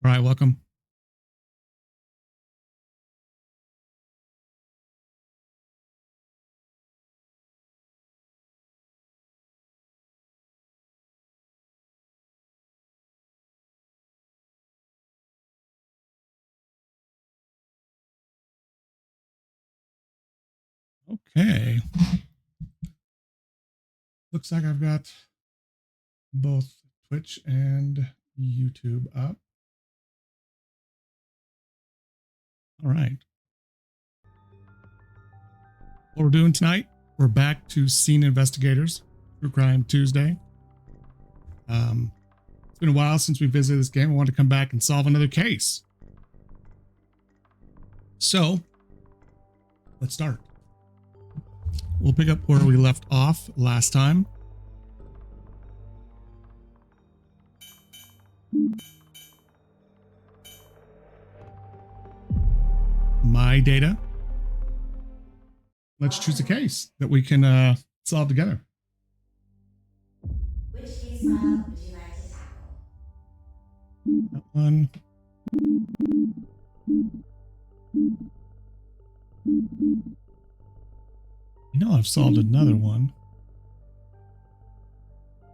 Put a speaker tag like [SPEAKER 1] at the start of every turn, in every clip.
[SPEAKER 1] All right, welcome. Okay. Looks like I've got both Twitch and YouTube up. All right. What we're doing tonight, we're back to Scene Investigators, True Crime Tuesday. It's been a while since we visited this game. I wanted to come back and solve another case. So, let's start. We'll pick up where we left off last time. My data. Let's choose a case that we can solve together.
[SPEAKER 2] Which case file would you like to tackle?
[SPEAKER 1] That one. You know, I've solved another one.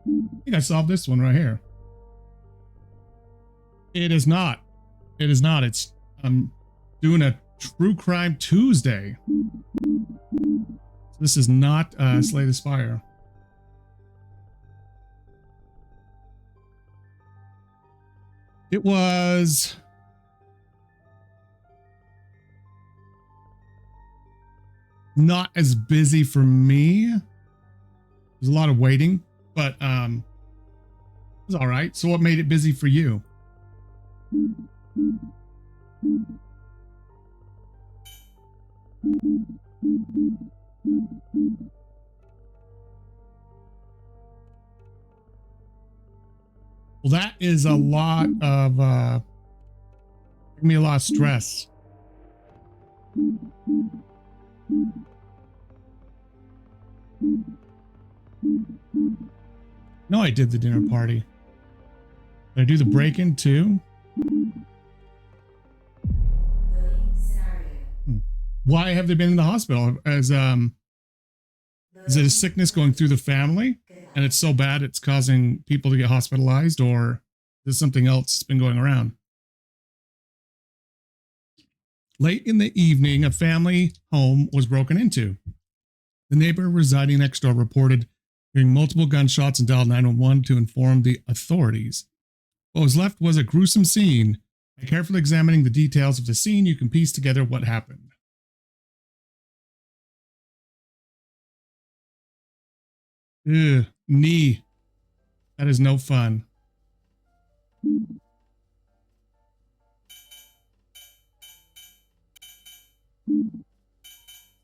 [SPEAKER 1] I think I solved this one right here. It is not. It is not. It's I'm doing a True Crime Tuesday. This is not Slay the Spire. It was not as busy for me. There's a lot of waiting, but it was all right. So what made it busy for you? Well, that is a lot of give me a lot of stress. No, I did the dinner party. Did I do the break-in too?
[SPEAKER 2] Loading scenario.
[SPEAKER 1] Why have they been in the hospital? As is it a sickness going through the family and it's so bad it's causing people to get hospitalized, or is something else that's been going around? Late in the evening, a family home was broken into. The neighbor residing next door reported hearing multiple gunshots and dialed 911 to inform the authorities. What was left was a gruesome scene. By carefully examining the details of the scene, you can piece together what happened. Ugh, knee. That is no fun.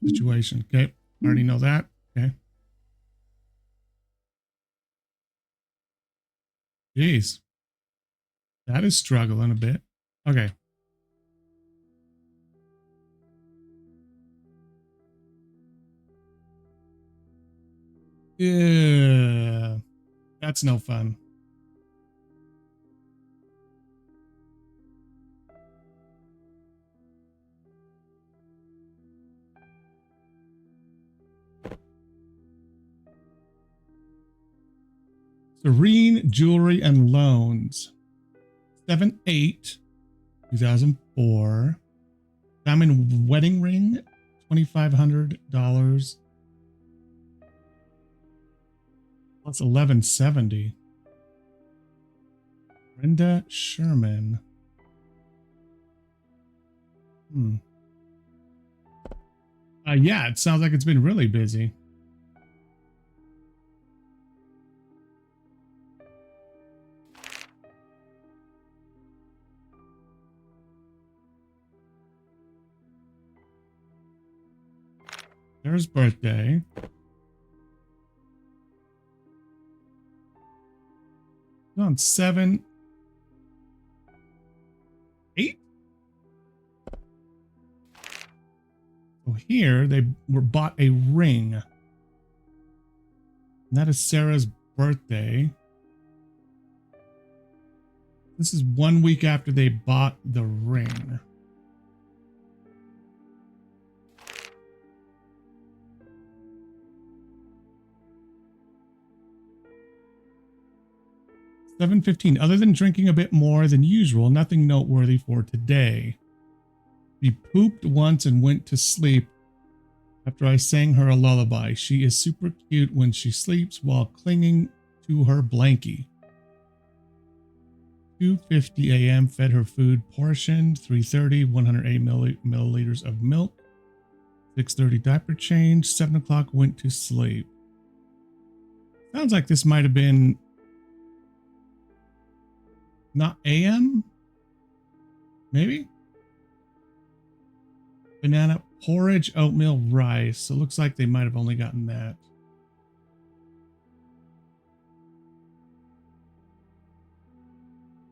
[SPEAKER 1] Situation. Okay. I already know that. Okay. Jeez. That is struggling a bit. Okay. Yeah. That's no fun. Serene Jewelry and Loans. 7/8/2004. Diamond wedding ring, $2,500. Plus 1170. Brenda Sherman. Yeah, it sounds like it's been really busy. There's birthday. On 7/8. So here they bought a ring. And that is Sarah's birthday. This is 1 week after they bought the ring. $7.15. Other than drinking a bit more than usual, nothing noteworthy for today. She pooped once and went to sleep after I sang her a lullaby. She is super cute when she sleeps while clinging to her blankie. 2:50 a.m. fed her food portion. 3:30 108 milliliters of milk. 6:30 diaper change. 7 o'clock went to sleep. Sounds like this might have been not a.m. Maybe banana porridge, oatmeal, rice. So it looks like they might have only gotten that.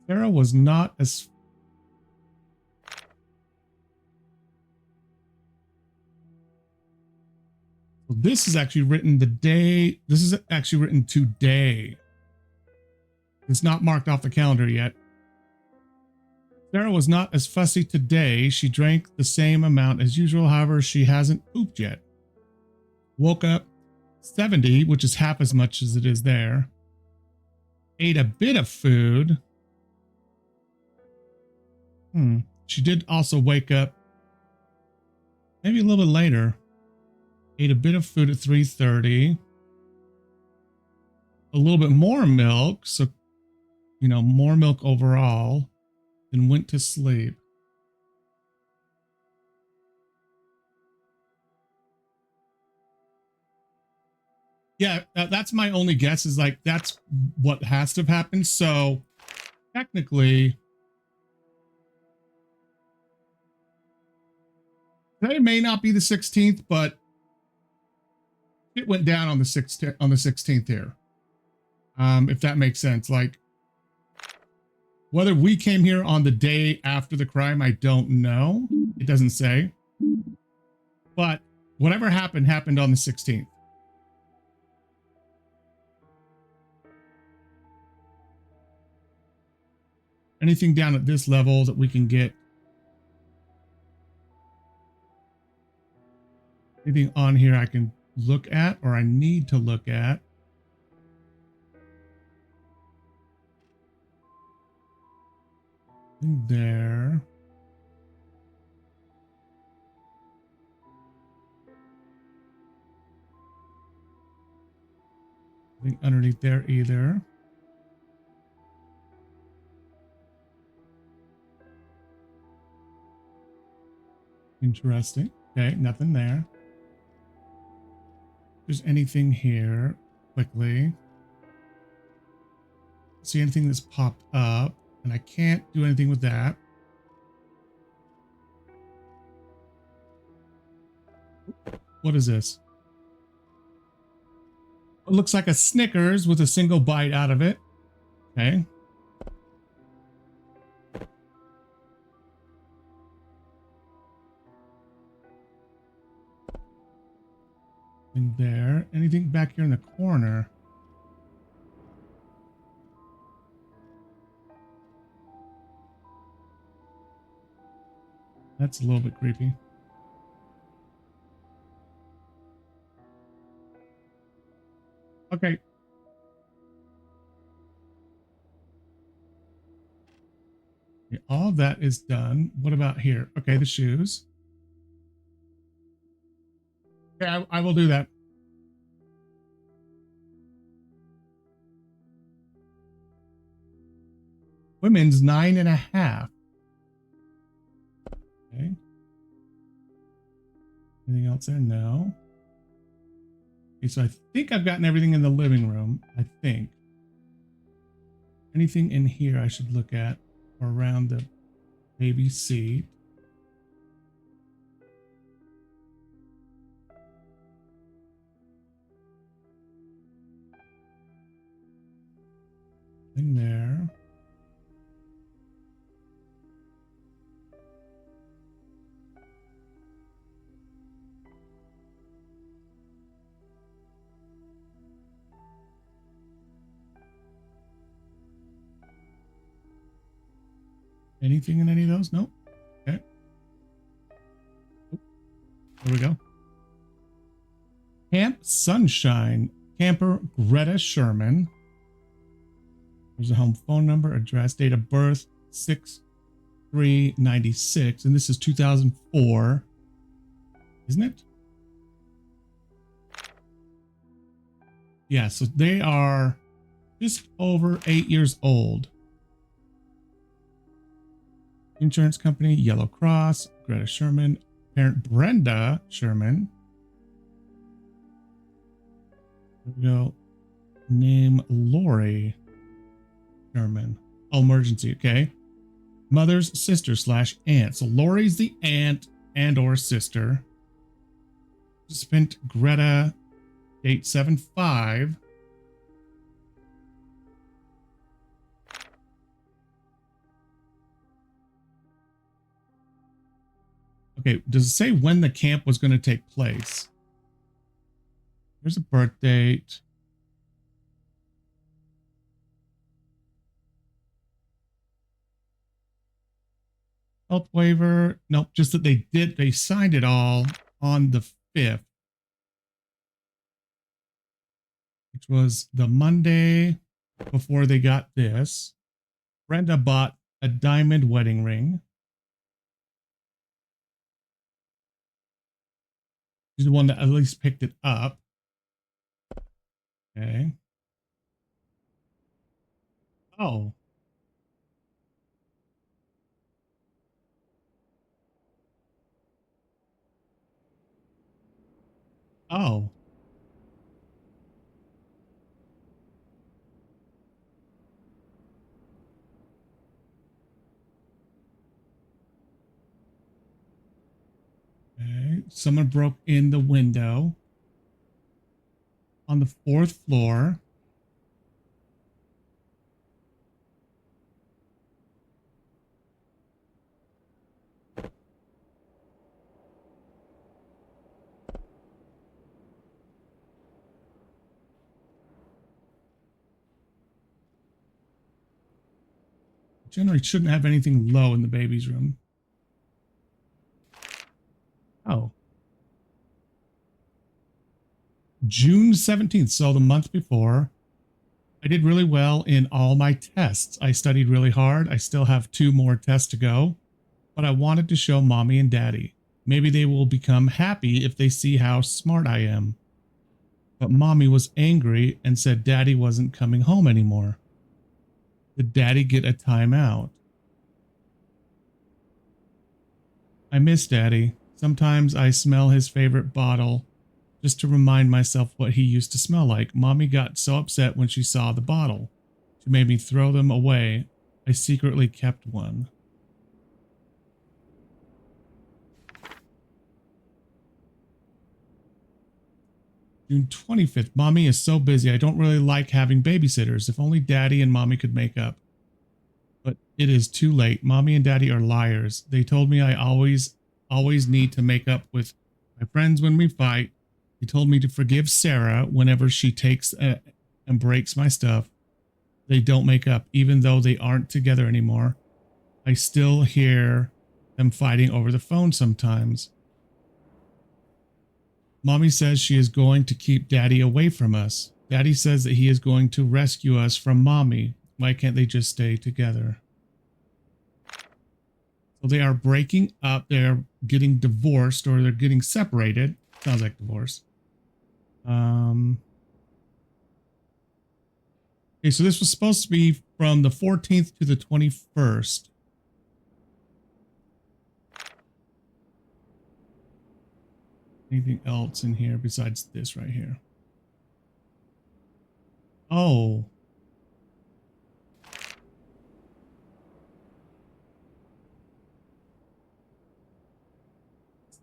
[SPEAKER 1] Sarah was not as well, this is actually written the day. This is actually written today. It's not marked off the calendar yet. Sarah was not as fussy today. She drank the same amount as usual. However, she hasn't pooped yet. Woke up 70, which is half as much as it is there. Ate a bit of food. She did also wake up maybe a little bit later. Ate a bit of food at 3:30. A little bit more milk. So, you know, more milk overall. And went to sleep. Yeah, that's my only guess, is like that's what has to have happened. So technically, today may not be the 16th, but it went down on the 16th here. If that makes sense. Like, whether we came here on the day after the crime, I don't know. It doesn't say. But whatever happened on the 16th. Anything down at this level that we can get? Anything on here I can look at, or I need to look at? In there. Nothing underneath there either. Interesting. Okay, nothing there. If there's anything here quickly. See anything that's popped up, and I can't do anything with that. What is this? It looks like a Snickers with a single bite out of it. Okay. In there. Anything back here in the corner? That's a little bit creepy. Okay. Okay, all of that is done. What about here? Okay, the shoes. Okay, I will do that. Women's 9.5. Okay. Anything else there? No. Okay, so I think I've gotten everything in the living room. I think. Anything in here I should look at around the baby seat? Thing there. Anything in any of those? Nope. Okay. There we go. Camp Sunshine. Camper Greta Sherman. There's a home phone number, address, date of birth, 6/3/96. And this is 2004. Isn't it? Yeah, so they are just over 8 years old. Insurance company, Yellow Cross, Greta Sherman, parent Brenda Sherman. There we go. Name Lori Sherman. Oh, emergency, okay. Mother's sister / aunt. So Lori's the aunt and or sister. Participant Greta, date 7/5. Okay, does it say when the camp was going to take place? There's a birth date. Health waiver. Nope, just that they signed it all on the 5th, which was the Monday before they got this. Brenda bought a diamond wedding ring. She's the one that at least picked it up. Okay. Oh. Oh. Okay. Someone broke in the window on the 4th floor. Generally shouldn't have anything low in the baby's room. Oh. June 17th, so the month before. I did really well in all my tests. I studied really hard. I still have 2 more tests to go, but I wanted to show mommy and daddy. Maybe they will become happy if they see how smart I am. But mommy was angry and said daddy wasn't coming home anymore. Did daddy get a timeout? I miss daddy. Sometimes I smell his favorite bottle just to remind myself what he used to smell like. Mommy got so upset when she saw the bottle. She made me throw them away. I secretly kept one. June 25th. Mommy is so busy. I don't really like having babysitters. If only daddy and mommy could make up. But it is too late. Mommy and daddy are liars. They told me I always need to make up with my friends when we fight. They told me to forgive Sarah whenever she takes and breaks my stuff. They don't make up, even though they aren't together anymore. I still hear them fighting over the phone sometimes. Mommy says she is going to keep daddy away from us. Daddy says that he is going to rescue us from mommy. Why can't they just stay together? So they are breaking up. They're getting divorced, or they're getting separated. Sounds like divorce. Okay, so this was supposed to be from the 14th to the 21st. Anything else in here besides this right here? Oh.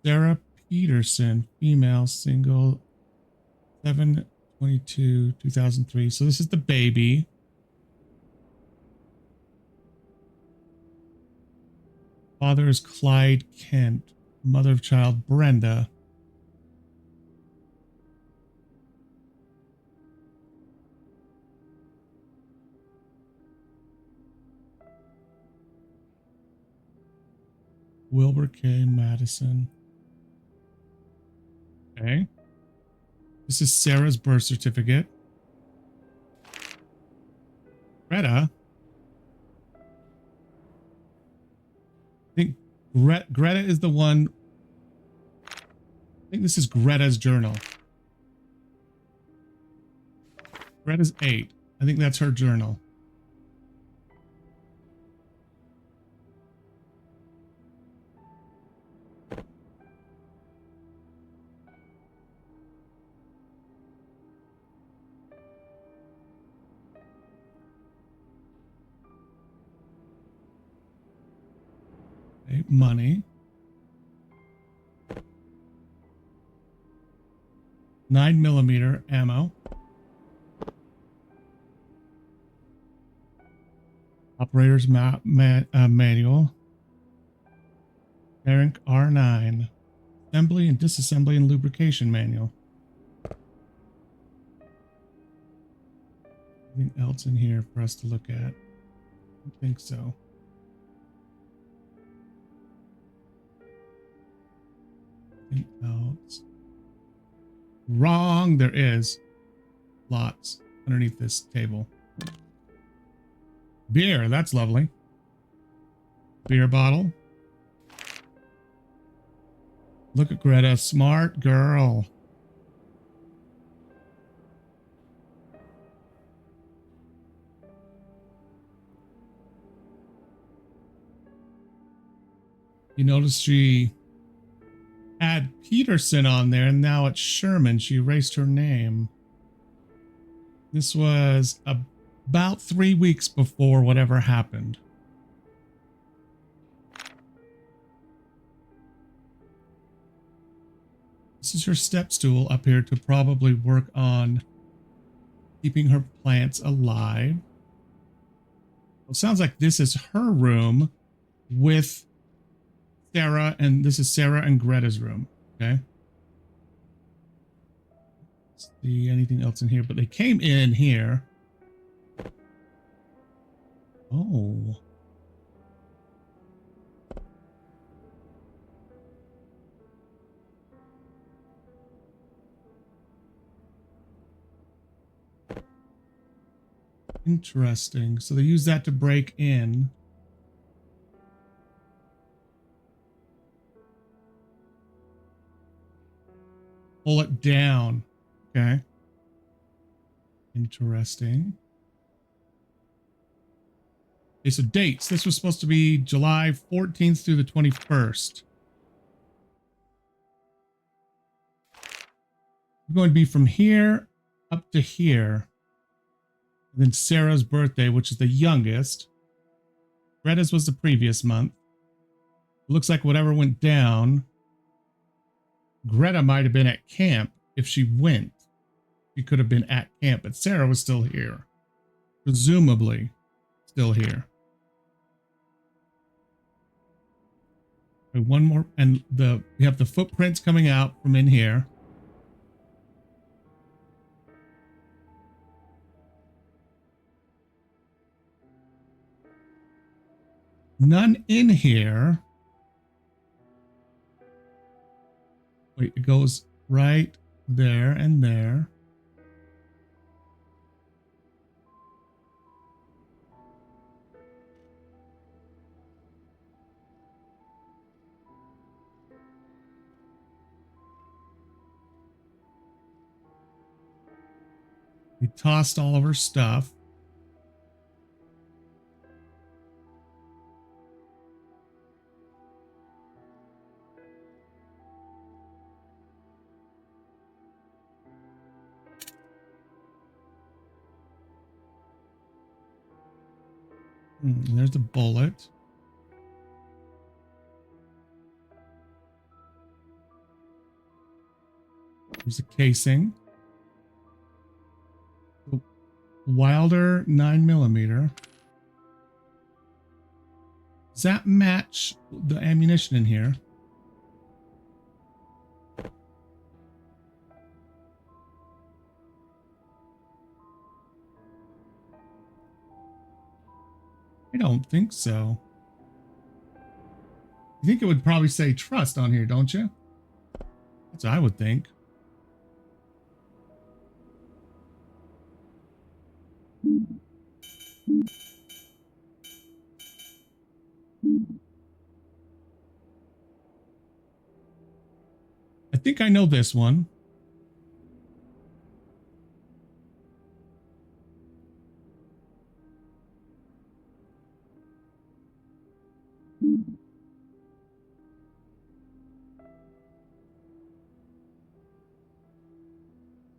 [SPEAKER 1] Sarah Peterson, female, single, 7/22/2003. So this is the baby. Father is Clyde Kent. Mother of child, Brenda. Wilbur K. Madison. Okay. This is Sarah's birth certificate. Greta. I think Greta is the one. I think this is Greta's journal. Greta's 8. I think that's her journal. Okay, money. 9mm ammo. Operator's manual. Eric R9. Assembly and disassembly and lubrication manual. Anything else in here for us to look at? I don't think so. Anything else? Wrong. There is. Lots underneath this table. Beer. That's lovely. Beer bottle. Look at Greta. Smart girl. You notice she had Peterson on there, and now it's Sherman. She erased her name. This was about 3 weeks before whatever happened. This is her step stool up here to probably work on keeping her plants alive. It sounds like this is her room with Sarah, and this is Sarah and Greta's room. Okay. Let's see anything else in here, but they came in here. Oh. Interesting. So they use that to break in. Pull it down. Okay. Interesting. Okay, so dates. This was supposed to be July 14th through the 21st. We're going to be from here up to here. And then Sarah's birthday, which is the youngest. Greta's was the previous month. It looks like whatever went down, Greta might have been at camp. If she went, she could have been at camp, but Sarah was still here. Presumably still here. Okay, one more, and we have the footprints coming out from in here. None in here. Wait, it goes right there and there. We tossed all of her stuff. And there's the bullet. There's the casing. Wilder 9mm. Does that match the ammunition in here? I don't think so. You think it would probably say trust on here, don't you? That's what I would think. I think I know this one.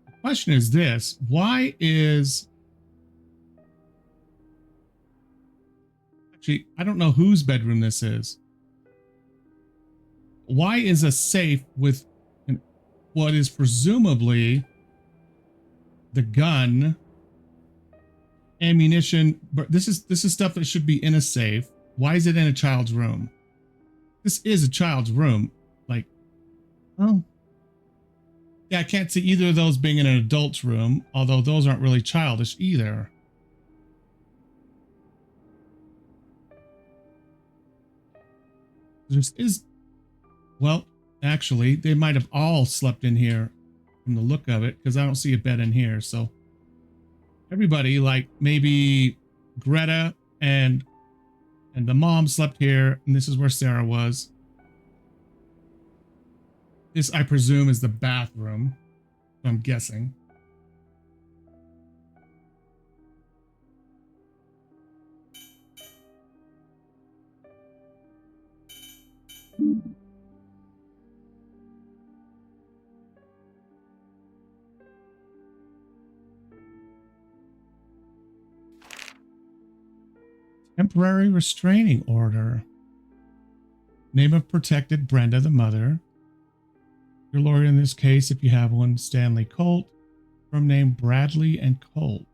[SPEAKER 1] The question is this: why is actually I don't know whose bedroom this is. Why is a safe with what is presumably the gun, ammunition? But this is stuff that should be in a safe. Why is it in a child's room? This is a child's room. Like, oh, yeah, I can't see either of those being in an adult's room, although those aren't really childish either. This is, well, actually, they might have all slept in here from the look of it, because I don't see a bed in here. So everybody, like maybe Greta and the mom slept here, and this is where Sarah was. This, I presume, is the bathroom. I'm guessing. Temporary restraining order. Name of protected: Brenda, the mother. Your lawyer in this case, if you have one, Stanley Colt. From name Bradley and Colt.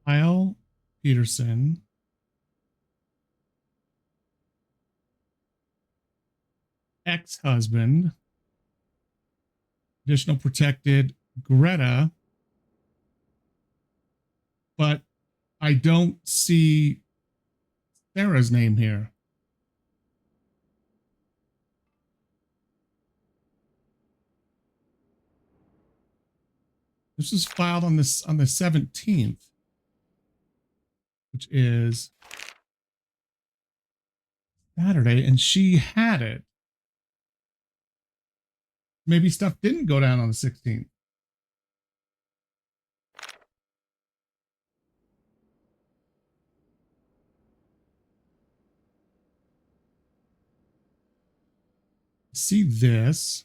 [SPEAKER 1] Kyle Peterson. Ex-husband. Additional protected: Greta. But I don't see Sarah's name here. This was filed on the 17th, which is Saturday, and she had it. Maybe stuff didn't go down on the 16th. See this.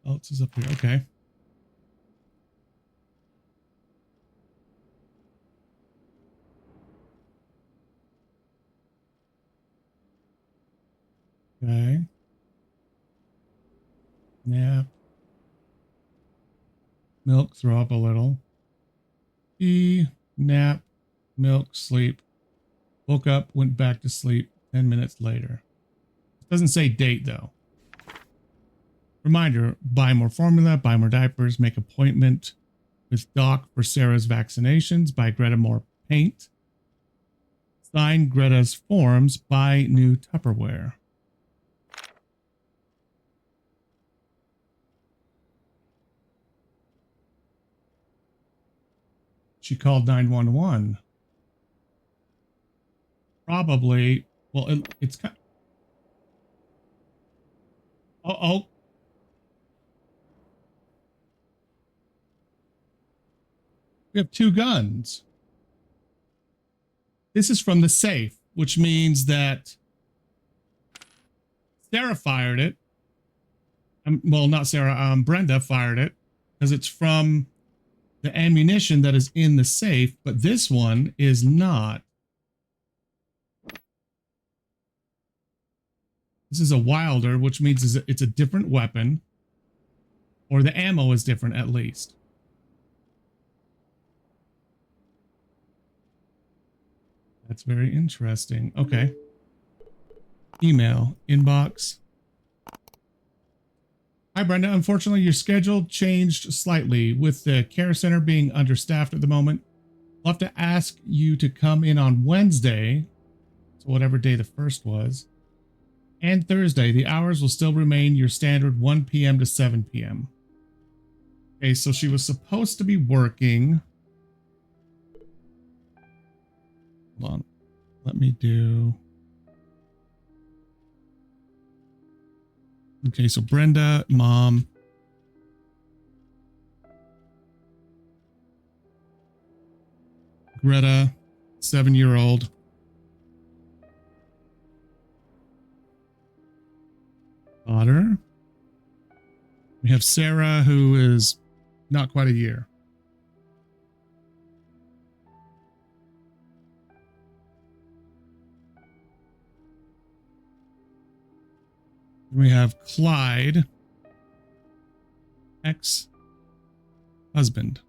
[SPEAKER 1] Oh, this is up here. Okay. Okay. Nap. Milk, throw up a little. Pee, nap, milk, sleep. Woke up, went back to sleep 10 minutes later. It doesn't say date though. Reminder: buy more formula, buy more diapers, make appointment with Doc for Sarah's vaccinations, buy Greta more paint. Sign Greta's forms, buy new Tupperware. She called 911. probably, well, it's kind. Oh, we have two guns. This is from the safe, which means that Sarah fired it. Well, not Sarah. Brenda fired it because it's from the ammunition that is in the safe, but this one is not. This is a Wilder, which means it's a different weapon, or the ammo is different at least. That's very interesting. Okay. Email inbox. Hi, Brenda. Unfortunately, your schedule changed slightly with the care center being understaffed at the moment. I'll have to ask you to come in on Wednesday, so whatever day the first was, and Thursday. The hours will still remain your standard 1 p.m. to 7 p.m. Okay, so she was supposed to be working. Hold on. Let me do... Okay, so Brenda, mom. Greta, 7-year-old. Daughter. We have Sarah, who is not quite a year. We have Clyde, ex-husband.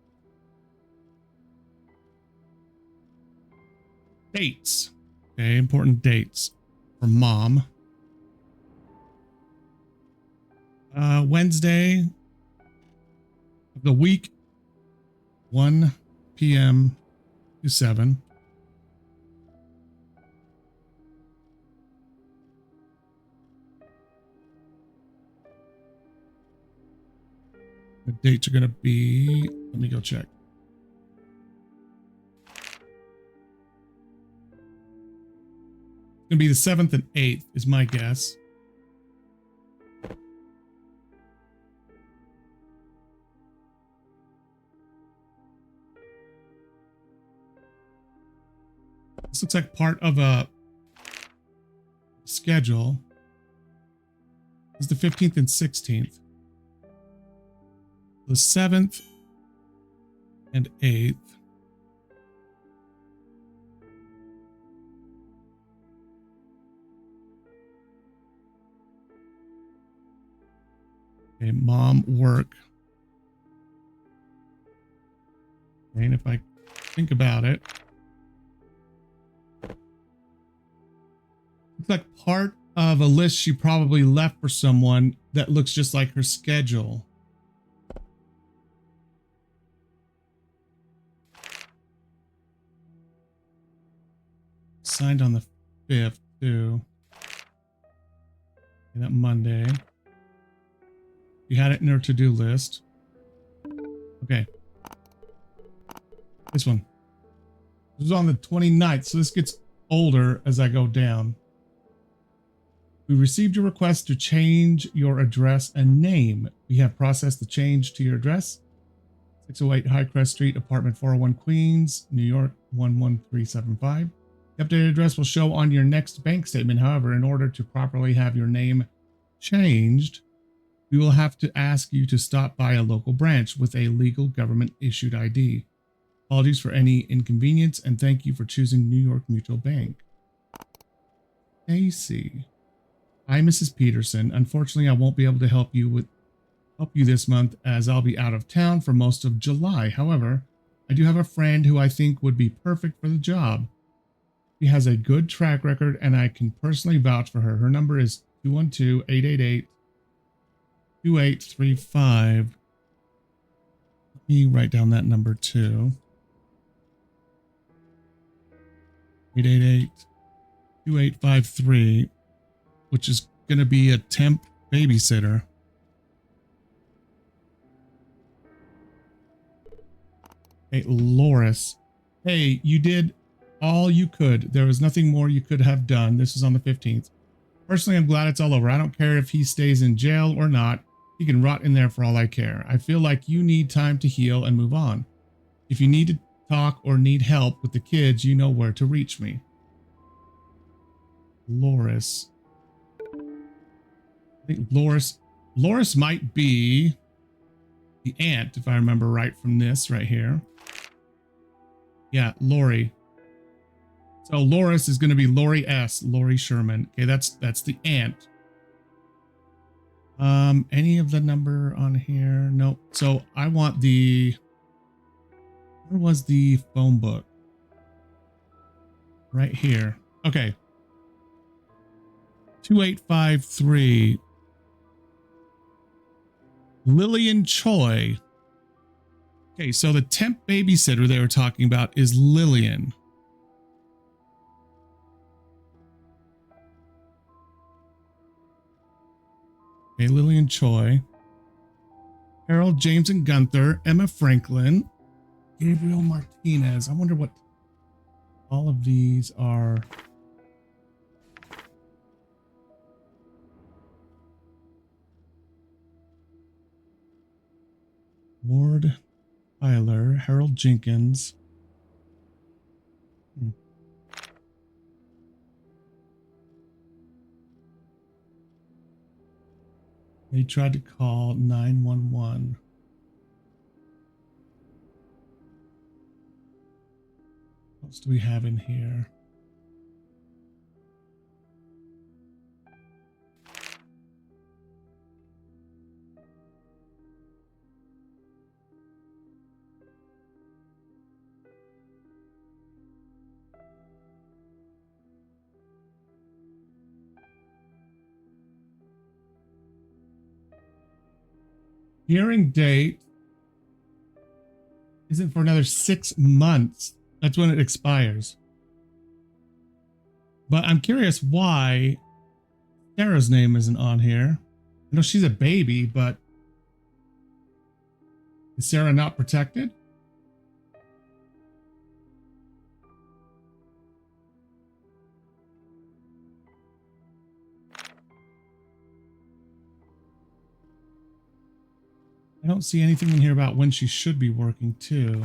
[SPEAKER 1] Dates. Okay, important dates for mom. Wednesday of the week, 1 p.m. to 7. The dates are going to be, let me go check. It's going to be the 7th and 8th is my guess. This looks like part of a schedule. It's the 15th and 16th. The 7th and 8th. Okay, mom work. And if I think about it, it's like part of a list she probably left for someone that looks just like her schedule. Signed on the 5th too. And that Monday. You had it in her to-do list. Okay. This one. This was on the 29th, so this gets older as I go down. We received your request to change your address and name. We have processed the change to your address. 608 Highcrest Street, apartment 401, Queens, New York, 11375. The updated address will show on your next bank statement. However, in order to properly have your name changed, we will have to ask you to stop by a local branch with a legal government issued ID. Apologies for any inconvenience and thank you for choosing New York Mutual Bank. AC. Hi, Mrs. Peterson. Unfortunately, I won't be able to help you this month as I'll be out of town for most of July. However, I do have a friend who I think would be perfect for the job. She has a good track record and I can personally vouch for her. Her number is 212-888-2835. Let me write down that number too. 888-2853, which is going to be a temp babysitter. Hey, Loris. Hey, you did all you could. There was nothing more you could have done. This was on the 15th. Personally, I'm glad it's all over. I don't care if he stays in jail or not. He can rot in there for all I care. I feel like you need time to heal and move on. If you need to talk or need help with the kids, you know where to reach me. Loris. I think Loris might be the aunt, if I remember right from this right here. Yeah, Lori. So Loris is going to be Lori S. Lori Sherman. Okay, that's the aunt. Any of the number on here? Nope. So I want the, where was the phone book? Right here. Okay. 2853. Lillian Choi. Okay, so the temp babysitter they were talking about is Lillian. Okay, Lillian Choi. Harold, James, and Gunther. Emma Franklin. Gabriel Martinez. I wonder what all of these are. Ward Tyler. Harold Jenkins. They tried to call 911. What else do we have in here? Hearing date isn't for another 6 months. That's when it expires. But I'm curious why Sarah's name isn't on here. I know she's a baby, but is Sarah not protected? I don't see anything in here about when she should be working too.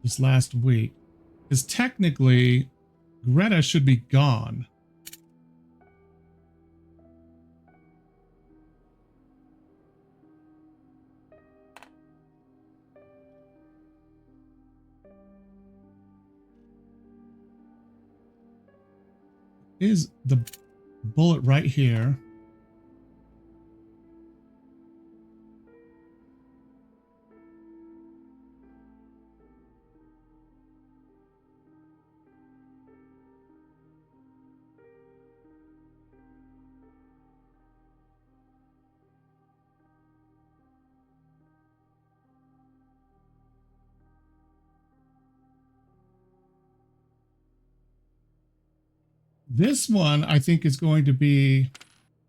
[SPEAKER 1] This last week. Because technically, Greta should be gone. Is the bullet right here? This one, I think, is going to be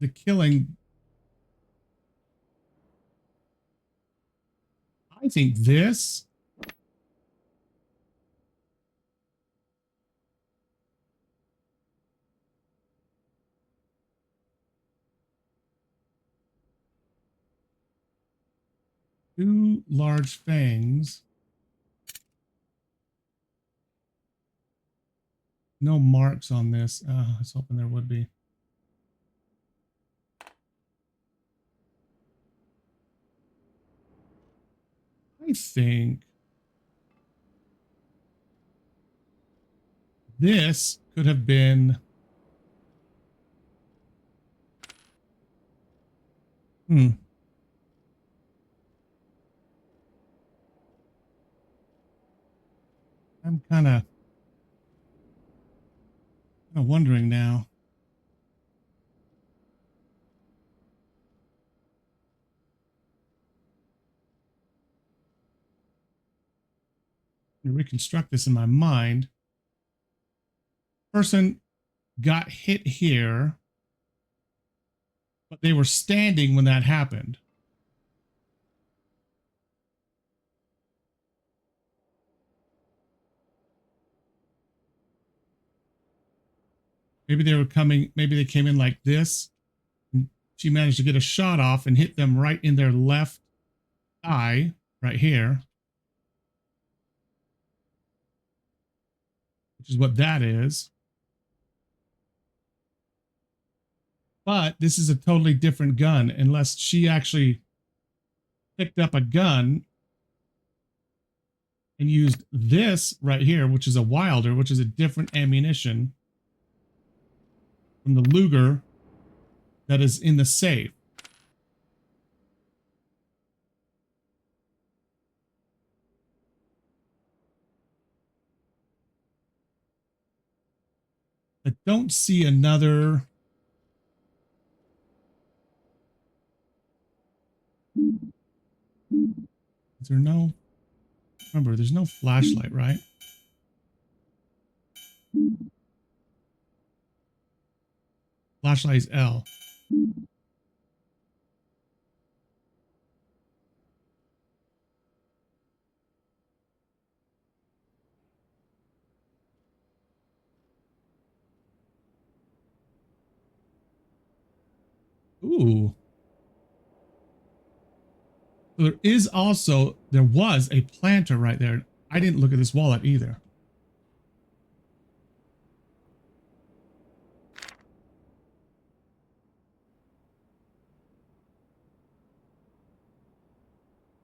[SPEAKER 1] the killing. I think this. Two large fangs. No marks on this. I was hoping there would be. I think this could have been. I'm kind of wondering now. To reconstruct this in my mind. Person got hit here, but they were standing when that happened. Maybe they were coming, maybe they came in like this. And she managed to get a shot off and hit them right in their left eye, right here, which is what that is. But this is a totally different gun, unless she actually picked up a gun and used this right here, which is a Wilder, which is a different ammunition from the Luger that is in the safe. I don't see another. Is there no? Remember, there's no flashlight, right? Flashlight is L. Ooh. So there was a planter right there. I didn't look at this wallet either.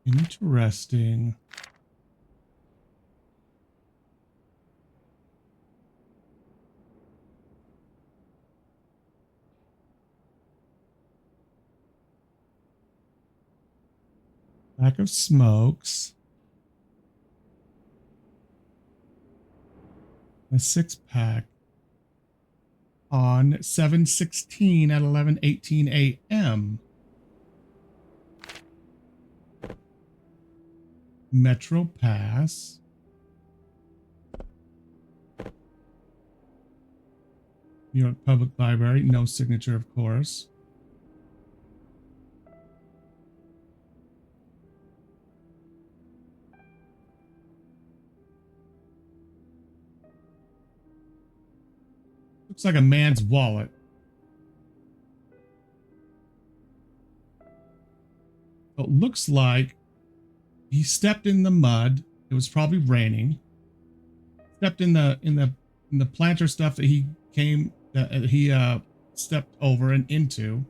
[SPEAKER 1] Interesting. Pack of smokes. A 6-pack on 7/16 at 11:18 a.m. Metro Pass. New York Public Library. No signature, of course. Looks like a man's wallet. So it looks like he stepped in the mud. It was probably raining. Stepped in the planter stuff that he stepped over and into.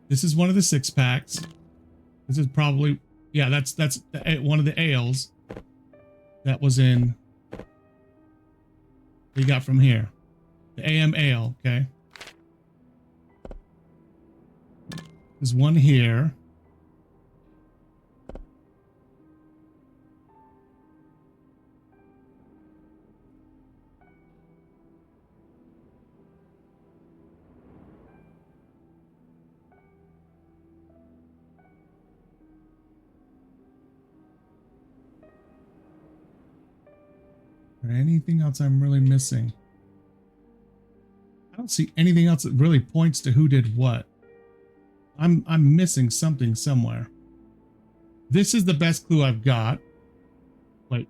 [SPEAKER 1] This is one of the 6-packs. This is probably, yeah, that's one of the ales that was in. We got from here, the AM ale. Okay, there's one here. Or anything else I'm really missing? I don't see anything else that really points to who did what. I'm missing something somewhere. This is the best clue I've got. Wait.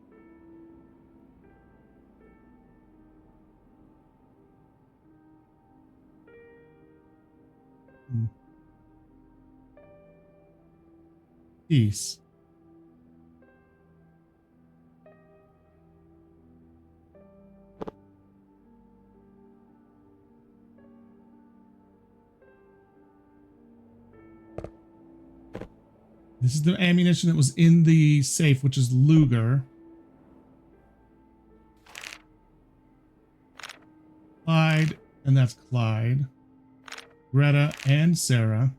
[SPEAKER 1] Peace. This is the ammunition that was in the safe, which is Luger. Clyde, and that's Clyde. Greta and Sarah.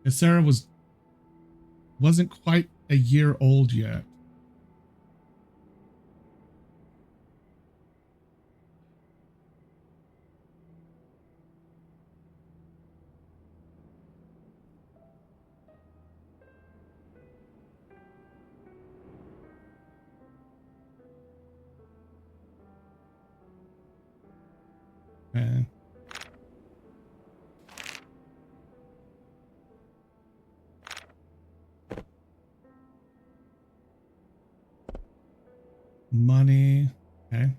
[SPEAKER 1] And Sarah wasn't quite a year old yet. Okay. Money. Okay.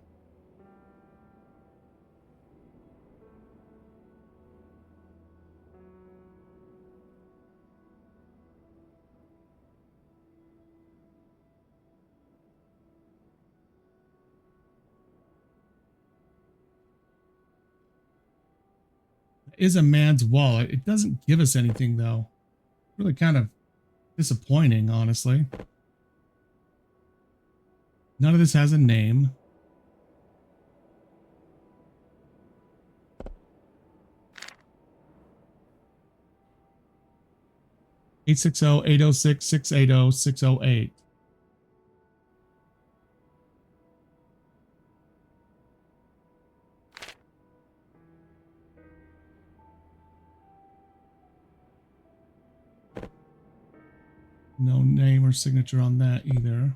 [SPEAKER 1] Is a man's wallet. It doesn't give us anything though. Really kind of disappointing, honestly. None of this has a name. Eight 806 680 608. No name or signature on that either.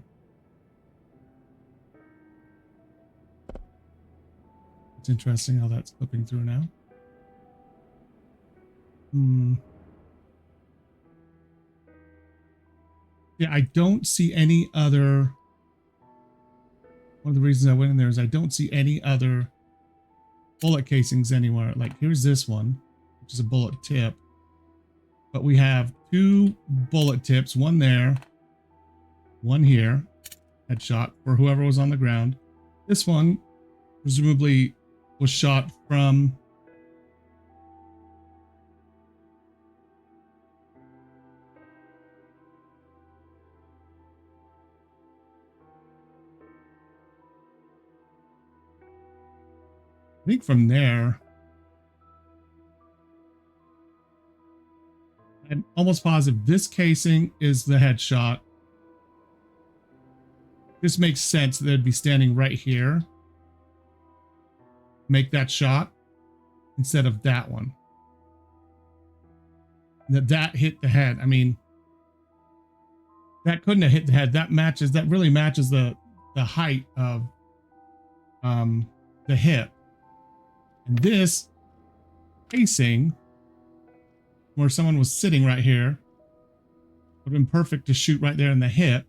[SPEAKER 1] It's interesting how that's flipping through now. Yeah, I don't see any other. One of the reasons I went in there is I don't see any other bullet casings anywhere. Like here's this one, which is a bullet tip. But we have two bullet tips, one there, one here, headshot for whoever was on the ground. This one presumably was shot from I think from there. I'm almost positive this casing is the headshot. This makes sense that they'd be standing right here. Make that shot instead of that one. That hit the head. I mean, that couldn't have hit the head. That really matches the height of the hip. And this casing, where someone was sitting right here, would have been perfect to shoot right there in the hip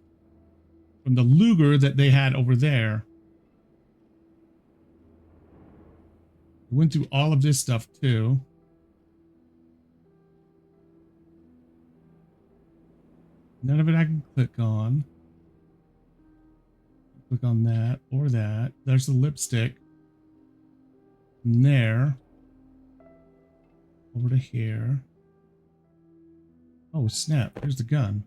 [SPEAKER 1] from the Luger that they had over there. We went through all of this stuff too. None of it I can click on. Click on that or that. There's the lipstick. From there. Over to here. Oh, snap. Here's the gun.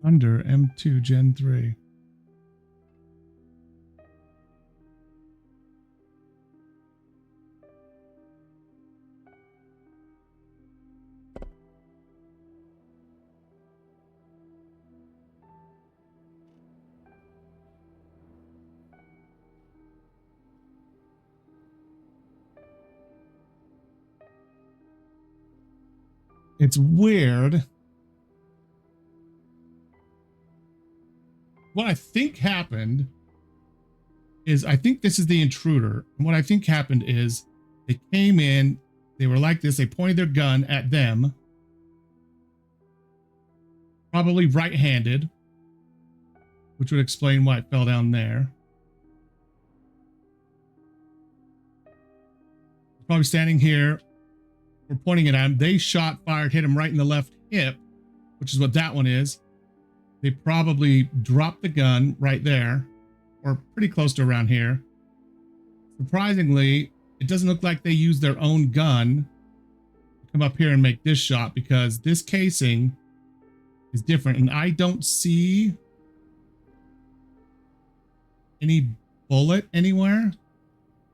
[SPEAKER 1] Under M2 Gen 3. It's weird. What I think happened is I think this is the intruder. And what I think happened is they came in, they were like this, they pointed their gun at them. Probably right-handed, which would explain why it fell down there. Probably standing here. We're pointing it at him. They shot, fired, hit him right in the left hip, which is what that one is. They probably dropped the gun right there, or pretty close to around here. Surprisingly, it doesn't look like they used their own gun to come up here and make this shot, because this casing is different. And I don't see any bullet anywhere,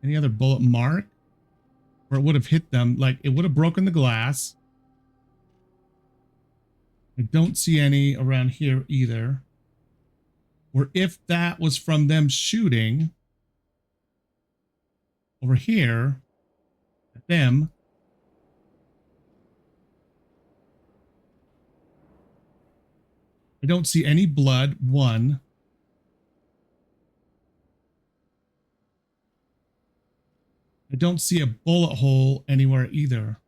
[SPEAKER 1] any other bullet mark. Or it would have hit them, like it would have broken the glass. I don't see any around here either. Or if that was from them shooting over here at them. I don't see any blood, one. I don't see a bullet hole anywhere either.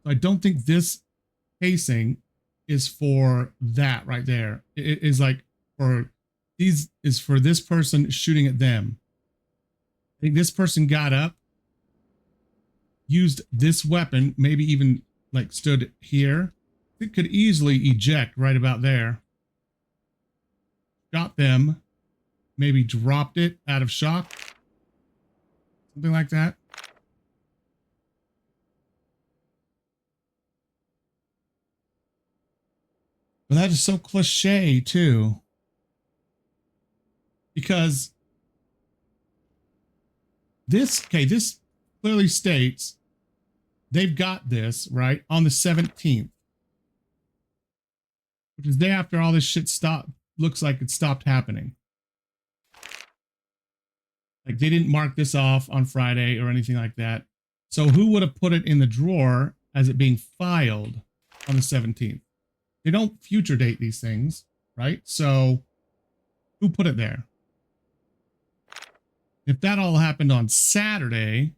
[SPEAKER 1] I don't think this casing is for that right there. It is like for these is for this person shooting at them. I think this person got up, used this weapon, maybe even like stood here. It could easily eject right about there. Got them, maybe dropped it out of shock. Something like that. But that is so cliche too. Because this clearly states they've got this, right, on the 17th. Which is the day after all this shit stopped, looks like it stopped happening. Like they didn't mark this off on Friday or anything like that. So who would have put it in the drawer as it being filed on the 17th? They don't future date these things, right? So who put it there? If that all happened on Saturday,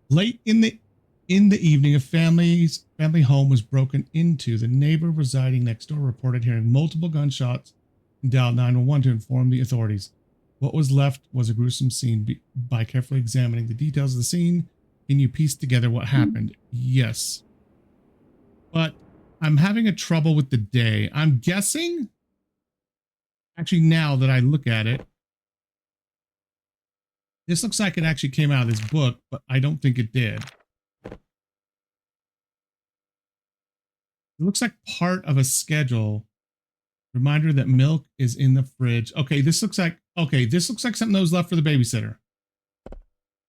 [SPEAKER 1] late in the evening, a family home was broken into. The neighbor residing next door reported hearing multiple gunshots and dialed 911 to inform the authorities. What was left was a gruesome scene. By carefully examining the details of the scene, can you piece together what happened? Yes. But I'm having a trouble with the day. I'm guessing, actually now that I look at it, this looks like it actually came out of this book, but I don't think it did. It looks like part of a schedule. Reminder that milk is in the fridge. Okay, this looks like something that was left for the babysitter.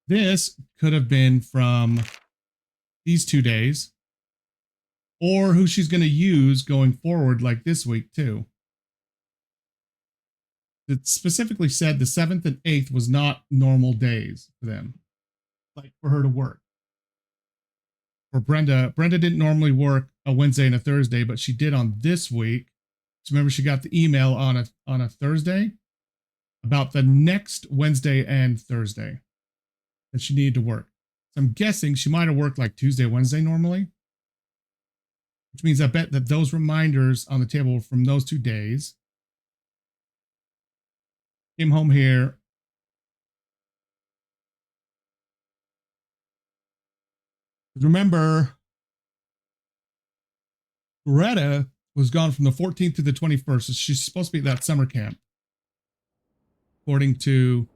[SPEAKER 1] This could have been from these 2 days, or who she's going to use going forward, like this week too. It specifically said the 7th and 8th was not normal days for them, like for her to work. For Brenda didn't normally work a Wednesday and a Thursday, but she did on this week. So remember, she got the email on a Thursday about the next Wednesday and Thursday that she needed to work. So I'm guessing she might have worked like Tuesday, Wednesday normally, which means I bet that those reminders on the table were from those 2 days. Came home here. Remember, Greta was gone from the 14th to the 21st. So she's supposed to be at that summer camp, according to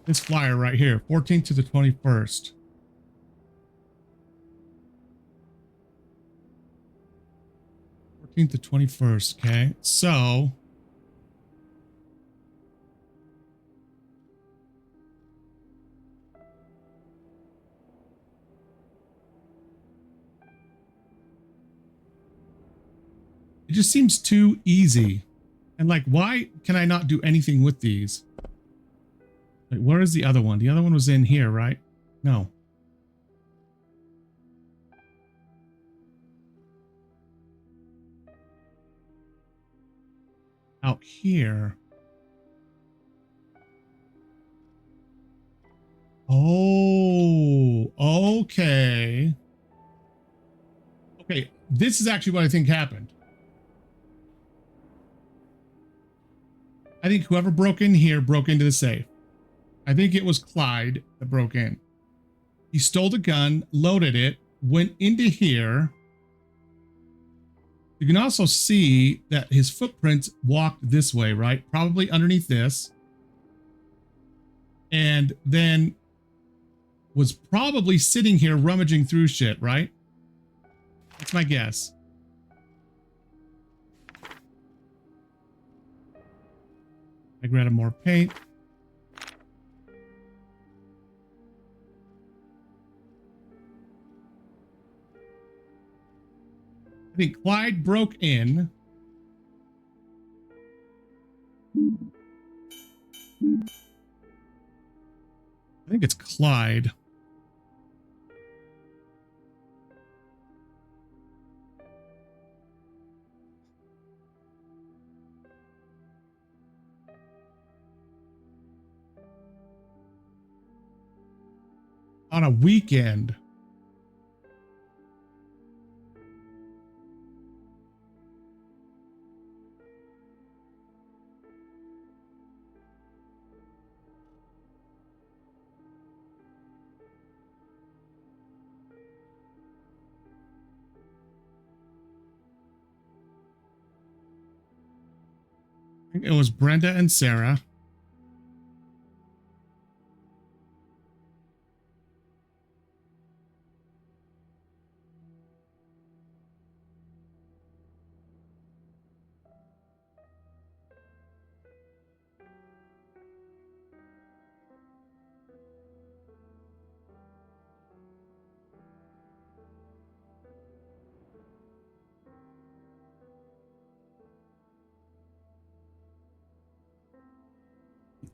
[SPEAKER 1] this flyer right here, 14th to the 21st. 14th to 21st, okay? So it just seems too easy. And like, why can I not do anything with these? Like, where is the other one? The other one was in here, right? No. Out here. Oh, okay. Okay, this is actually what I think happened. I think whoever broke in here broke into the safe. I think it was Clyde that broke in. He stole the gun, loaded it, went into here. You can also see that his footprints walked this way, right? Probably underneath this. And then was probably sitting here rummaging through shit, right? That's my guess. I grabbed more paint. I think Clyde broke in. I think it's Clyde. on a weekend. I think it was Brenda and Sarah.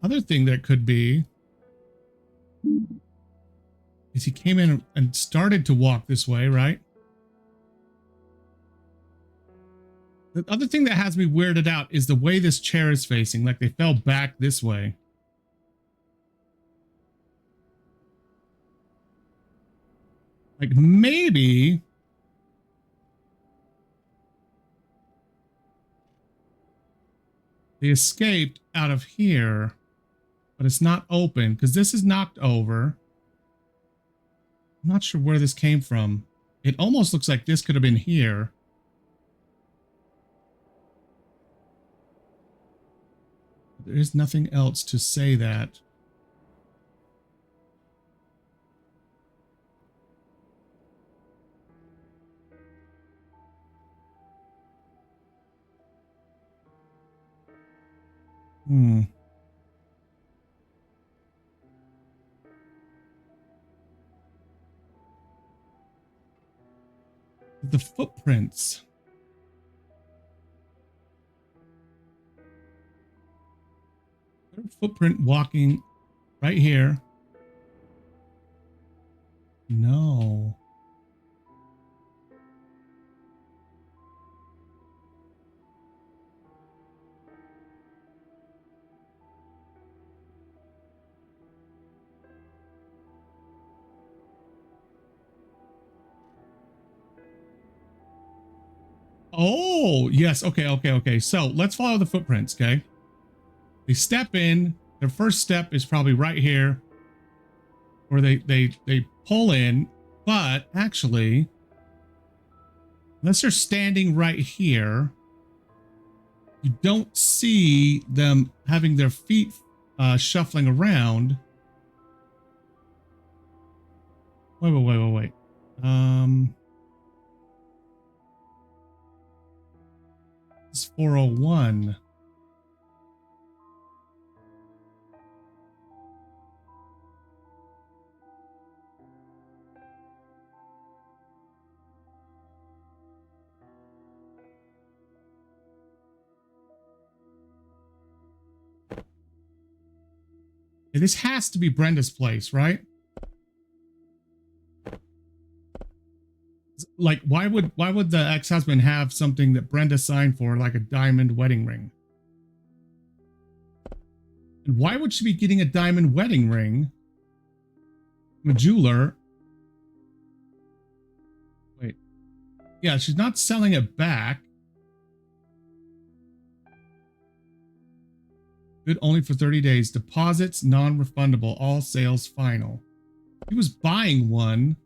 [SPEAKER 1] Other thing that could be is he came in and started to walk this way, right? The other thing that has me weirded out is the way this chair is facing, like they fell back this way. Like maybe they escaped out of here, but it's not open because this is knocked over. I'm not sure where this came from. It almost looks like this could have been here. There is nothing else to say that. The footprints. Footprint walking right here. No. Oh, yes. Okay. So let's follow the footprints, okay? They step in. Their first step is probably right here. Or they pull in. But actually, unless they're standing right here, you don't see them having their feet shuffling around. Wait. It's 401. This has to be Brenda's place, right? Like, why would the ex-husband have something that Brenda signed for, like a diamond wedding ring? And why would she be getting a diamond wedding ring from a jeweler? Wait. Yeah, she's not selling it back. Good only for 30 days. Deposits non-refundable. All sales final. He was buying one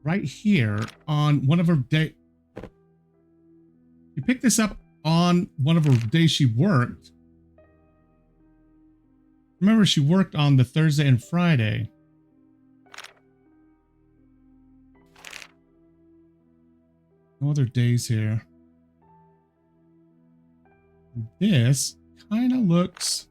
[SPEAKER 1] right here on one of her day. You picked this up on one of her days she worked. Remember, she worked on the Thursday and Friday. No other days here. This kind of looks...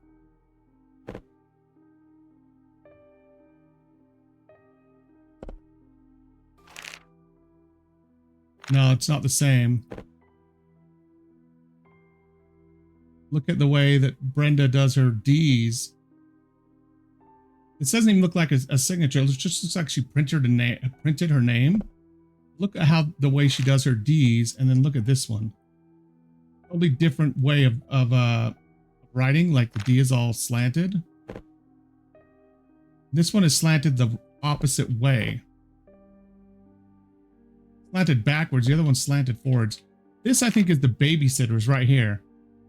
[SPEAKER 1] No, it's not the same. Look at the way that Brenda does her D's. It doesn't even look like a signature. It just looks like she printed her name. Look at how the way she does her D's, and then look at this one. Totally different way of writing. Like the D is all slanted. This one is slanted the opposite way. Slanted backwards. The other one's slanted forwards. This, I think, is the babysitter's right here.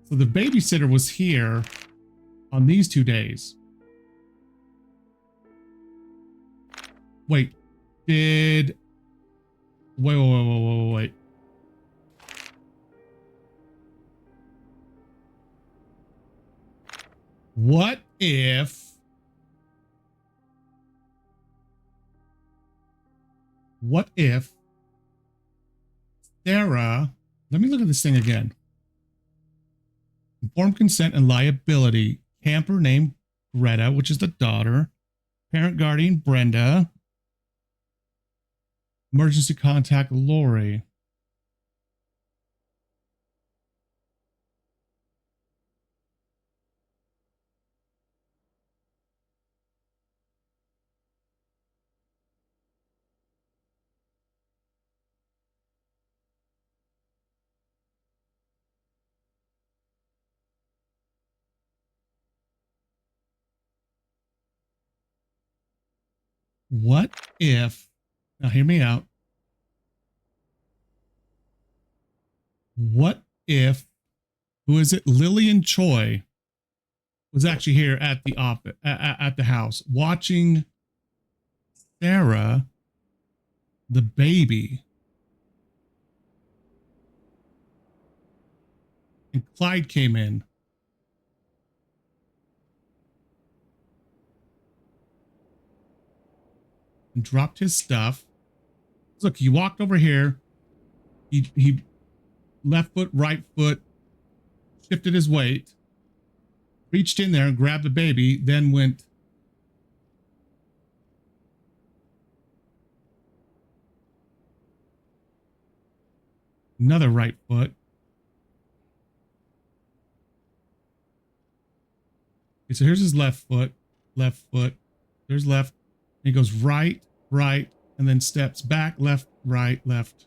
[SPEAKER 1] So the babysitter was here on these 2 days. Wait. Wait. What if Sarah, let me look at this thing again. Informed consent and liability. Camper named Greta, which is the daughter. Parent guardian Brenda. Emergency contact Lori. What if, now hear me out. What if, who is it? Lillian Choi was actually here at the office, at the house, watching Sarah, the baby. And Clyde came in. And dropped his stuff. Look, he walked over here. He left foot, right foot, shifted his weight, reached in there and grabbed the baby, then went another right foot. Okay, so here's his left foot, there's left. He goes right, right, and then steps back, left, right, left,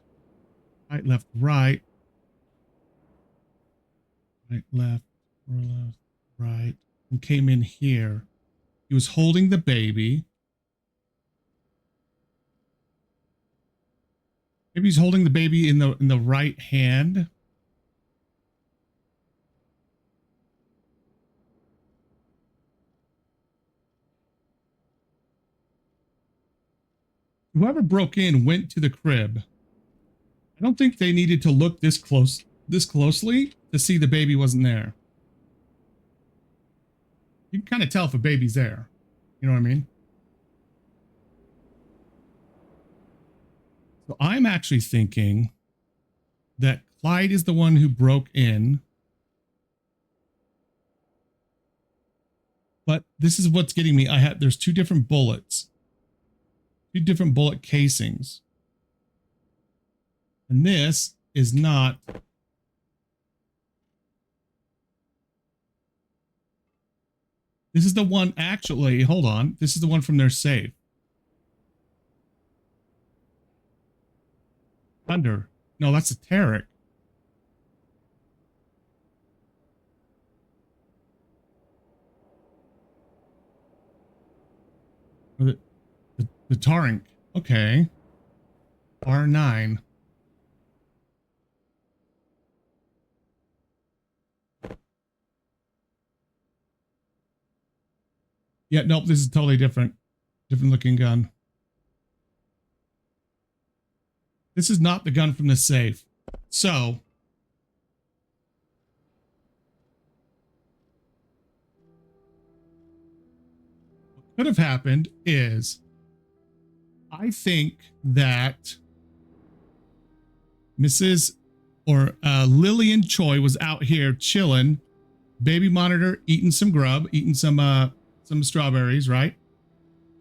[SPEAKER 1] right, left, right, right, left, right, and came in here. He was holding the baby. Maybe he's holding the baby in the right hand. Whoever broke in went to the crib. I don't think they needed to look this closely to see the baby wasn't there. You can kind of tell if a baby's there. You know what I mean? So I'm actually thinking that Clyde is the one who broke in. But this is what's getting me. There's 2 different bullets. 2 different bullet casings. And this is not. This is the one, actually, hold on. This is the one from their safe. Thunder. No, that's a Tarek. Or the Tarink. Okay. R9. Yeah, nope, this is totally different. Different looking gun. This is not the gun from the safe. So, what could have happened is, I think that Mrs. or Lillian Choi was out here chilling, baby monitor, eating some grub, eating some strawberries, right?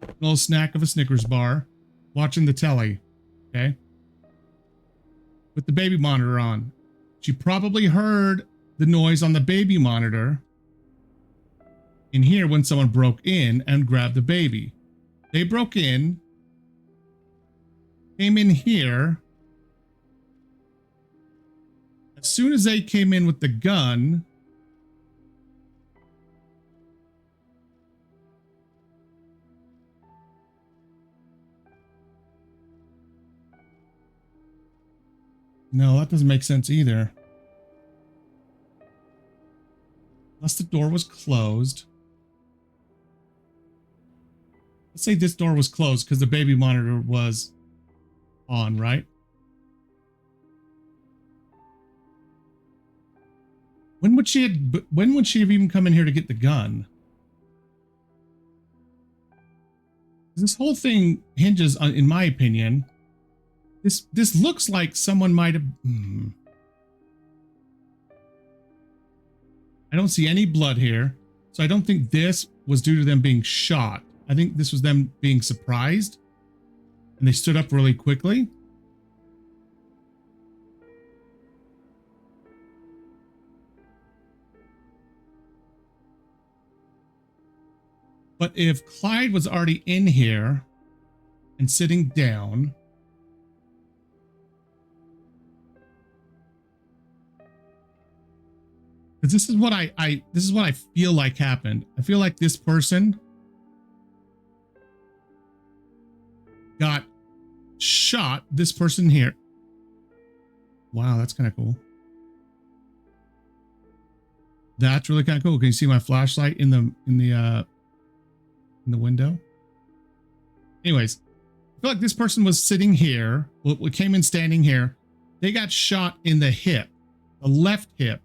[SPEAKER 1] A little snack of a Snickers bar, watching the telly, okay? With the baby monitor on. She probably heard the noise on the baby monitor in here when someone broke in and grabbed the baby. They broke in, came in here. As soon as they came in with the gun, No, that doesn't make sense either. Unless the door was closed. Let's say this door was closed because the baby monitor was on, right? When would she have even come in here to get the gun? This whole thing hinges on, in my opinion, this looks like someone might have. I don't see any blood here, so I don't think this was due to them being shot. I think this was them being surprised, and they stood up really quickly. But if Clyde was already in here and sitting down, because this is what this is what I feel like happened. I feel like this person got shot. This person here. Wow, that's kind of cool. That's really kind of cool. Can you see my flashlight in the window? Anyways, I feel like this person was sitting here. Well, we came in standing here. They got shot in the hip, the left hip.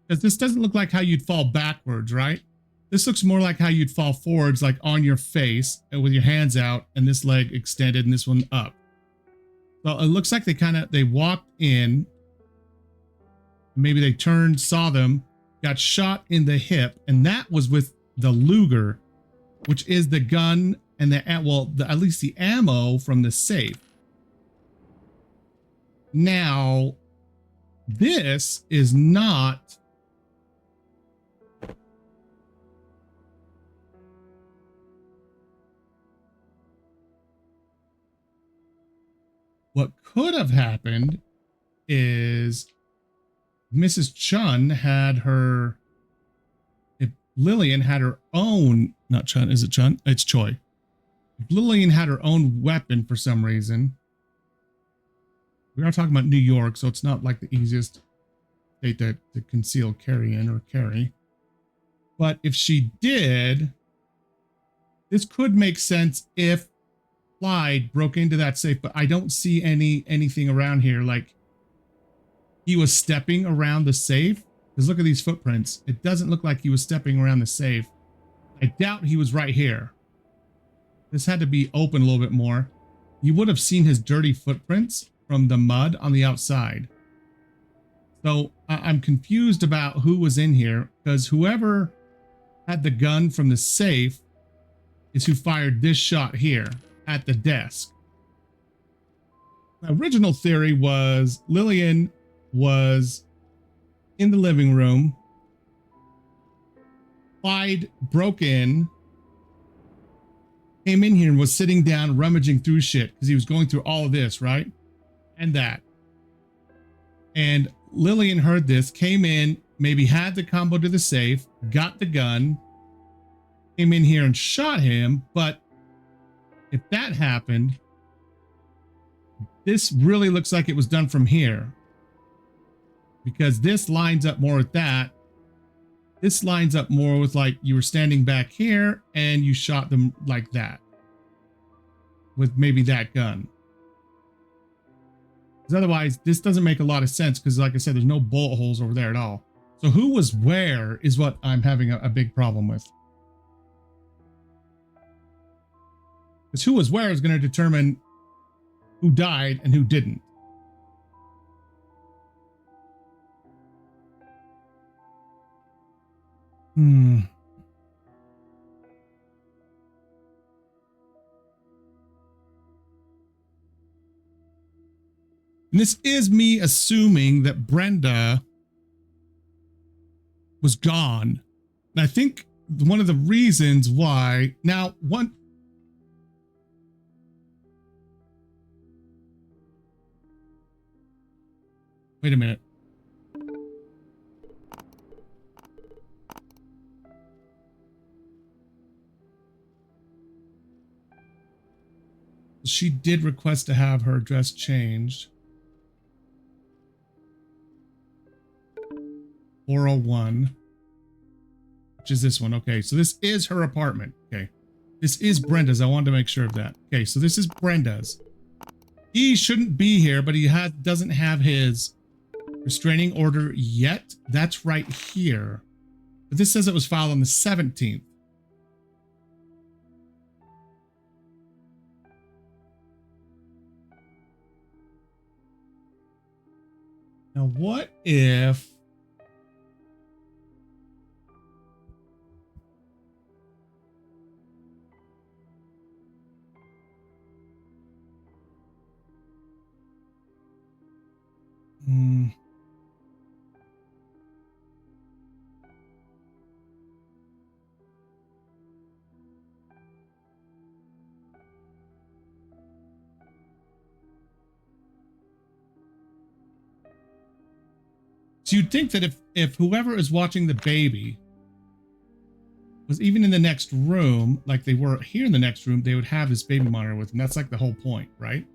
[SPEAKER 1] Because this doesn't look like how you'd fall backwards, right? This looks more like how you'd fall forwards, like on your face and with your hands out and this leg extended and this one up. So it looks like they walked in. Maybe they turned, saw them, got shot in the hip, and that was with the Luger, which is the gun and at least the ammo from the safe. Now, this is not what could have happened is Mrs. Chun had her, if Lillian had her own, not Chun, is it Chun? It's Choi. If Lillian had her own weapon for some reason, we are talking about New York, so it's not like the easiest state to conceal carry in or carry. But if she did, this could make sense if Clyde broke into that safe, but I don't see anything around here. Like he was stepping around the safe. Because look at these footprints. It doesn't look like he was stepping around the safe. I doubt he was right here. This had to be open a little bit more. You would have seen his dirty footprints from the mud on the outside. So I'm confused about who was in here, because whoever had the gun from the safe is who fired this shot here at the desk. The original theory was Lillian was in the living room. Clyde broke in, came in here and was sitting down rummaging through shit because he was going through all of this, right? And that. And Lillian heard this, came in, maybe had the combo to the safe, got the gun, came in here and shot him. But if that happened, this really looks like it was done from here, because this lines up more with that. This lines up more with like you were standing back here and you shot them like that with maybe that gun. Because otherwise, this doesn't make a lot of sense, because like I said, there's no bullet holes over there at all. So who was where is what I'm having a big problem with. Because who was where is going to determine who died and who didn't. And this is me assuming that Brenda was gone. And I think one of the reasons why now wait a minute. She did request to have her address changed. 401, which is this one. Okay, so this is her apartment. Okay, this is Brenda's. I wanted to make sure of that. Okay, so this is Brenda's. He shouldn't be here, but he doesn't have his restraining order yet. That's right here. But this says it was filed on the 17th. Now, what if... So you'd think that if whoever is watching the baby was even in the next room, like they were here in the next room, they would have this baby monitor with them. That's like the whole point, right?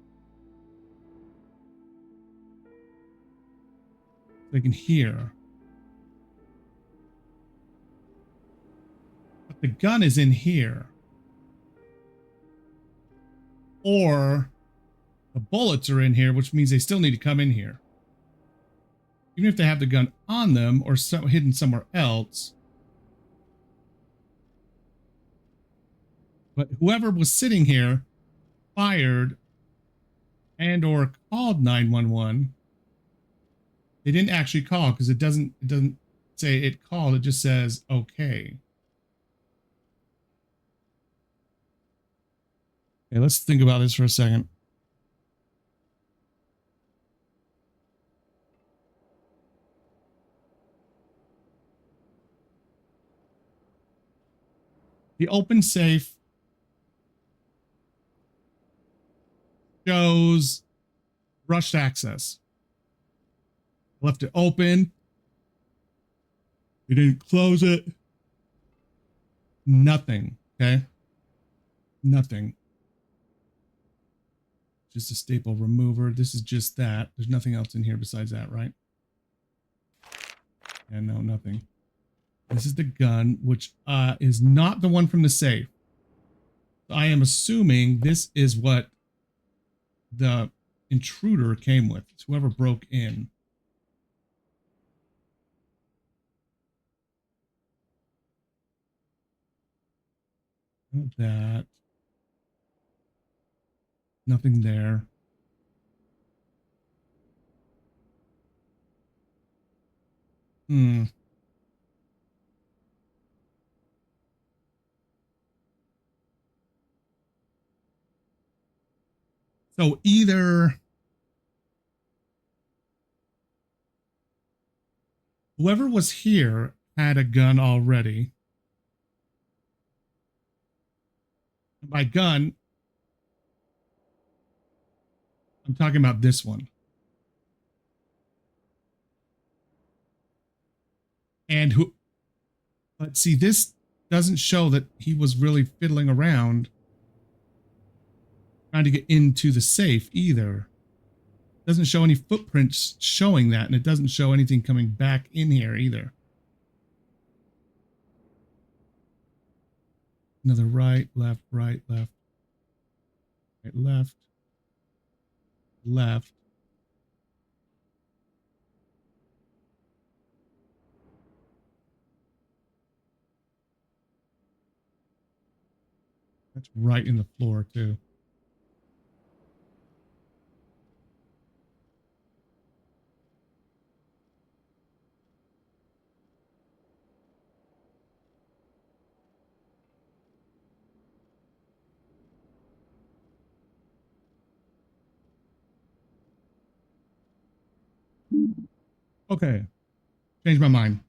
[SPEAKER 1] They can hear. But the gun is in here. Or the bullets are in here, which means they still need to come in here. Even if they have the gun on them or hidden somewhere else. But whoever was sitting here fired and or called 911. They didn't actually call because it doesn't say it called. It just says okay. Okay, let's think about this for a second. The open safe shows rushed access. Left it open. You didn't close it. Nothing. Okay. Nothing. Just a staple remover. This is just that. There's nothing else in here besides that, right? And no, nothing. This is the gun, which is not the one from the safe. I am assuming this is what the intruder came with. It's whoever broke in. That. Nothing there. So either whoever was here had a gun already. By gun, I'm talking about this one. And who, but see, this doesn't show that he was really fiddling around trying to get into the safe either. It doesn't show any footprints showing that, and it doesn't show anything coming back in here either. Another right, left, right, left, right, left, left. That's right in the floor too. Okay. Change my mind.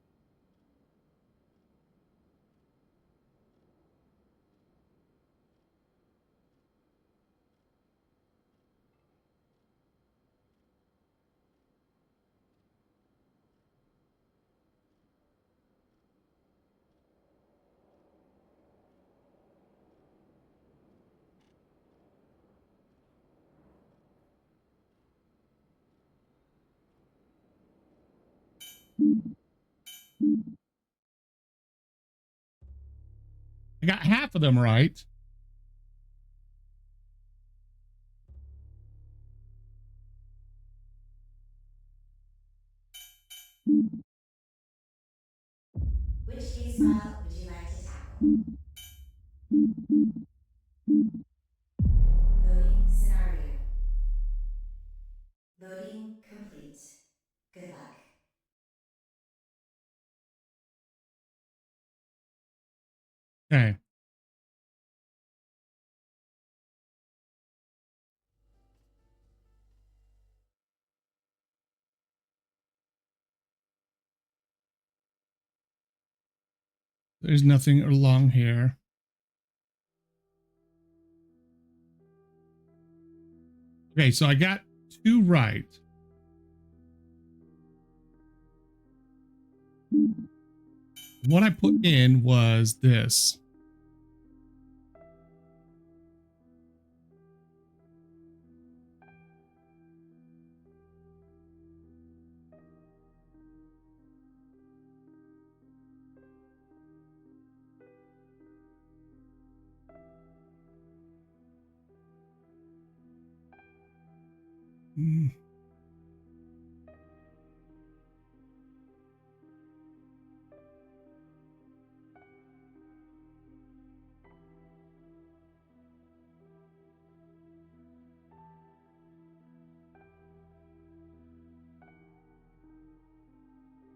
[SPEAKER 1] I got half of them right.
[SPEAKER 2] Which case file would you like to tackle? Loading scenario. Loading complete. Good luck.
[SPEAKER 1] Okay. There's nothing along here. Okay, so I got 2 right. What I put in was this.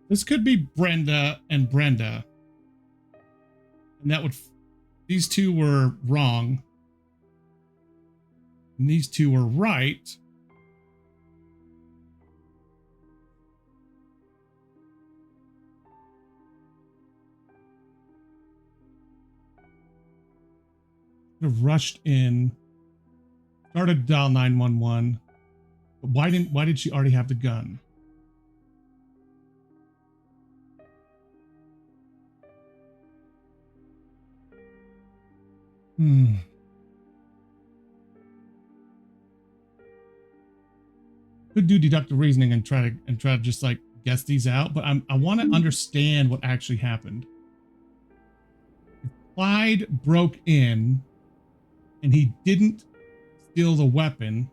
[SPEAKER 1] This could be Brenda and Brenda. And that would, these 2 were wrong. And these 2 were right. Rushed in, started to dial 911. But why did she already have the gun? Could do deductive reasoning and try to just like guess these out, but I want to understand what actually happened. If Clyde broke in and he didn't steal the weapon.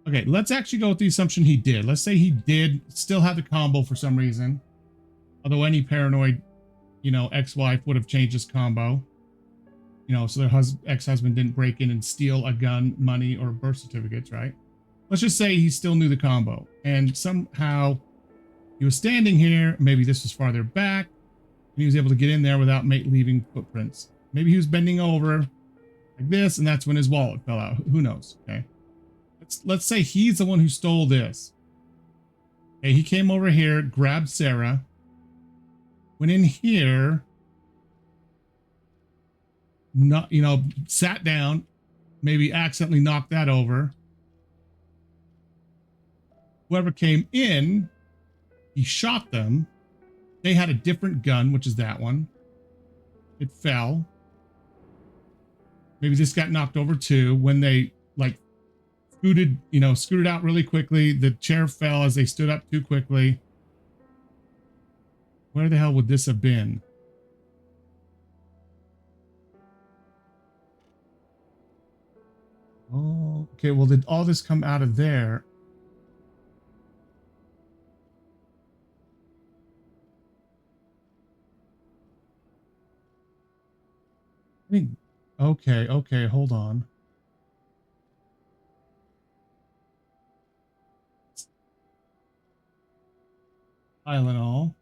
[SPEAKER 1] Okay, let's actually go with the assumption he did. Let's say he did still have the combo for some reason. Although any paranoid, ex-wife would have changed his combo. So their ex-husband didn't break in and steal a gun, money, or birth certificates, right? Let's just say he still knew the combo. And somehow he was standing here. Maybe this was farther back. And he was able to get in there without leaving footprints. Maybe he was bending over like this, and that's when his wallet fell out. Who knows, okay? Let's say he's the one who stole this. Okay, he came over here, grabbed Sarah, went in here, sat down, maybe accidentally knocked that over. Whoever came in, he shot them. They had a different gun, which is that one. It fell. Maybe this got knocked over too. When they scooted out really quickly, the chair fell as they stood up too quickly. Where the hell would this have been? Oh, okay. Well, did all this come out of there? I mean, okay, hold on. Tylenol.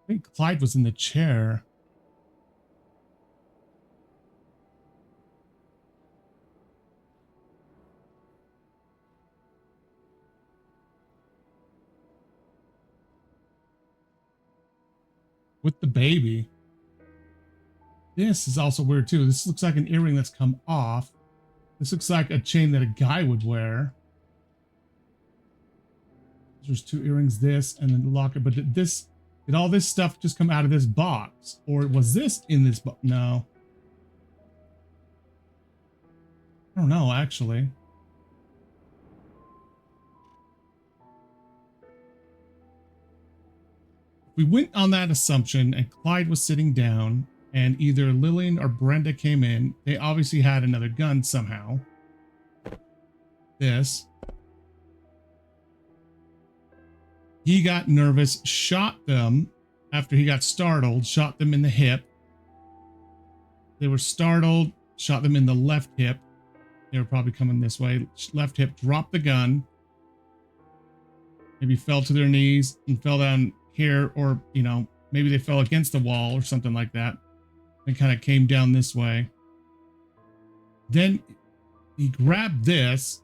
[SPEAKER 1] I think Clyde was in the chair. With the baby. This is also weird too. This looks like an earring that's come off. This looks like a chain that a guy would wear. There's 2 earrings, this, and then the locket. But did all this stuff just come out of this box? Or was this in this box? No. I don't know, actually. We went on that assumption and Clyde was sitting down and either Lillian or Brenda came in. They obviously had another gun somehow. This. He got nervous, shot them after he got startled, shot them in the hip. They were startled, shot them in the left hip. They were probably coming this way. Left hip, dropped the gun. Maybe fell to their knees and fell down here, or, you know, maybe they fell against the wall or something like that. And kind of came down this way. Then he grabbed this.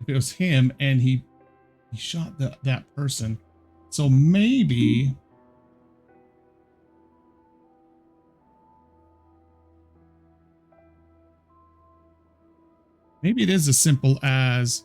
[SPEAKER 1] If it was him, and he shot that person. So maybe it is as simple as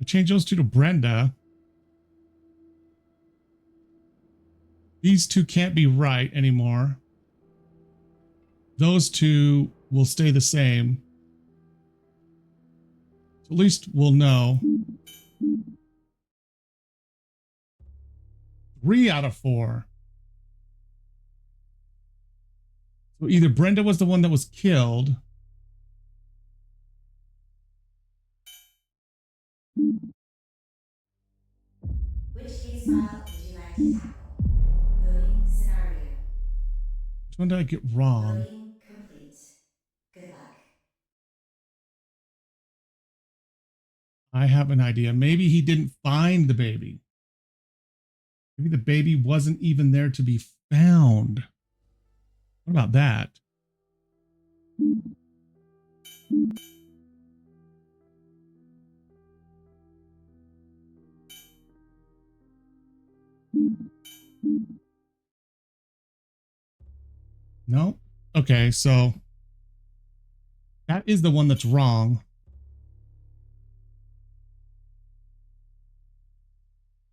[SPEAKER 1] we change those two to Brenda. These two can't be right anymore. Those two will stay the same. So at least we'll know. 3 out of 4. So either Brenda was the one that was killed.
[SPEAKER 2] Which case file would you like to tackle? Loading scenario.
[SPEAKER 1] Which one did I get wrong?
[SPEAKER 2] Loading complete. Good luck.
[SPEAKER 1] I have an idea. Maybe he didn't find the baby. Maybe the baby wasn't even there to be found. What about that? No? Okay, so that is the one that's wrong.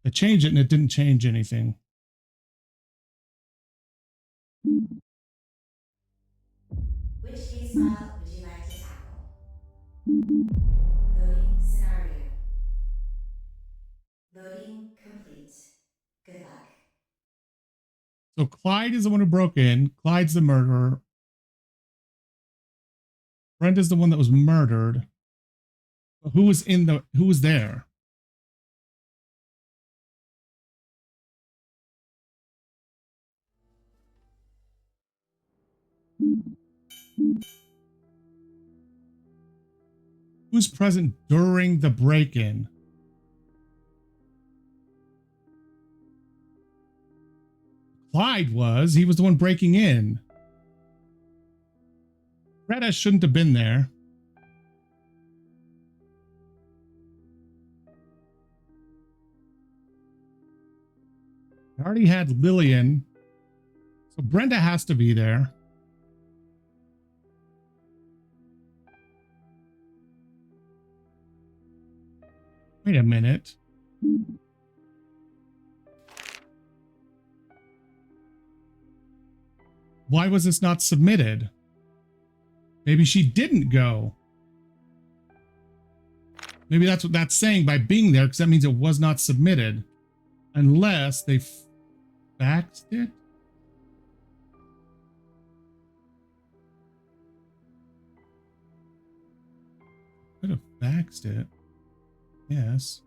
[SPEAKER 1] I changed it and it didn't change anything.
[SPEAKER 2] Which case file would you like to tackle? Loading scenario. Loading complete. Good luck.
[SPEAKER 1] So Clyde is the one who broke in. Clyde's the murderer. Brenda's the one that was murdered. But who was there? Who's present during the break-in? Clyde was. He was the one breaking in. Greta shouldn't have been there. I already had Lillian. So Brenda has to be there. Wait a minute. Why was this not submitted? Maybe she didn't go. Maybe that's what that's saying by being there, because that means it was not submitted. Unless they faxed it? Could have faxed it. Yes.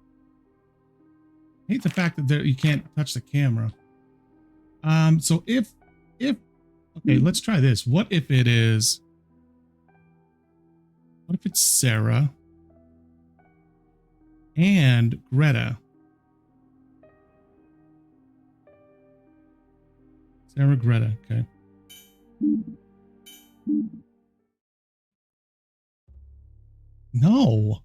[SPEAKER 1] I hate the fact that you can't touch the camera. So if okay, let's try this. What if it's Sarah and Greta? Sarah, Greta, okay. No.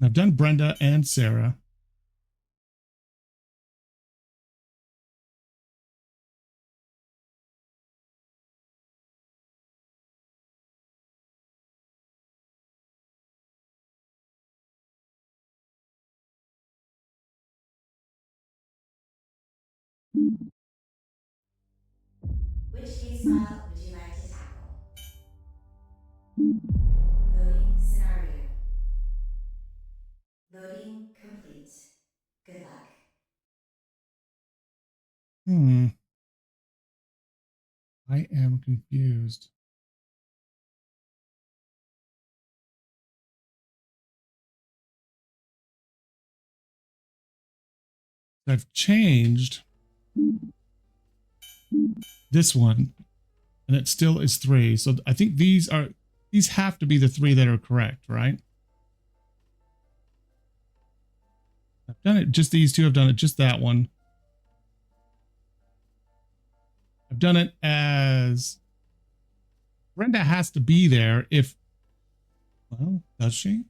[SPEAKER 1] I've done Brenda and Sarah.
[SPEAKER 2] Which case file would you like to tackle? Loading scenario. Loading complete. Good luck.
[SPEAKER 1] I am confused. I've changed this one, and it still is 3. So I think these have to be the 3 that are correct, right? I've done it just these 2. I've done it just that one. I've done it as Brenda has to be there if, well, does she?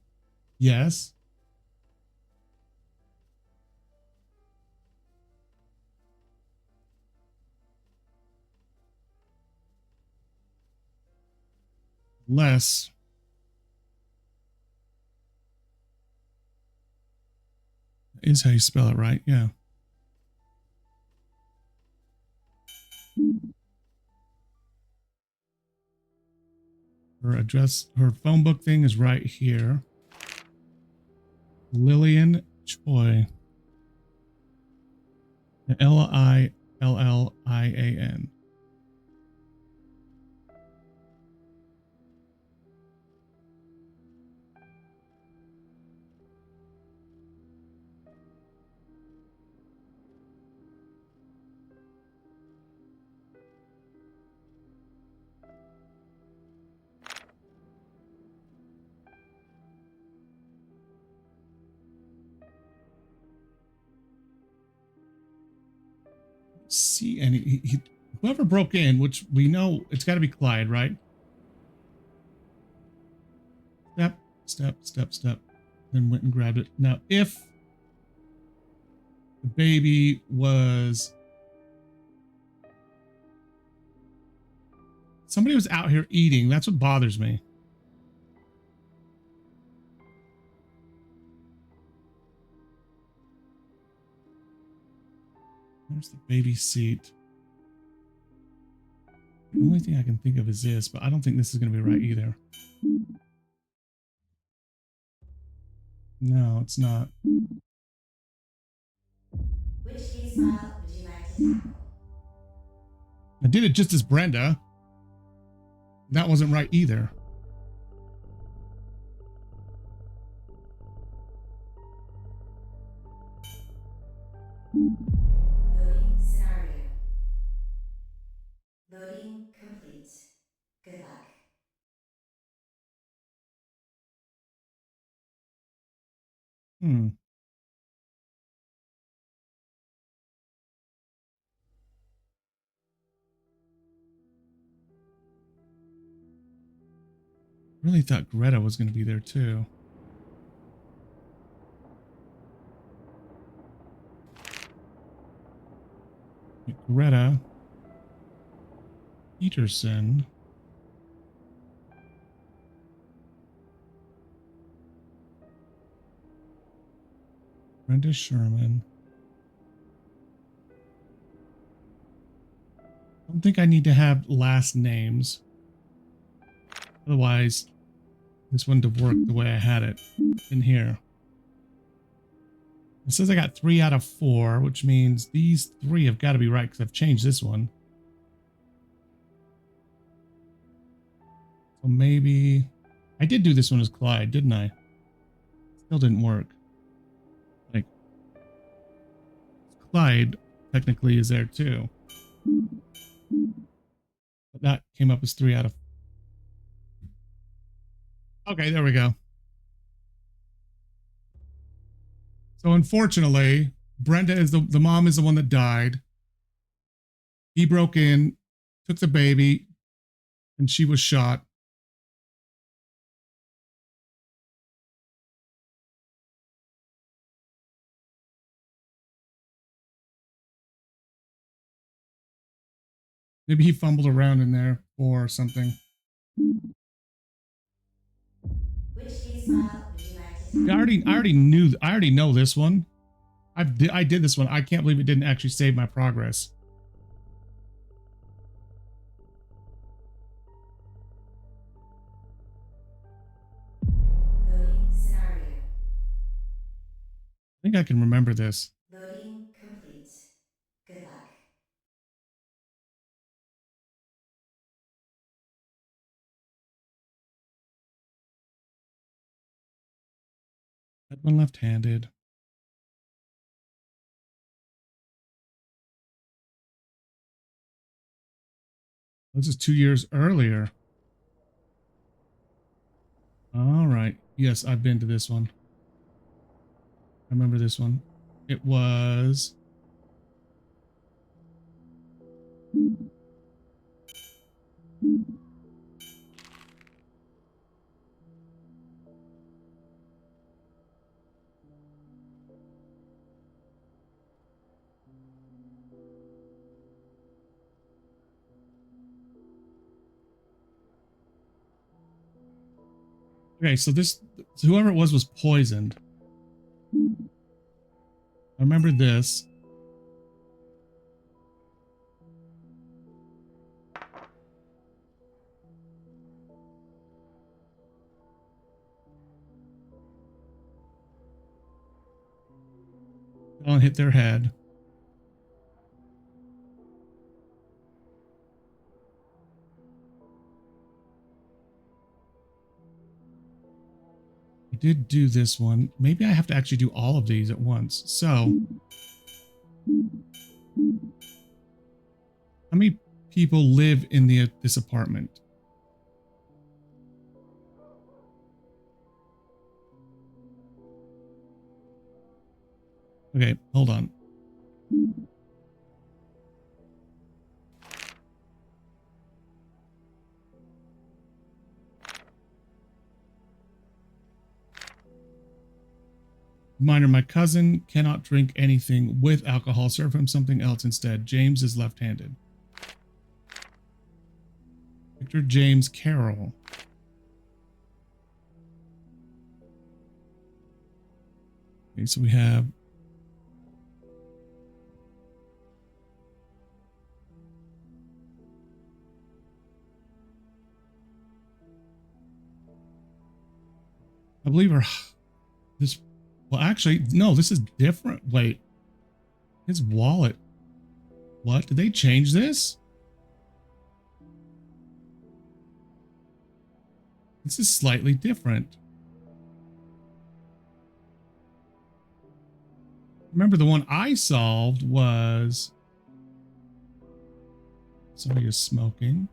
[SPEAKER 1] Yes. Less. Is how you spell it, right? Yeah. Her address, her phone book thing is right here. Lillian Choi. Lillian. See any whoever broke in, which we know it's got to be Clyde, right? Step, then went and grabbed it. Now if the baby was somebody was out here eating, that's what bothers me. There's the baby seat. The only thing I can think of is this, but I don't think this is going to be right either. No, it's not.
[SPEAKER 2] Which case file would you like to tackle?
[SPEAKER 1] I did it just as Brenda. That wasn't right either.
[SPEAKER 2] Loading scenario. Loading complete. Good luck.
[SPEAKER 1] Really thought Greta was going to be there too. Greta Peterson. Brenda Sherman. I don't think I need to have last names. Otherwise, this wouldn't have worked the way I had it in here. It says I got 3 out of 4, which means these 3 have got to be right because I've changed this one. So maybe I did do this one as Clyde, didn't I? Still didn't work. Like Clyde technically is there too. But that came up as 3 out of. Okay, there we go. So unfortunately, Brenda is the mom is the one that died. He broke in, took the baby, and she was shot. Maybe he fumbled around in there or something.
[SPEAKER 2] Which case file would you like to tackle?
[SPEAKER 1] I already know this one. I did this one. I can't believe it didn't actually save my progress.
[SPEAKER 2] Loading scenario.
[SPEAKER 1] I think I can remember this.
[SPEAKER 2] Loading complete. Good luck.
[SPEAKER 1] That one left-handed. This is 2 years earlier. All right. Yes, I've been to this one. I remember this one. It was... Okay, so this... whoever it was poisoned. I remember this. Someone hit their head. I did do this one. Maybe I have to actually do all of these at once. So, how many people live in this apartment? Okay, hold on. Reminder, my cousin cannot drink anything with alcohol. Serve him something else instead. James is left-handed. Victor James Carroll. Okay, so we have... I believe her... This... Well, actually, no, this is different. Wait. His wallet. What? Did they change this? This is slightly different. Remember, the one I solved was... Somebody is smoking.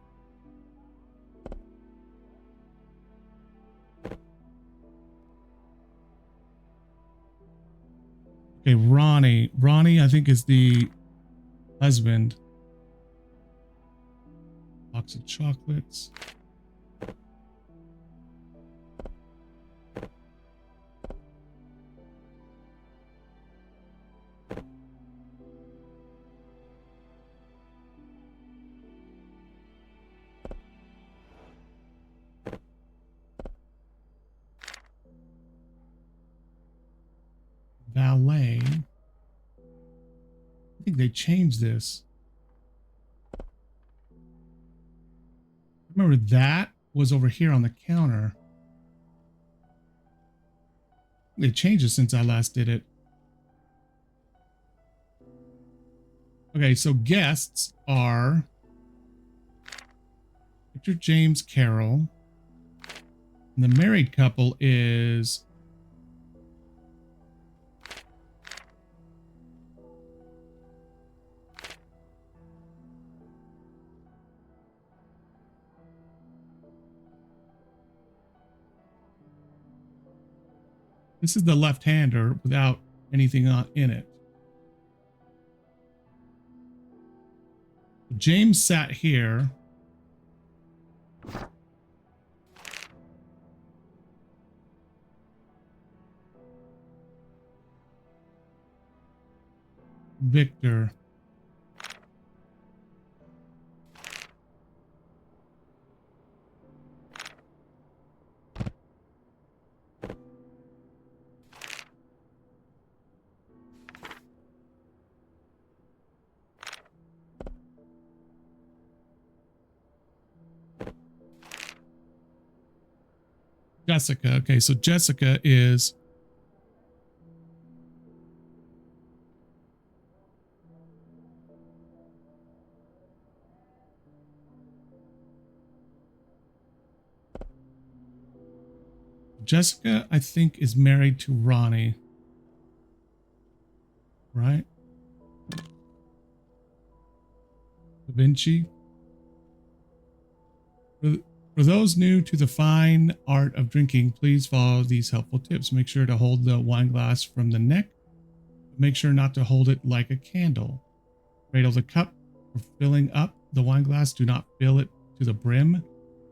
[SPEAKER 1] Okay, Ronnie. Ronnie, I think, is the husband. Box of chocolates. Valet. I think they changed this. Remember, that was over here on the counter. They changed it since I last did it. Okay, so guests are Victor James Carroll. And the married couple is... This is the left-hander without anything in it. James sat here. Victor. Jessica. Okay, so Jessica is Jessica, I think, is married to Ronnie, right? Da Vinci. For, for those new to the fine art of drinking, please follow these helpful tips. Make sure to hold the wine glass from the neck. Make sure not to hold it like a candle. Cradle the cup for filling up the wine glass. Do not fill it to the brim.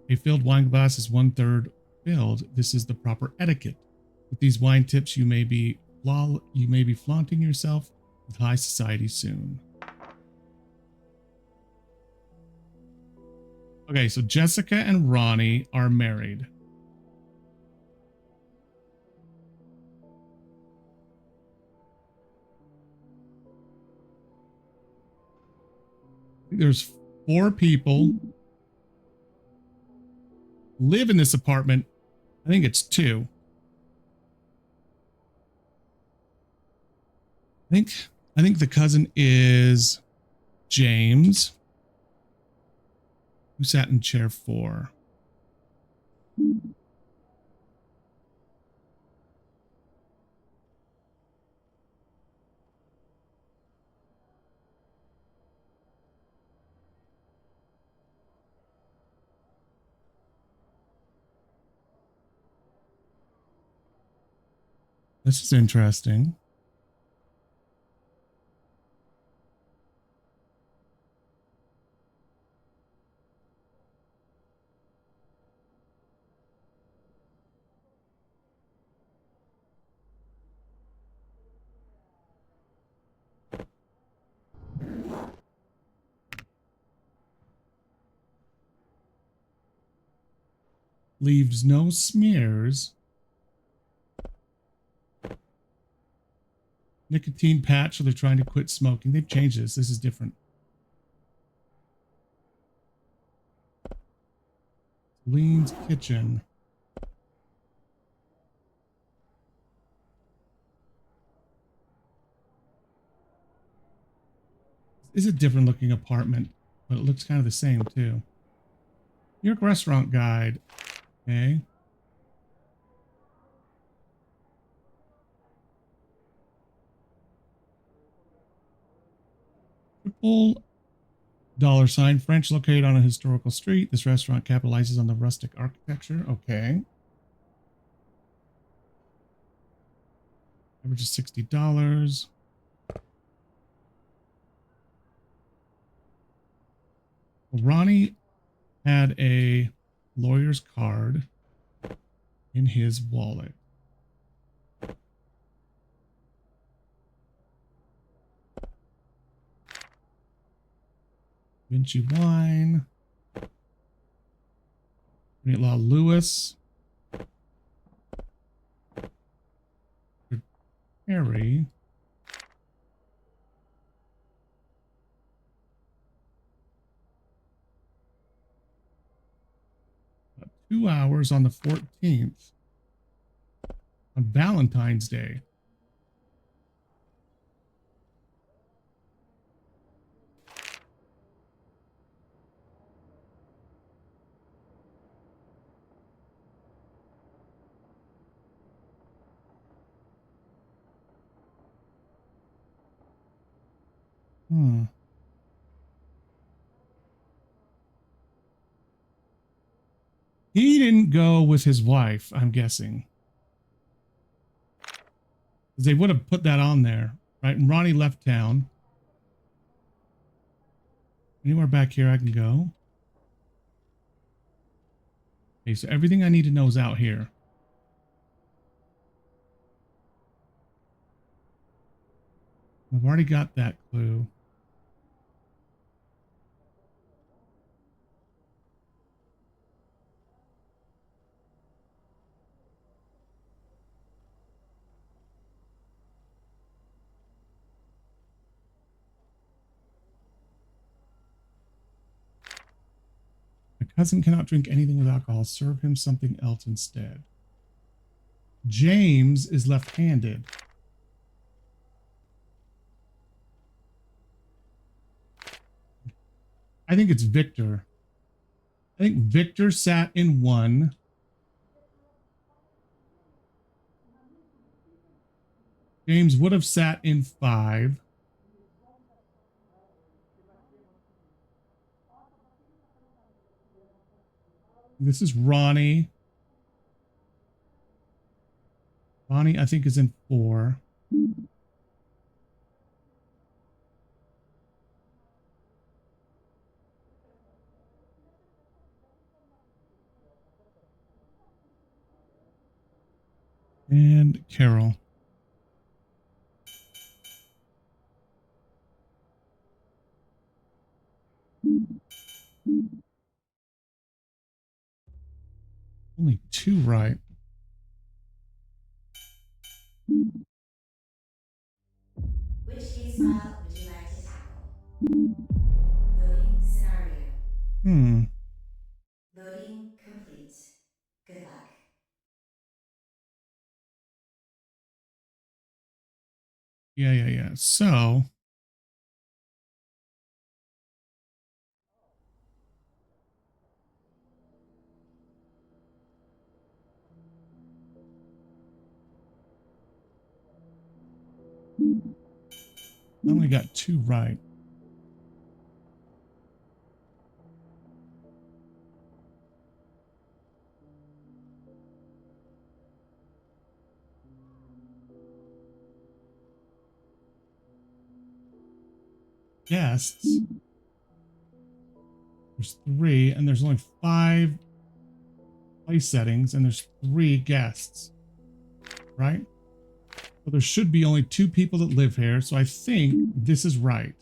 [SPEAKER 1] A filled wine glass is 1/3 filled. This is the proper etiquette. With these wine tips, you may be flaunting yourself with high society soon. Okay, so Jessica and Ronnie are married. There's 4 people live in this apartment. I think it's 2. I think the cousin is James, who sat in chair 4. This is interesting. Leaves no smears. Nicotine patch, so they're trying to quit smoking. They've changed this. This is different. Lean's kitchen. This is a different looking apartment, but it looks kind of the same too. New York restaurant guide. Okay. Triple $sign. French, located on a historical street. This restaurant capitalizes on the rustic architecture. Okay. Average is $60. Well, Ronnie had a lawyer's card in his wallet. Vinci wine. La Lewis. Harry. About 2 hours on the 14th. On Valentine's Day. He didn't go with his wife, I'm guessing. They would have put that on there, right? And Ronnie left town. Anywhere back here I can go? Okay, so everything I need to know is out here. I've already got that clue. My cousin cannot drink anything with alcohol. Serve him something else instead. James is left-handed. I think it's Victor. I think Victor sat in 1. James would have sat in 5. This is Ronnie. Ronnie, I think, is in 4. And Carol. Only 2 right.
[SPEAKER 2] Which case file would you like to tackle? Loading scenario.
[SPEAKER 1] Hmm.
[SPEAKER 2] Loading complete. Good luck.
[SPEAKER 1] Yeah. So I only got 2 right. Guests. There's 3, and there's only 5 place settings, and there's 3 guests. Right? So there should be only 2 people that live here, so I think this is right.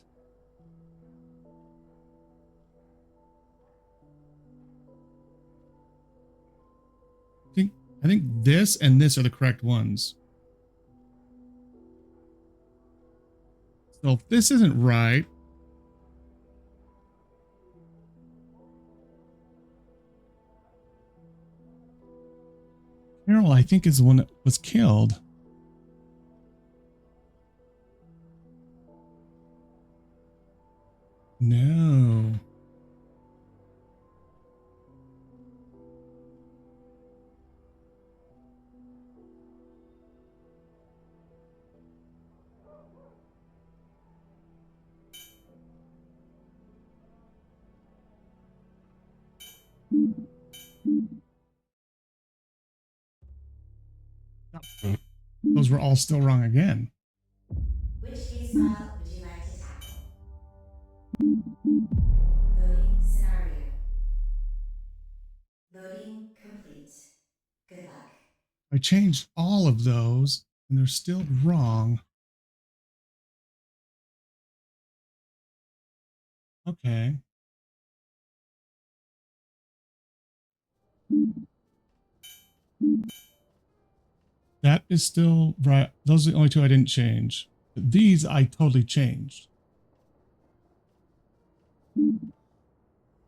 [SPEAKER 1] I think this and this are the correct ones. So if this isn't right, Carol, I think, is the one that was killed. No. Those were all still wrong again.
[SPEAKER 2] Which case file would you like to tackle? Loading scenario. Loading complete. Good luck.
[SPEAKER 1] I changed all of those, and they're still wrong. Okay. That is still right. Those are the only 2 I didn't change. But these I totally changed.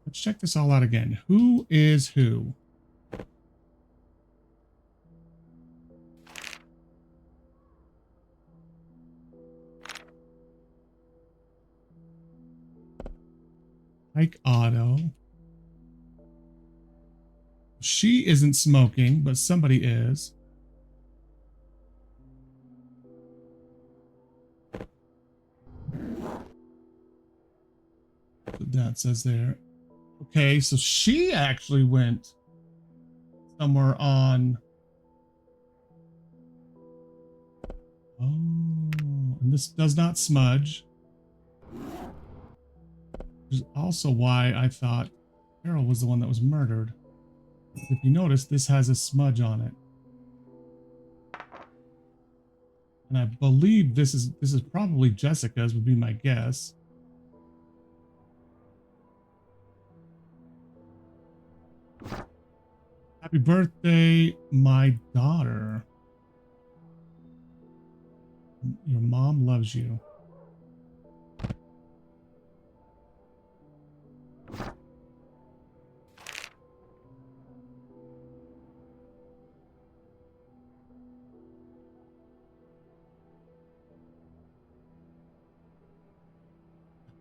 [SPEAKER 1] Let's check this all out again. Who is who? Mike Otto. She isn't smoking, but somebody is. That says there. Okay, so she actually went somewhere on. Oh, and this does not smudge. Which is also why I thought Carol was the one that was murdered. If you notice, this has a smudge on it. And I believe this is probably Jessica's, would be my guess. Happy birthday, my daughter. Your mom loves you.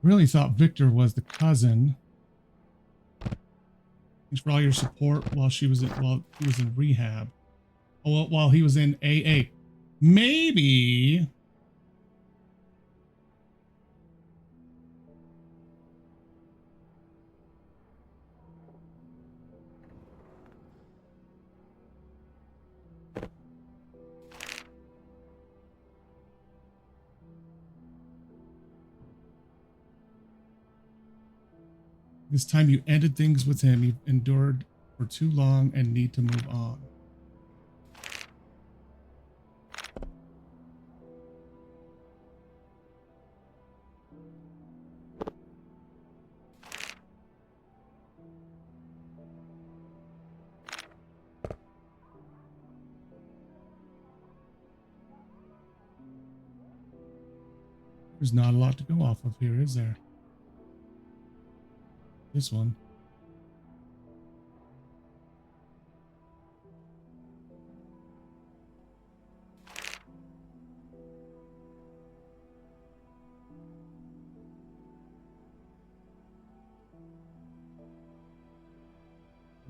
[SPEAKER 1] Really thought Victor was the cousin. Thanks for all your support while he was in rehab. Oh, well, while he was in AA. Maybe. This time you ended things with him. You've endured for too long and need to move on. There's not a lot to go off of here, is there? This one.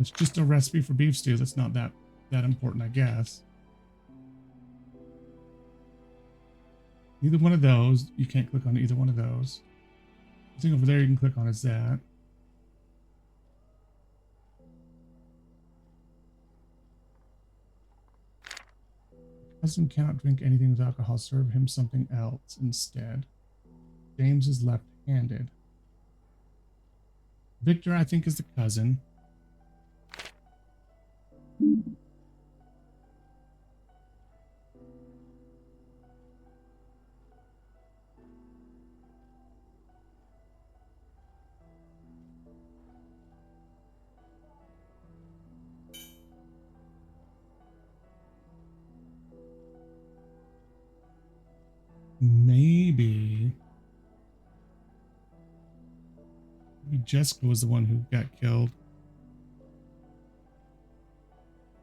[SPEAKER 1] It's just a recipe for beef stew. That's not that important, I guess. Either one of those. You can't click on either one of those. The thing over there you can click on is that. Cousin cannot drink anything with alcohol. Serve him something else instead. James is left-handed. Victor, I think, is the cousin. Maybe Jessica was the one who got killed.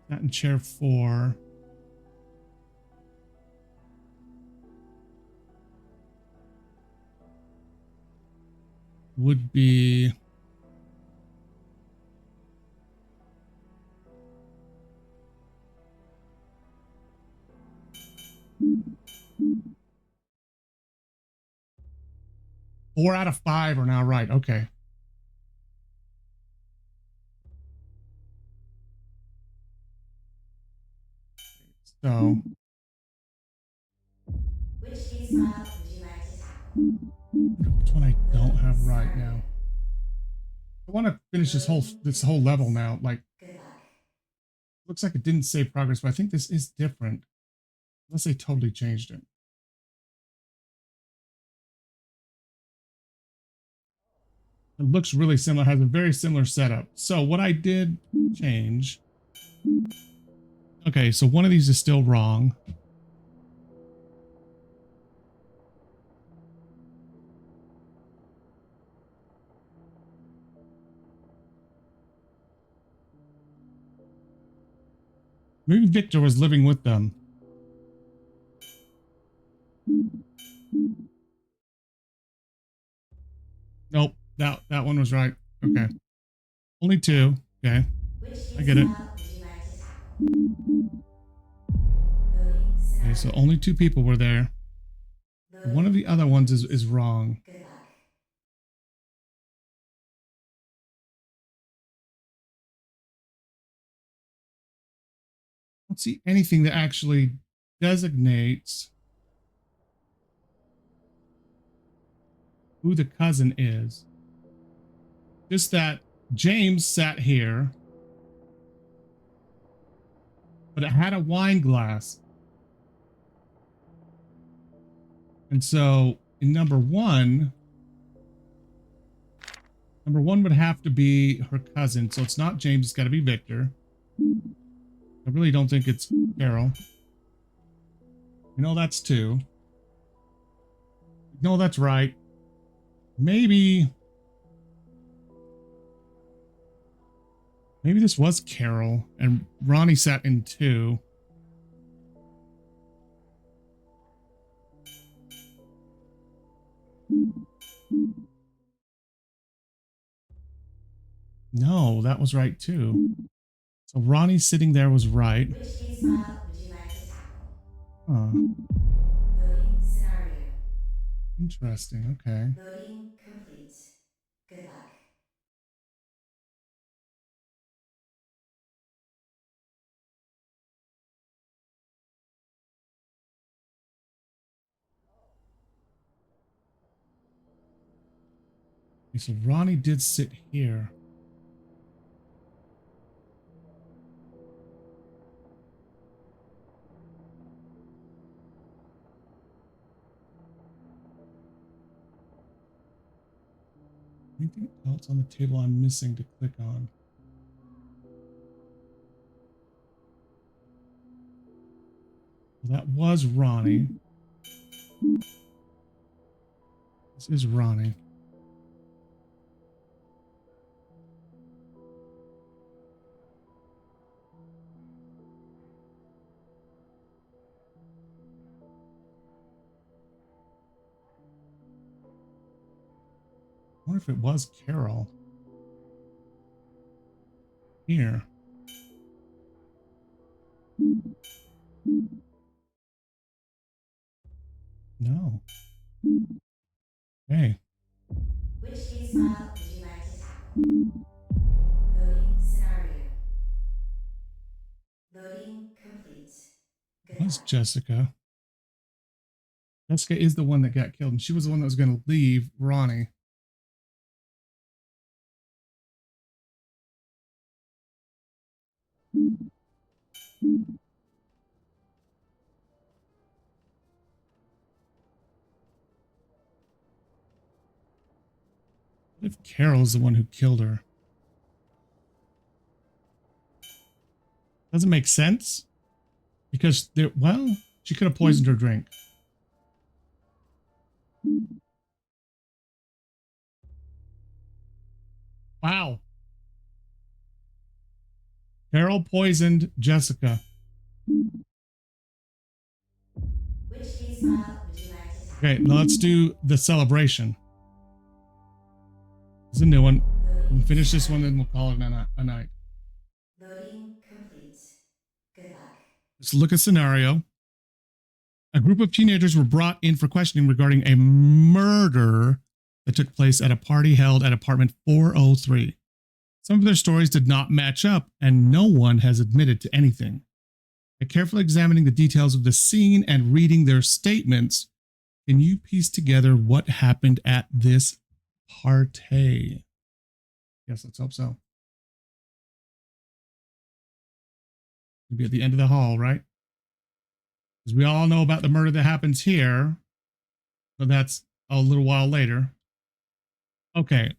[SPEAKER 1] Not in chair 4. Would be four out of 5 are now right. Okay. So
[SPEAKER 2] Which case file would you like to tackle?
[SPEAKER 1] which one I don't have right
[SPEAKER 2] Scenario.
[SPEAKER 1] now? I want to finish this whole level now. Like,
[SPEAKER 2] Good luck.
[SPEAKER 1] looks like it didn't say progress, but I think this is different. Unless they totally changed it. It looks really similar, has a very similar setup. So what I did change. Okay, so one of these is still wrong. Maybe Victor was living with them. Nope, that one was right. Okay. Only 2. Okay.
[SPEAKER 2] Which
[SPEAKER 1] I get it.
[SPEAKER 2] file would you like to tackle? Loading scenario.
[SPEAKER 1] Okay, so only 2 people were there.
[SPEAKER 2] Loading.
[SPEAKER 1] One of the other ones is wrong.
[SPEAKER 2] Good luck.
[SPEAKER 1] I don't see anything that actually designates who the cousin is. Just that James sat here, but it had a wine glass. And so in number one would have to be her cousin. So it's not James, it's got to be Victor. I really don't think it's Carol. You know, that's 2. No, that's right. Maybe this was Carol and Ronnie sat in 2. No, that was right too. So Ronnie sitting there was right.
[SPEAKER 2] Which case file would you like to tackle?
[SPEAKER 1] Huh.
[SPEAKER 2] Loading scenario.
[SPEAKER 1] Interesting. Okay.
[SPEAKER 2] Loading complete. Good luck.
[SPEAKER 1] Okay, so Ronnie did sit here. Anything else on the table I'm missing to click on? Well, that was Ronnie. This is Ronnie. I wonder if it was Carol. Here. No. Hey.
[SPEAKER 2] Which case file would you like to tackle? Loading scenario. Loading complete. Good
[SPEAKER 1] It was
[SPEAKER 2] luck.
[SPEAKER 1] Jessica. Jessica is the one that got killed, and she was the one that was going to leave Ronnie. What if Carol's the one who killed her? Doesn't make sense. Because there, well, she could have poisoned her drink. Wow. Carol poisoned Jessica.
[SPEAKER 2] Which case file would you like to tackle?
[SPEAKER 1] Okay, now let's do the celebration. It's a new one. We'll finish this one, then we'll call it a night.
[SPEAKER 2] Loading complete. Good luck.
[SPEAKER 1] Let's look at scenario. A group of teenagers were brought in for questioning regarding a murder that took place at a party held at apartment 403. Some of their stories did not match up, and no one has admitted to anything. By carefully examining the details of the scene and reading their statements, can you piece together what happened at this party? Yes, let's hope so. It'll be at the end of the hall, right? Because we all know about the murder that happens here, but that's a little while later. Okay.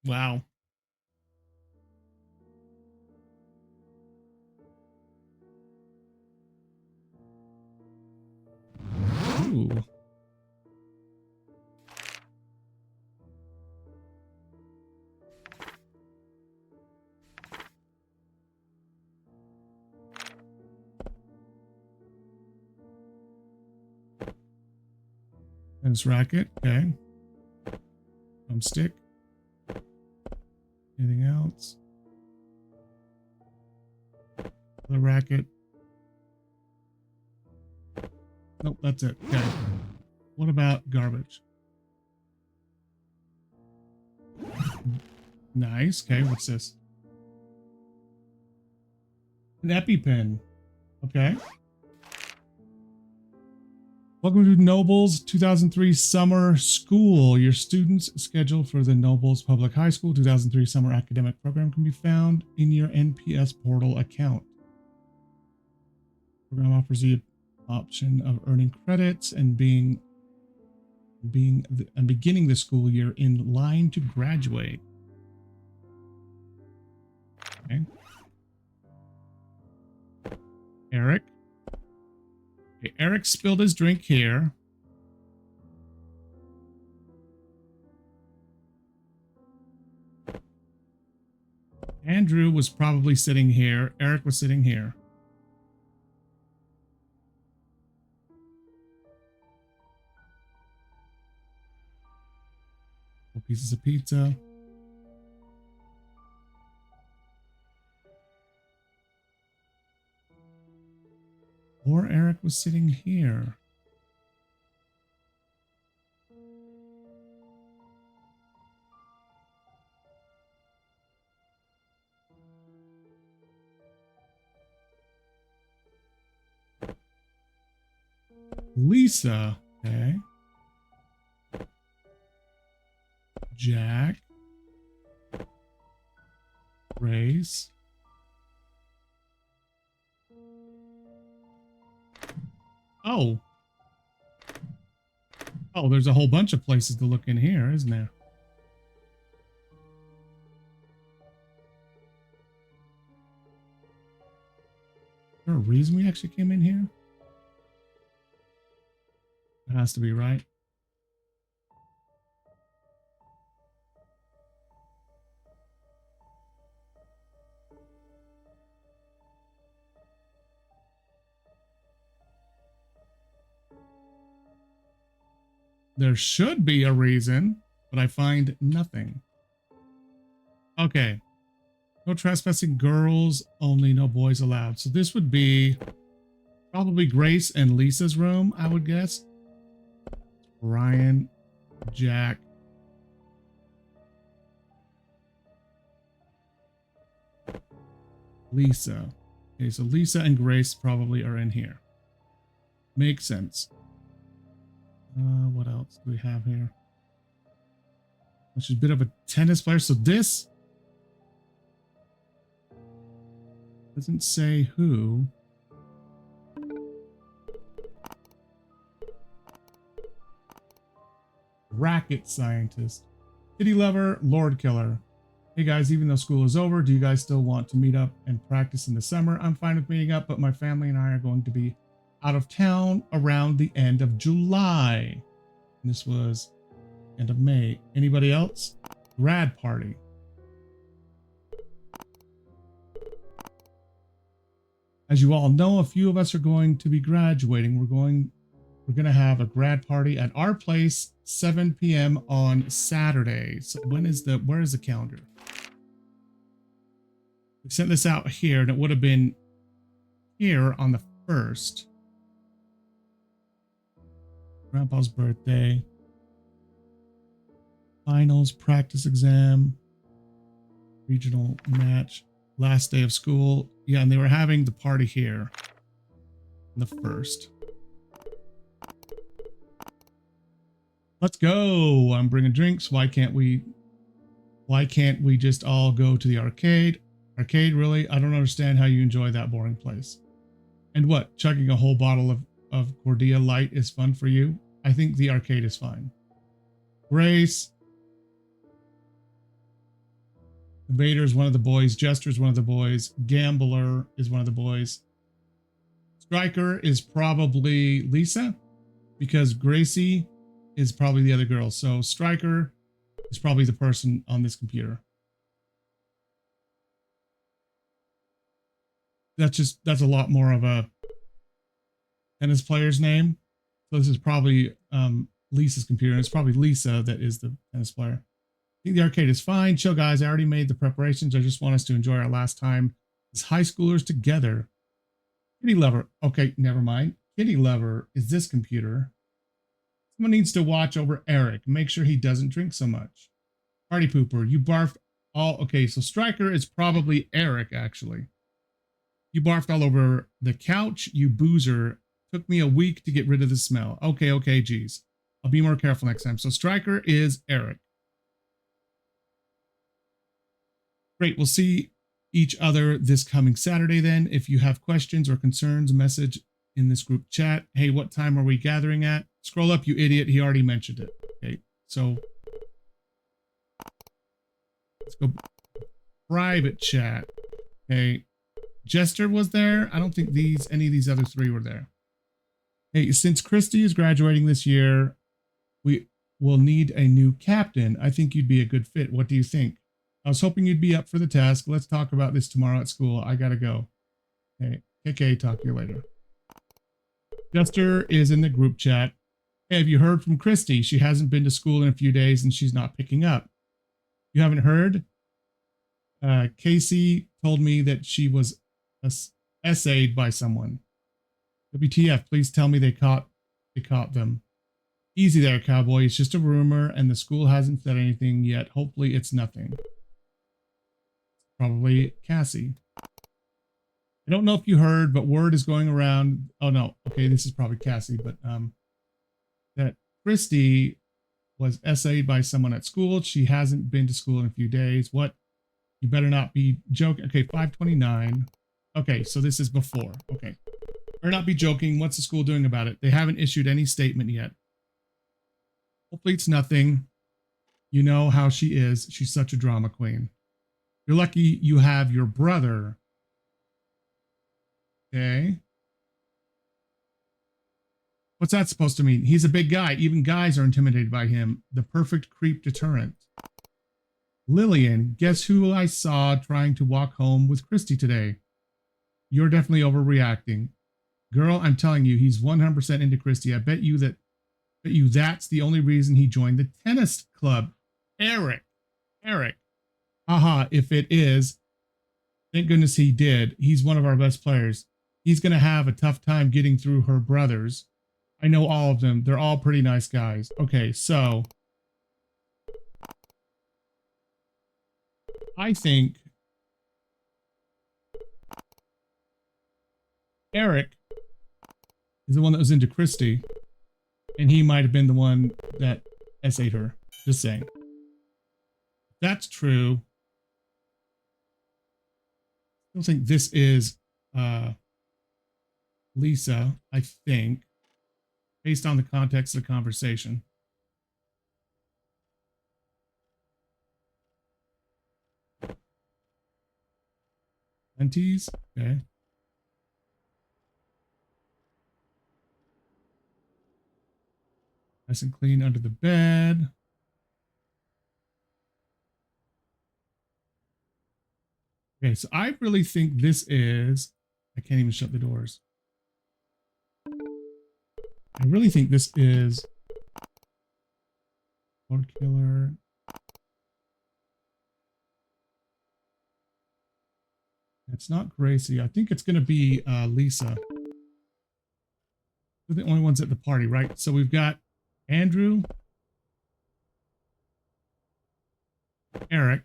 [SPEAKER 1] Wow. Ooh. Tennis racket. Okay. Thumbstick. Anything else? The racket. Nope, that's it. Okay. What about garbage? Nice. Okay, what's this? An EpiPen. Okay. Welcome to Nobles 2003 Summer School. Your students' schedule for the Nobles Public High School 2003 Summer Academic Program can be found in your NPS portal account. The program offers the option of earning credits and beginning the school year in line to graduate. Okay. Eric. Okay, Eric spilled his drink here. Andrew was probably sitting here. Eric was sitting here. Pieces of pizza. Or Eric was sitting here. Lisa. Okay. Jack. Grace. Oh. Oh, there's a whole bunch of places to look in here, isn't there? Is there a reason we actually came in here? It has to be, right? There should be a reason, but I find nothing. Okay. No trespassing, girls only, no boys allowed. So this would be probably Grace and Lisa's room, I would guess. Ryan, Jack. Lisa. Okay, so Lisa and Grace probably are in here. Makes sense. What else do we have here? Which is a bit of a tennis player. So this doesn't say who. Racket scientist. Kitty lover, Lord killer. Hey guys, even though school is over, do you guys still want to meet up and practice in the summer? I'm fine with meeting up, but my family and I are going to be out of town around the end of July. And this was end of May. Anybody else? Grad party. As you all know, a few of us are going to be graduating. We're going to have a grad party at our place, 7 p.m. on Saturday. So where is the calendar? We sent this out here, and it would have been here on the 1st. Grandpa's birthday. Finals, practice exam, regional match, last day of school. Yeah, and they were having the party here on the 1st. Let's go. I'm bringing drinks. Why can't we just all go to the arcade? Arcade, really? I don't understand how you enjoy that boring place. And what? Chugging a whole bottle of Cordia Light is fun for you? I think the arcade is fine. Grace. Vader is one of the boys. Jester is one of the boys. Gambler is one of the boys. Striker is probably Lisa, because Gracie is probably the other girl. So Striker is probably the person on this computer. That's a lot more of a tennis player's name. So this is probably Lisa's computer. And it's probably Lisa that is the tennis player. I think the arcade is fine. Chill, guys. I already made the preparations. I just want us to enjoy our last time as high schoolers together. Kitty lover. Okay, never mind. Kitty lover is this computer. Someone needs to watch over Eric. Make sure he doesn't drink so much. Party pooper. You barfed all. Okay, so Striker is probably Eric, actually. You barfed all over the couch, you boozer. Took me a week to get rid of the smell. Okay, geez. I'll be more careful next time. So Striker is Eric. Great, we'll see each other this coming Saturday then. If you have questions or concerns, message in this group chat. Hey, what time are we gathering at? Scroll up, you idiot. He already mentioned it. Okay, so let's go private chat. Okay, Jester was there. I don't think any of these other three were there. Hey, since Christy is graduating this year, we will need a new captain. I think you'd be a good fit. What do you think? I was hoping you'd be up for the task. Let's talk about this tomorrow at school. I gotta go. Okay, KK, talk to you later. Jester is in the group chat. Hey, have you heard from Christy? She hasn't been to school in a few days and she's not picking up. You haven't heard? Casey told me that she was essayed by someone. WTF, please tell me they caught them. Easy there, cowboy. It's just a rumor and the school hasn't said anything yet. Hopefully it's nothing. Probably Cassie. I don't know if you heard, but word is going around. Oh no. Okay, this is probably Cassie, but that Christy was essayed by someone at school. She hasn't been to school in a few days. What? You better not be joking. Okay, 529. Okay, so this is before. Okay. Better not be joking. What's the school doing about it? They haven't issued any statement yet. Hopefully it's nothing. You know how she is. She's such a drama queen. You're lucky you have your brother. Okay. What's that supposed to mean? He's a big guy. Even guys are intimidated by him. The perfect creep deterrent. Lillian, guess who I saw trying to walk home with Christy today? You're definitely overreacting. Girl, I'm telling you, he's 100% into Christy. I bet you that's the only reason he joined the tennis club. Eric. Haha, if it is, thank goodness he did. He's one of our best players. He's going to have a tough time getting through her brothers. I know all of them. They're all pretty nice guys. Okay, so I think Eric is the one that was into Christy, and he might have been the one that essayed her. Just saying. If that's true. I don't think this is Lisa, I think, based on the context of the conversation. Mentees? Okay. Nice and clean under the bed. Okay, so I really think this is... I can't even shut the doors. I really think this is... Lord Killer. It's not Gracie. I think it's going to be Lisa. They're the only ones at the party, right? So we've got Andrew, Eric,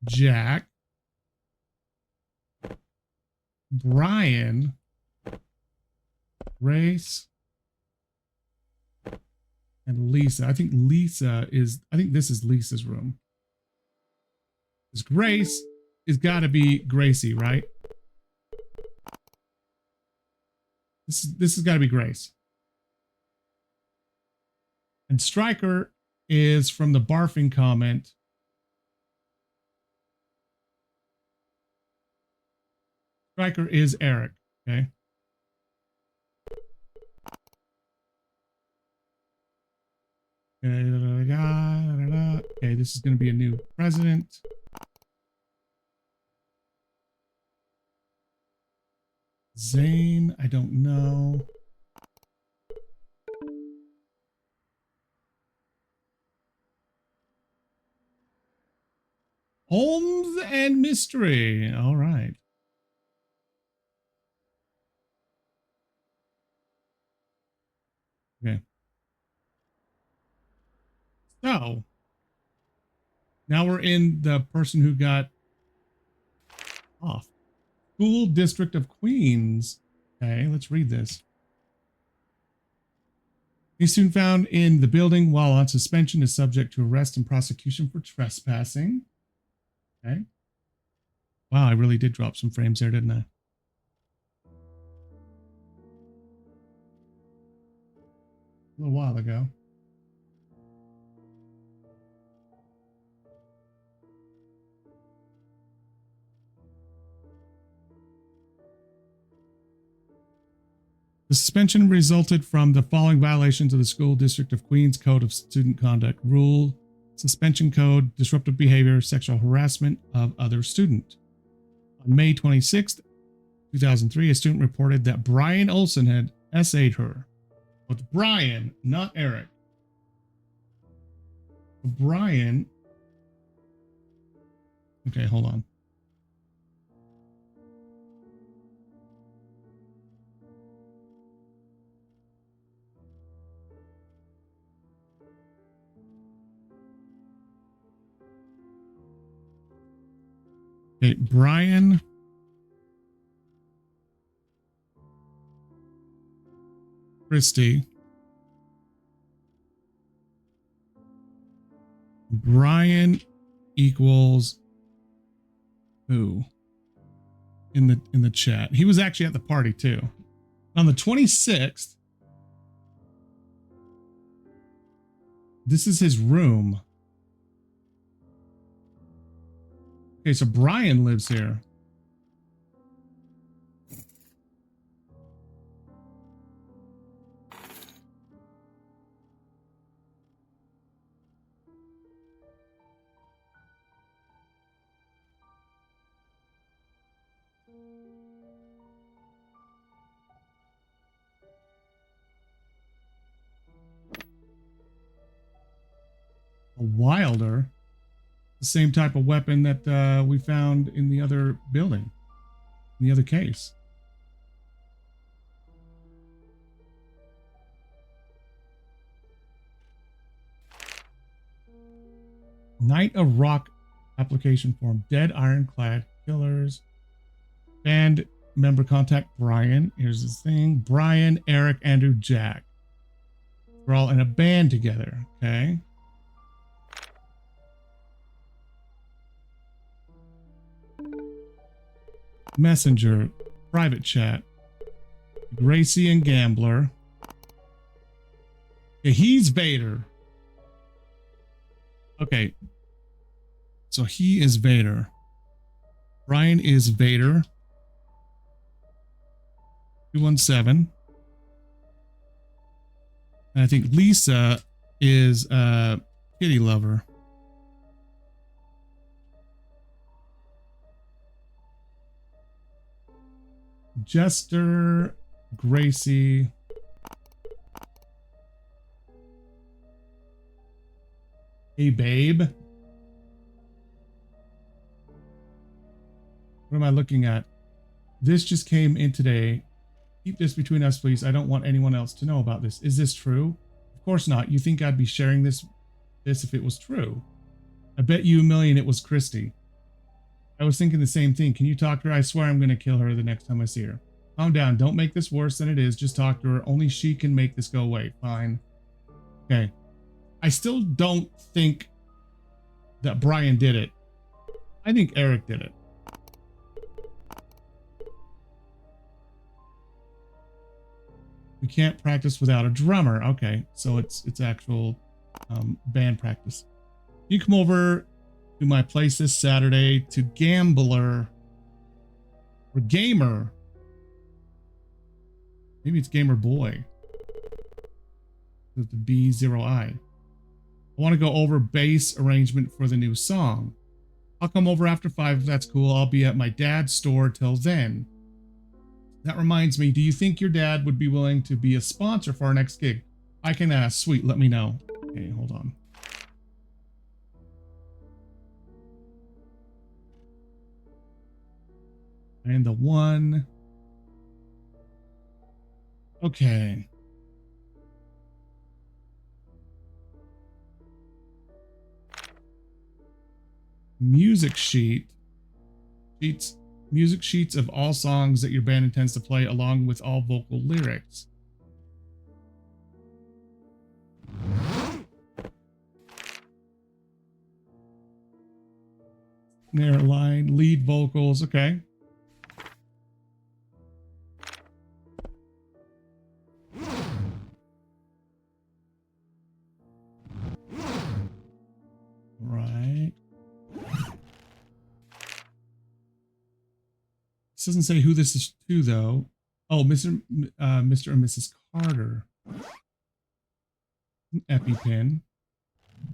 [SPEAKER 1] Jack, Brian, Grace, and Lisa. I think this is Lisa's room. Because Grace is got to be Gracie, right? This has got to be Grace. And Stryker is from the barfing comment. Stryker is Eric, okay? Okay, this is going to be a new president. Zane, I don't know. Holmes and mystery. All right. Okay. So now we're in the person who got off. School District of Queens. Okay, let's read this. A student found in the building while on suspension is subject to arrest and prosecution for trespassing. Okay. Wow, I really did drop some frames there, didn't I? A little while ago. The suspension resulted from the following violations of the School District of Queens Code of Student Conduct. Rule, suspension code, disruptive behavior, sexual harassment of other student. On May 26th, 2003, a student reported that Brian Olson had essayed her. With Brian, not Eric. Brian Okay, hold on. Okay, Brian. Christie. Brian equals who in the chat? He was actually at the party too. On the 26th, this is his room. Okay, so Brian lives here. A Wilder, the same type of weapon that we found in the other building, in the other case. Knight of Rock application form. Dead Ironclad Killers. Band member contact Brian. Here's his thing. Brian, Eric, Andrew, Jack. We're all in a band together. Okay. Messenger. Private chat. Gracie and Gambler. Yeah, he's Vader. Okay. So he is Vader. Brian is Vader. 217. And I think Lisa is Kitty Lover. Jester, Gracie. Hey, babe. What am I looking at? This just came in today. Keep this between us, please. I don't want anyone else to know about this. Is this true? Of course not. You think I'd be sharing this if it was true? I bet you a million it was Christy. I was thinking the same thing. Can you talk to her? I swear I'm going to kill her the next time I see her. Calm down. Don't make this worse than it is. Just talk to her. Only she can make this go away. Fine. Okay. I still don't think that Brian did it. I think Eric did it. We can't practice without a drummer. Okay, so it's actual band practice. You come over to my place this Saturday to Gambler or Gamer. Maybe it's Gamer Boy. With the B0I. I want to go over bass arrangement for the new song. I'll come over after 5 if that's cool. I'll be at my dad's store till then. That reminds me, do you think your dad would be willing to be a sponsor for our next gig? I can ask. Sweet, let me know. Okay, hold on. And the one. Okay. Music sheet. Music sheets of all songs that your band intends to play along with all vocal lyrics. Snare line, lead vocals, okay. Right. This doesn't say who this is to, though. Oh, Mr. and Mrs. Carter. An EpiPen.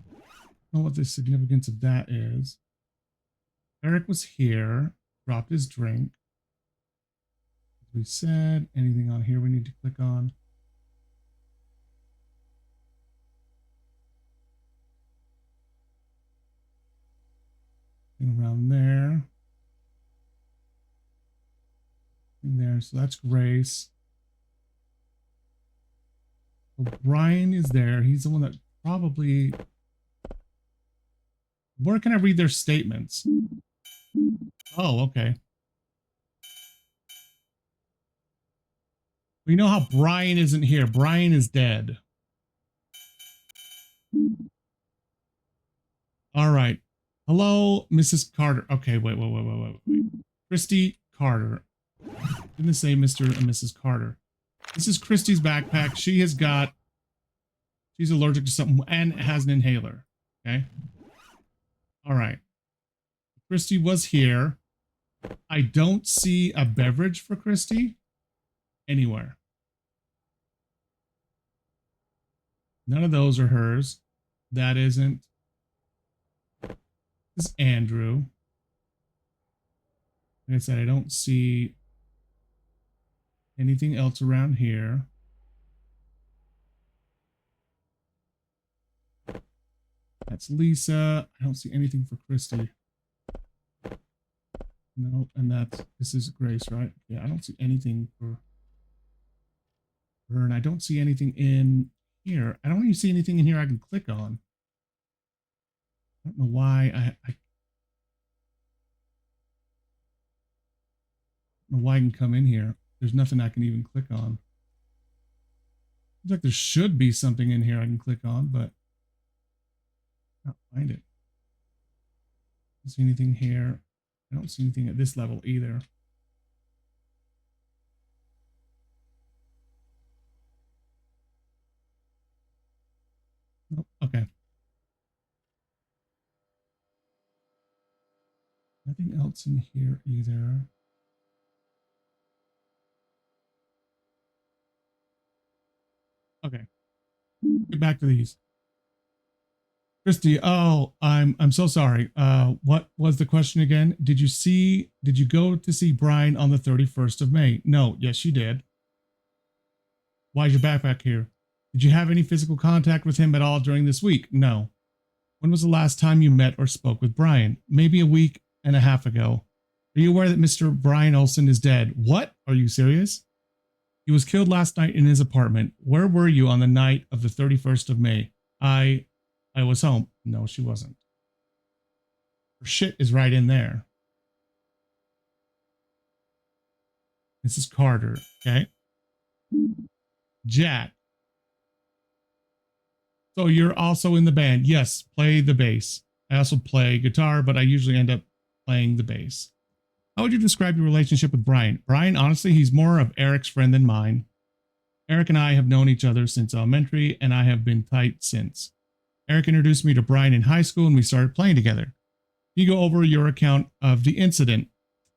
[SPEAKER 1] I don't know what the significance of that is. Eric was here, dropped his drink. As we said, anything on here we need to click on? Around there. In there. So that's Grace. So Brian is there. He's the one that probably. Where can I read their statements? Oh, okay. We know how Brian isn't here. Brian is dead. All right. Hello, Mrs. Carter. Okay, wait. Christy Carter. Didn't say Mr. and Mrs. Carter. This is Christy's backpack. She's allergic to something and has an inhaler. Okay. All right. Christy was here. I don't see a beverage for Christy anywhere. None of those are hers. That isn't. This is Andrew. Like I said, I don't see anything else around here. That's Lisa. I don't see anything for Christy. No, and this is Grace, right? Yeah, I don't see anything for her, and I don't see anything in here. I don't even see anything in here I can click on. I don't know why I don't know why I can come in here. There's nothing I can even click on. Looks like there should be something in here I can click on, but I can't find it. I don't see anything here. I don't see anything at this level either. Nope. Okay. Nothing else in here either. Okay. Get back to these. Christy, oh, I'm so sorry. What was the question again? Did you go to see Brian on the 31st of May? No, yes, you did. Why is your backpack here? Did you have any physical contact with him at all during this week? No. When was the last time you met or spoke with Brian? Maybe a week and a half ago. Are you aware that Mr. Brian Olson is dead? What? Are you serious? He was killed last night in his apartment. Where were you on the night of the 31st of May? I was home. No, she wasn't. Her shit is right in there. Mrs. Carter. Okay. Jack. So you're also in the band. Yes, play the bass. I also play guitar, but I usually end up playing the bass. How would you describe your relationship with Brian? Brian, honestly, he's more of Eric's friend than mine. Eric and I have known each other since elementary, and I have been tight since. Eric introduced me to Brian in high school, and we started playing together. You go over your account of the incident.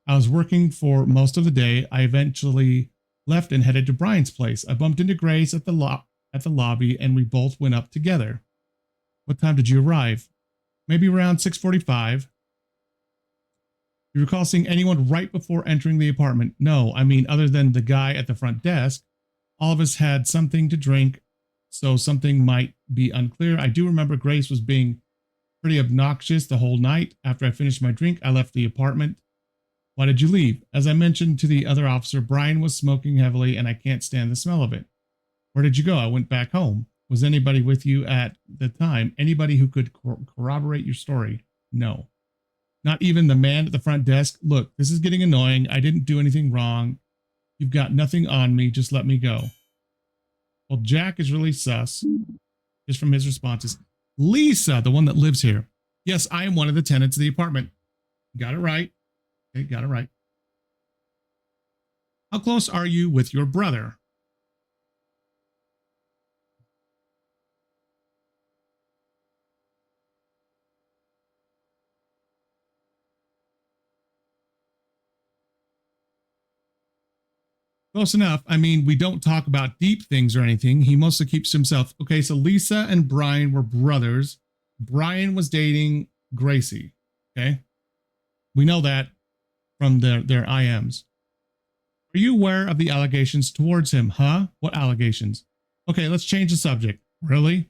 [SPEAKER 1] I was working for most of the day. I eventually left and headed to Brian's place. I bumped into Grace at the lobby, and we both went up together. What time did you arrive? Maybe around 6:45. You recall seeing anyone right before entering the apartment? No, I mean, other than the guy at the front desk. All of us had something to drink, so something might be unclear. I do remember Grace was being pretty obnoxious the whole night. After I finished my drink, I left the apartment. Why did you leave? As I mentioned to the other officer, Brian was smoking heavily and I can't stand the smell of it. Where did you go? I went back home. Was anybody with you at the time? Anybody who could corroborate your story? No. Not even the man at the front desk. Look, this is getting annoying. I didn't do anything wrong. You've got nothing on me. Just let me go. Well, Jack is really sus, just from his responses. Lisa, the one that lives here. Yes, I am one of the tenants of the apartment. Got it right. Okay, got it right. How close are you with your brother? Close enough. I mean, we don't talk about deep things or anything. He mostly keeps to himself. Okay, so Lisa and Brian were brothers. Brian was dating Gracie. Okay. We know that from their IMs. Are you aware of the allegations towards him? Huh? What allegations? Okay, let's change the subject. Really?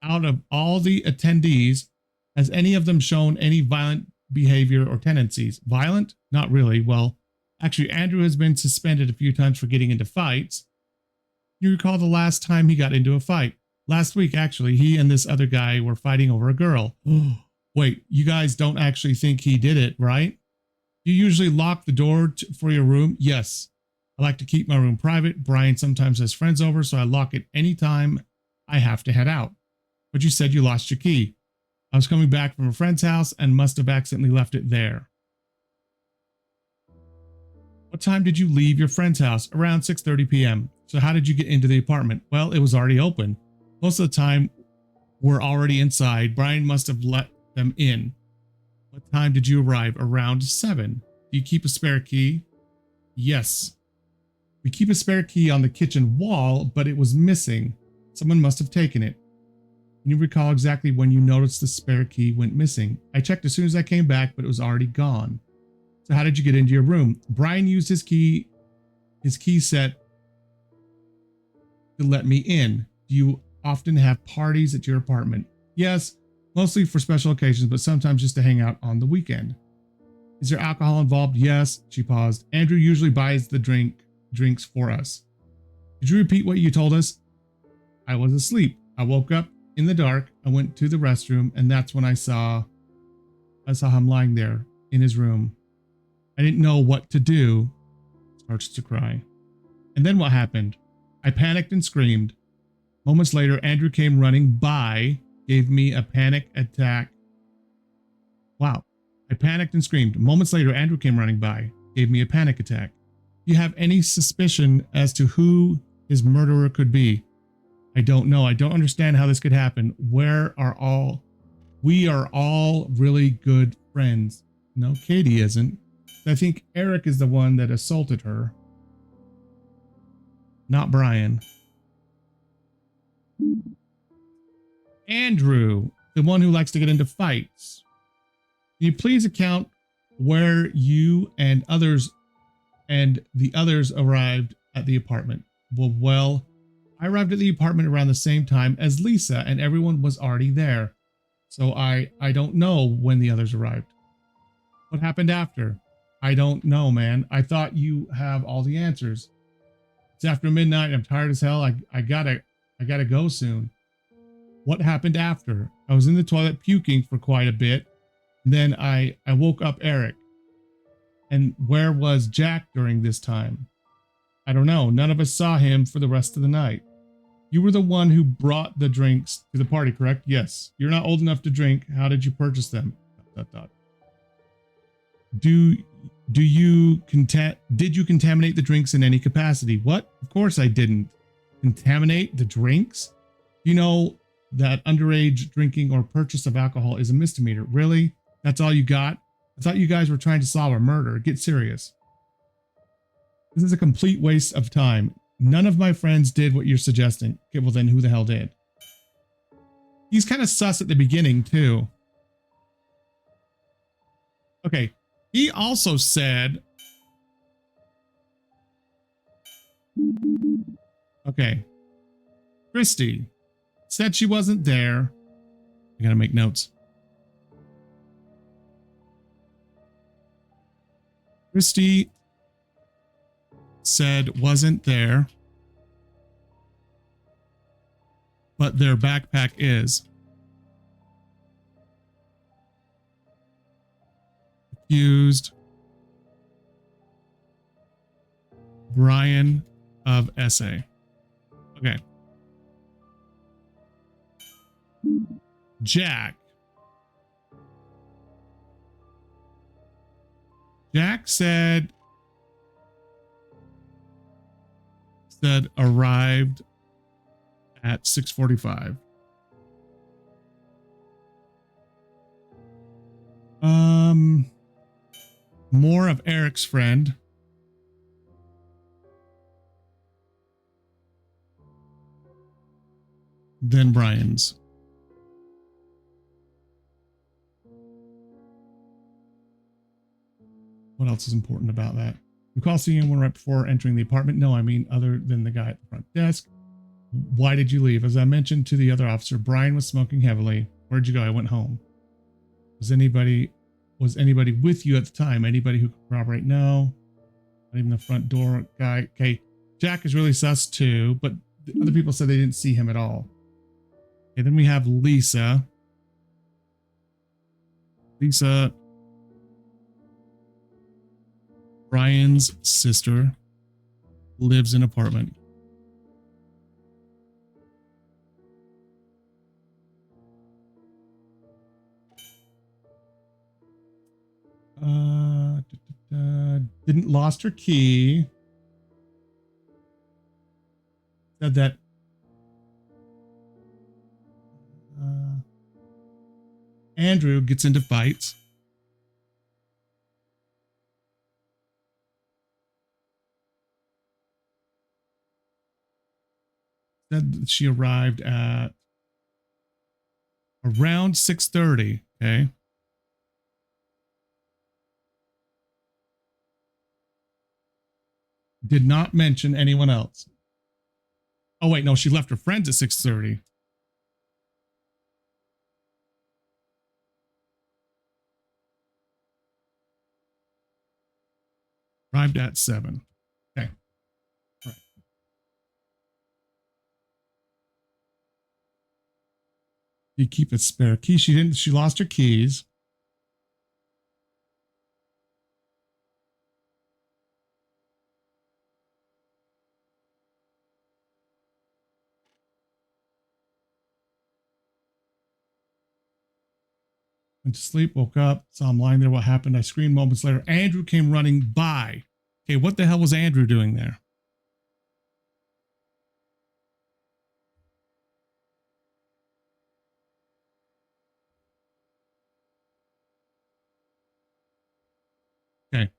[SPEAKER 1] Out of all the attendees, has any of them shown any violent behavior or tendencies. Violent? Not really. Well, actually, Andrew has been suspended a few times for getting into fights. You recall the last time he got into a fight? Last week, actually, he and this other guy were fighting over a girl. Wait, you guys don't actually think he did it, right? You usually lock the door for your room? Yes. I like to keep my room private. Brian sometimes has friends over, so I lock it anytime I have to head out. But you said you lost your key. I was coming back from a friend's house and must have accidentally left it there. What time did you leave your friend's house? Around 6:30 p.m. So how did you get into the apartment? Well, it was already open. Most of the time, we're already inside. Brian must have let them in. What time did you arrive? Around 7. Do you keep a spare key? Yes. We keep a spare key on the kitchen wall, but it was missing. Someone must have taken it. Can you recall exactly when you noticed the spare key went missing? I checked as soon as I came back, but it was already gone. So how did you get into your room? Brian used his key set to let me in. Do you often have parties at your apartment? Yes, mostly for special occasions, but sometimes just to hang out on the weekend. Is there alcohol involved? Yes. She paused. Andrew usually buys the drinks for us. Did you repeat what you told us? I was asleep. I woke up in the dark. I went to the restroom, and that's when I saw him lying there in his room. I didn't know what to do. Starts to cry. And then what happened? I panicked and screamed. Moments later, Andrew came running by, gave me a panic attack. Wow. I panicked and screamed. Moments later, Andrew came running by, gave me a panic attack. Do you have any suspicion as to who his murderer could be? I don't know. I don't understand how this could happen. We are all really good friends. No, Katie isn't. I think Eric is the one that assaulted her. Not Brian. Andrew, the one who likes to get into fights. Can you please account where you and the others arrived at the apartment? Well, I arrived at the apartment around the same time as Lisa, and everyone was already there. So I don't know when the others arrived. What happened after? I don't know, man. I thought you have all the answers. It's after midnight. I'm tired as hell. I gotta go soon. What happened after? I was in the toilet puking for quite a bit. Then I woke up Eric. And where was Jack during this time? I don't know. None of us saw him for the rest of the night. You were the one who brought the drinks to the party, correct? Yes. You're not old enough to drink. How did you purchase them? ... Did you contaminate the drinks in any capacity? What? Of course I didn't. Contaminate the drinks? You know that underage drinking or purchase of alcohol is a misdemeanor. Really? That's all you got? I thought you guys were trying to solve a murder. Get serious. This is a complete waste of time. None of my friends did what you're suggesting. Okay, well then who the hell did? He's kind of sus at the beginning too. Okay. He also said, okay, Christy said she wasn't there. I gotta make notes. Christy said wasn't there, but their backpack is. Accused Brian of essay. Okay. Jack said arrived at 6:45. More of Eric's friend. Than Brian's. What else is important about that? Recall seeing anyone right before entering the apartment? No, I mean other than the guy at the front desk. Why did you leave? As I mentioned to the other officer, Brian was smoking heavily. Where'd you go? I went home. was anybody with you at the time? Anybody who could corroborate? No. Not even the front door guy. Okay. Jack is really sus too, but the other people said they didn't see him at all. Okay, then we have Lisa. Lisa, Brian's sister, lives in an apartment. Didn't lost her key. Said that Andrew gets into fights. Said that she arrived at around 6:30. Okay. Did not mention anyone else. Oh wait, no, she left her friends at 6:30. Arrived at 7. Okay. All right. You keep a spare key. She lost her keys. Went to sleep, woke up, saw him lying there. What happened? I screamed moments later. Andrew came running by. Okay, what the hell was Andrew doing there? Okay.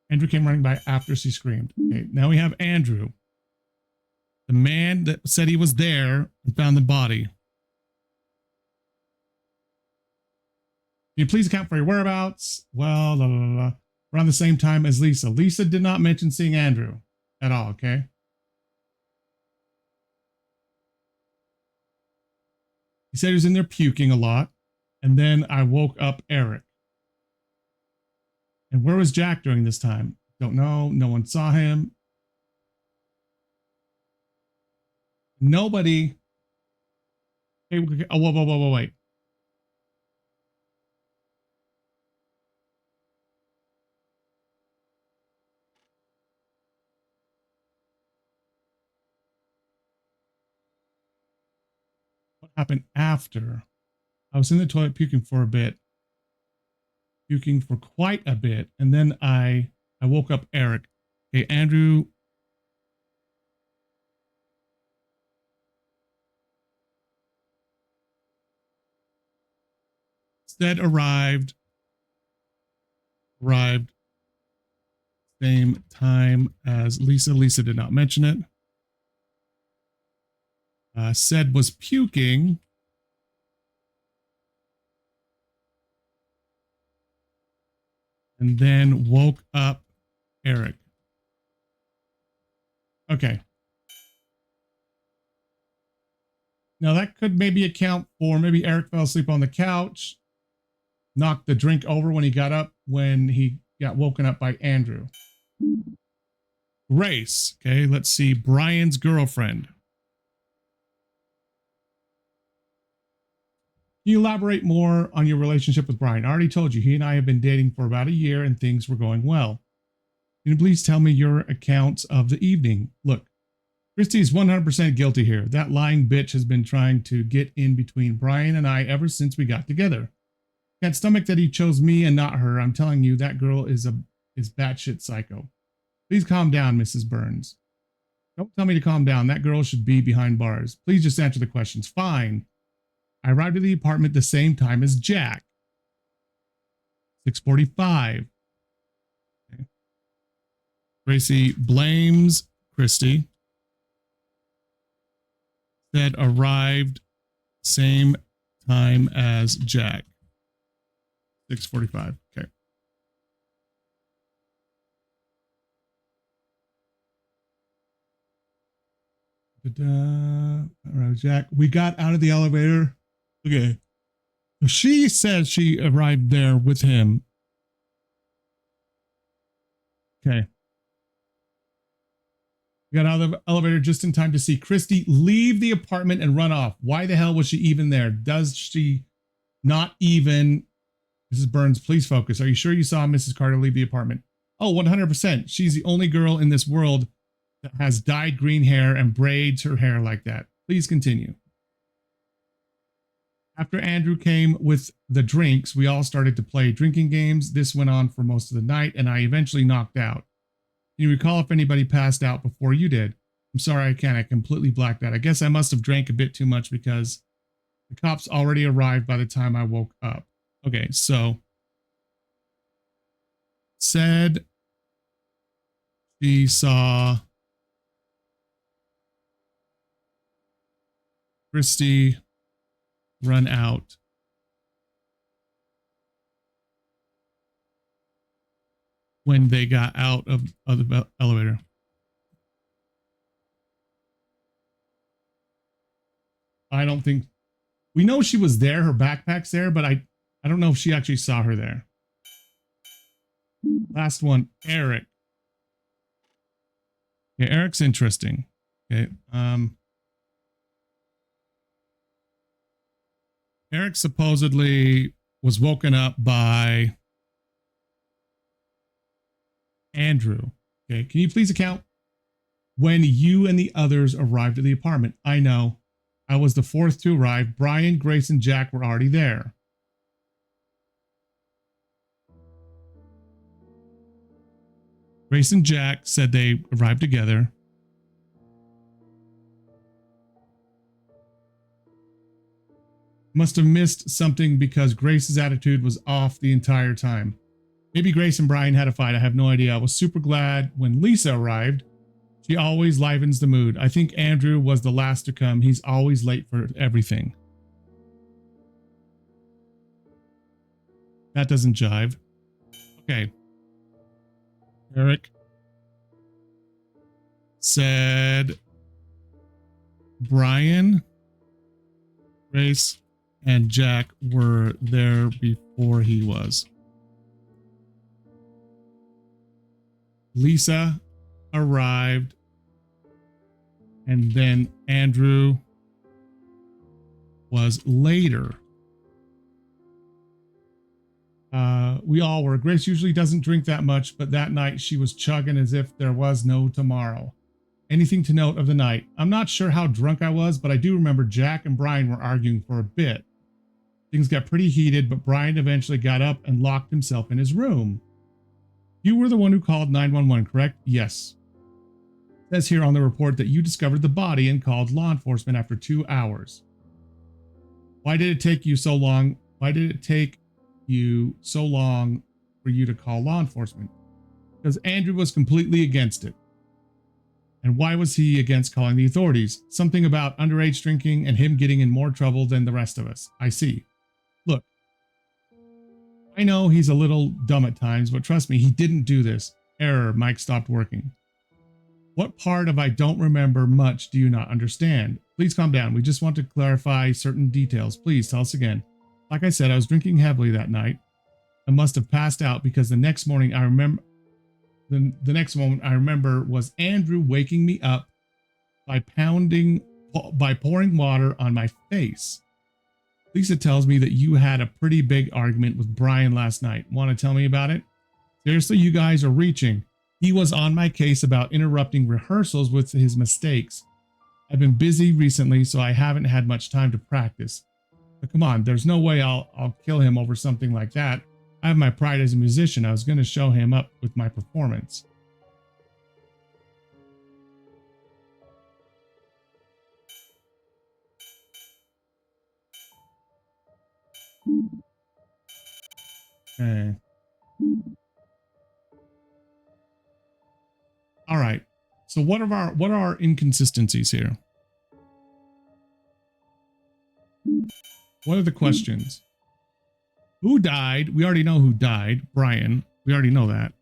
[SPEAKER 1] Andrew came running by after she screamed. Okay, now we have Andrew, the man that said he was there and found the body. Can you please account for your whereabouts? Well, blah, blah, blah, blah. Around the same time as Lisa. Lisa did not mention seeing Andrew at all, okay? He said he was in there puking a lot. And then I woke up Eric. And where was Jack during this time? Don't know. No one saw him. Nobody. Hey, oh, whoa, wait. What happened after? I was in the toilet puking for a bit. Puking for quite a bit. And then I woke up Eric. Okay, Andrew. Said arrived same time as Lisa. Lisa did not mention it. Said was puking. And then woke up Eric. Okay. Now that could maybe account for maybe Eric fell asleep on the couch, knocked the drink over when he got up, when he got woken up by Andrew. Grace. Okay, let's see. Brian's girlfriend. Can you elaborate more on your relationship with Brian? I already told you, he and I have been dating for about a year and things were going well. Can you please tell me your accounts of the evening? Look, Christy is 100% guilty here. That lying bitch has been trying to get in between Brian and I ever since we got together. Can't stomach that he chose me and not her. I'm telling you, that girl is batshit psycho. Please calm down, Mrs. Burns. Don't tell me to calm down. That girl should be behind bars. Please just answer the questions. Fine. I arrived at the apartment the same time as Jack. 6:45. Okay. Gracie blames Christy. Said arrived same time as Jack. 6:45. Okay. All right, Jack. We got out of the elevator. Okay. She says she arrived there with him Okay. We got out of the elevator just in time to see Christy leave the apartment and run off. Why the hell was she even there? Does she not even... Mrs. Burns, please focus. Are you sure you saw Mrs. Carter leave the apartment? Oh, 100%. She's the only girl in this world that has dyed green hair and braids her hair like that. Please continue. After Andrew came with the drinks, we all started to play drinking games. This went on for most of the night, and I eventually knocked out. Can you recall if anybody passed out before you did? I'm sorry, I can't. I completely blacked out. I guess I must have drank a bit too much because the cops already arrived by the time I woke up. Okay, so said she saw Christy run out when they got out of the elevator. I don't think we know she was there. Her backpack's there, but I don't know if she actually saw her there. Last one, Eric. Okay, Eric's interesting. Okay. Eric supposedly was woken up by Andrew. Okay, can you please account when you and the others arrived at the apartment? I know. I was the fourth to arrive. Brian, Grace, and Jack were already there. Grace and Jack said they arrived together. Must have missed something because Grace's attitude was off the entire time. Maybe Grace and Brian had a fight. I have no idea. I was super glad when Lisa arrived. She always livens the mood. I think Andrew was the last to come. He's always late for everything. That doesn't jive. Okay. Eric said Brian, Grace, and Jack were there before he was. Lisa arrived, and then Andrew was later. We all were. Grace usually doesn't drink that much, but that night she was chugging as if there was no tomorrow. Anything to note of the night? I'm not sure how drunk I was, but I do remember Jack and Brian were arguing for a bit. Things got pretty heated, but Brian eventually got up and locked himself in his room. You were the one who called 911, correct? Yes. It says here on the report that you discovered the body and called law enforcement after 2 hours. Why did it take you so long? Why did it take you so long for you to call law enforcement? Because Andrew was completely against it. And why was he against calling the authorities? Something about underage drinking and him getting in more trouble than the rest of us. I see. Look, I know he's a little dumb at times, but trust me, he didn't do this. Error, Mike stopped working. What part of I don't remember much do you not understand? Please calm down. We just want to clarify certain details. Please tell us again. Like I said, I was drinking heavily that night. I must have passed out because the next morning I remember... The next moment I remember was Andrew waking me up by pouring water on my face. Lisa tells me that you had a pretty big argument with Brian last night. Want to tell me about it? Seriously, you guys are reaching. He was on my case about interrupting rehearsals with his mistakes. I've been busy recently, so I haven't had much time to practice. But come on, there's no way I'll kill him over something like that. I have my pride as a musician. I was going to show him up with my performance. Okay. All right. So what are our inconsistencies here? What are the questions? Who died? We already know who died. Brian. We already know that.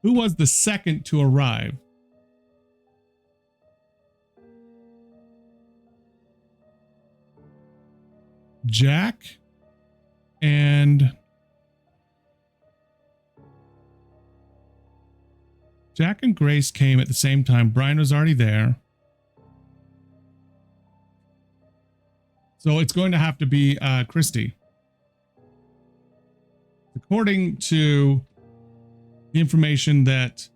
[SPEAKER 1] Who was the second to arrive? Jack and Jack and Grace came at the same time. Brian was already there. So it's going to have to be Christy. According to the information that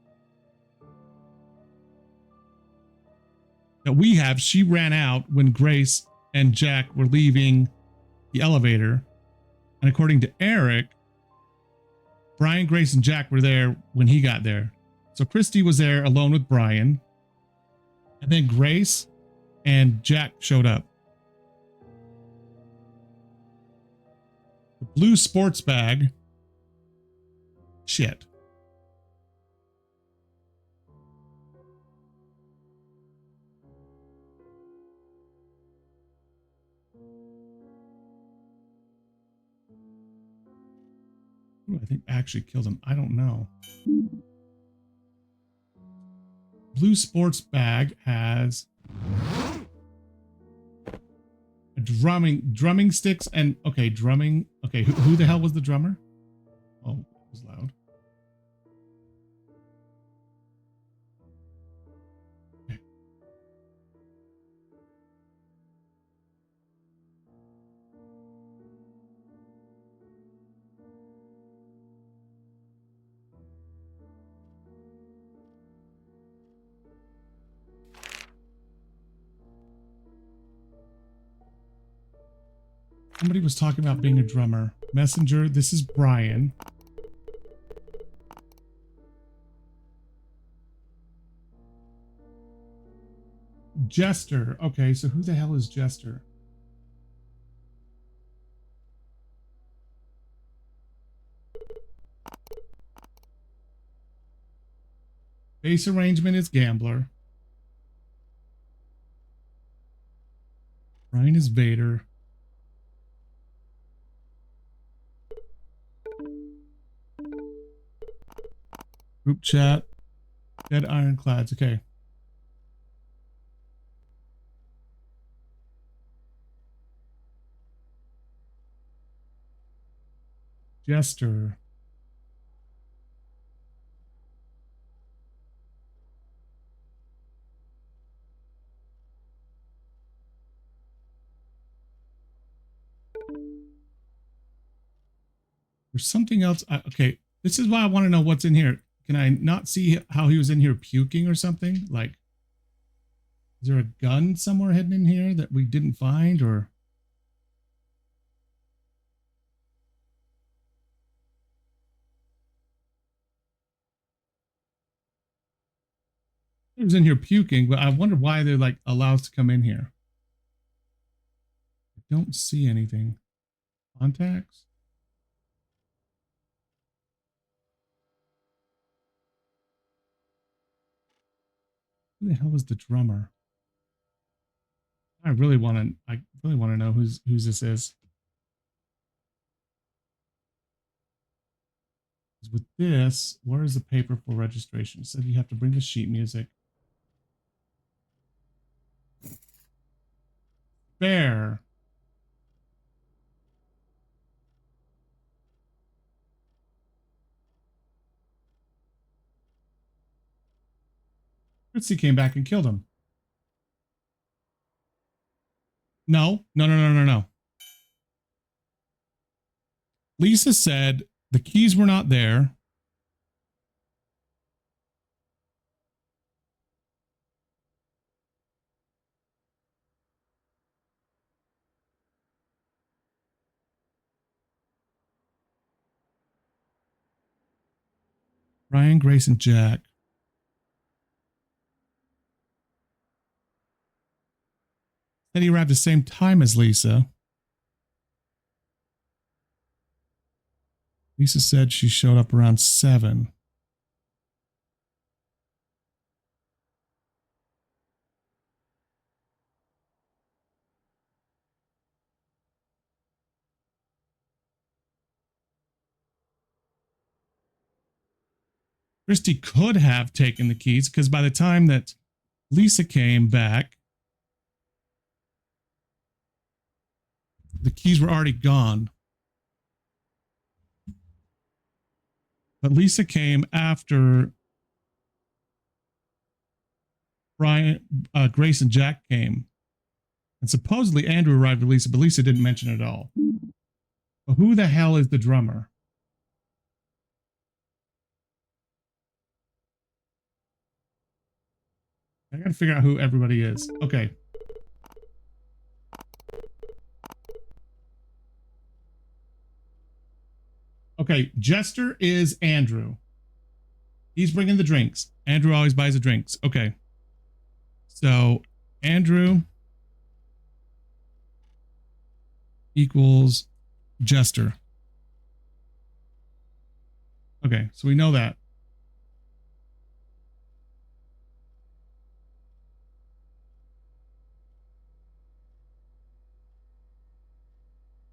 [SPEAKER 1] we have, she ran out when Grace and Jack were leaving the elevator. And according to Eric, Brian, Grace, and Jack were there when he got there. So Christy was there alone with Brian. And then Grace and Jack showed up. The blue sports bag. Shit. Who I think actually killed him. I don't know. Blue sports bag has a drumming sticks and drumming. Okay, who the hell was the drummer? Oh, it was loud. Okay. Somebody was talking about being a drummer. Messenger, this is Brian. Jester. Okay, so who the hell is Jester? Base arrangement is Gambler. Brian is Vader. Group chat. Dead Ironclads. Okay. Jester. There's something else. Okay. This is why I want to know what's in here. Can I not see how he was in here puking or something? Like, is there a gun somewhere hidden in here that we didn't find, or? He was in here puking, but I wonder why they're like allowed to come in here. I don't see anything. Contacts? Who the hell was the drummer? I really want to know whose this is. With this, where is the paper for registration? It said you have to bring the sheet music. Bear. Fritzy came back and killed him. No. Lisa said the keys were not there. Ryan, Grace, and Jack. Said he arrived at the same time as Lisa. Lisa said she showed up around 7. Christy could have taken the keys because by the time that Lisa came back, the keys were already gone. But Lisa came after Brian, Grace, and Jack came. And supposedly Andrew arrived with Lisa, but Lisa didn't mention it at all. But who the hell is the drummer? I gotta figure out who everybody is. Okay. Okay, Jester is Andrew. He's bringing the drinks. Andrew always buys the drinks. Okay. So Andrew equals Jester. Okay, so we know that.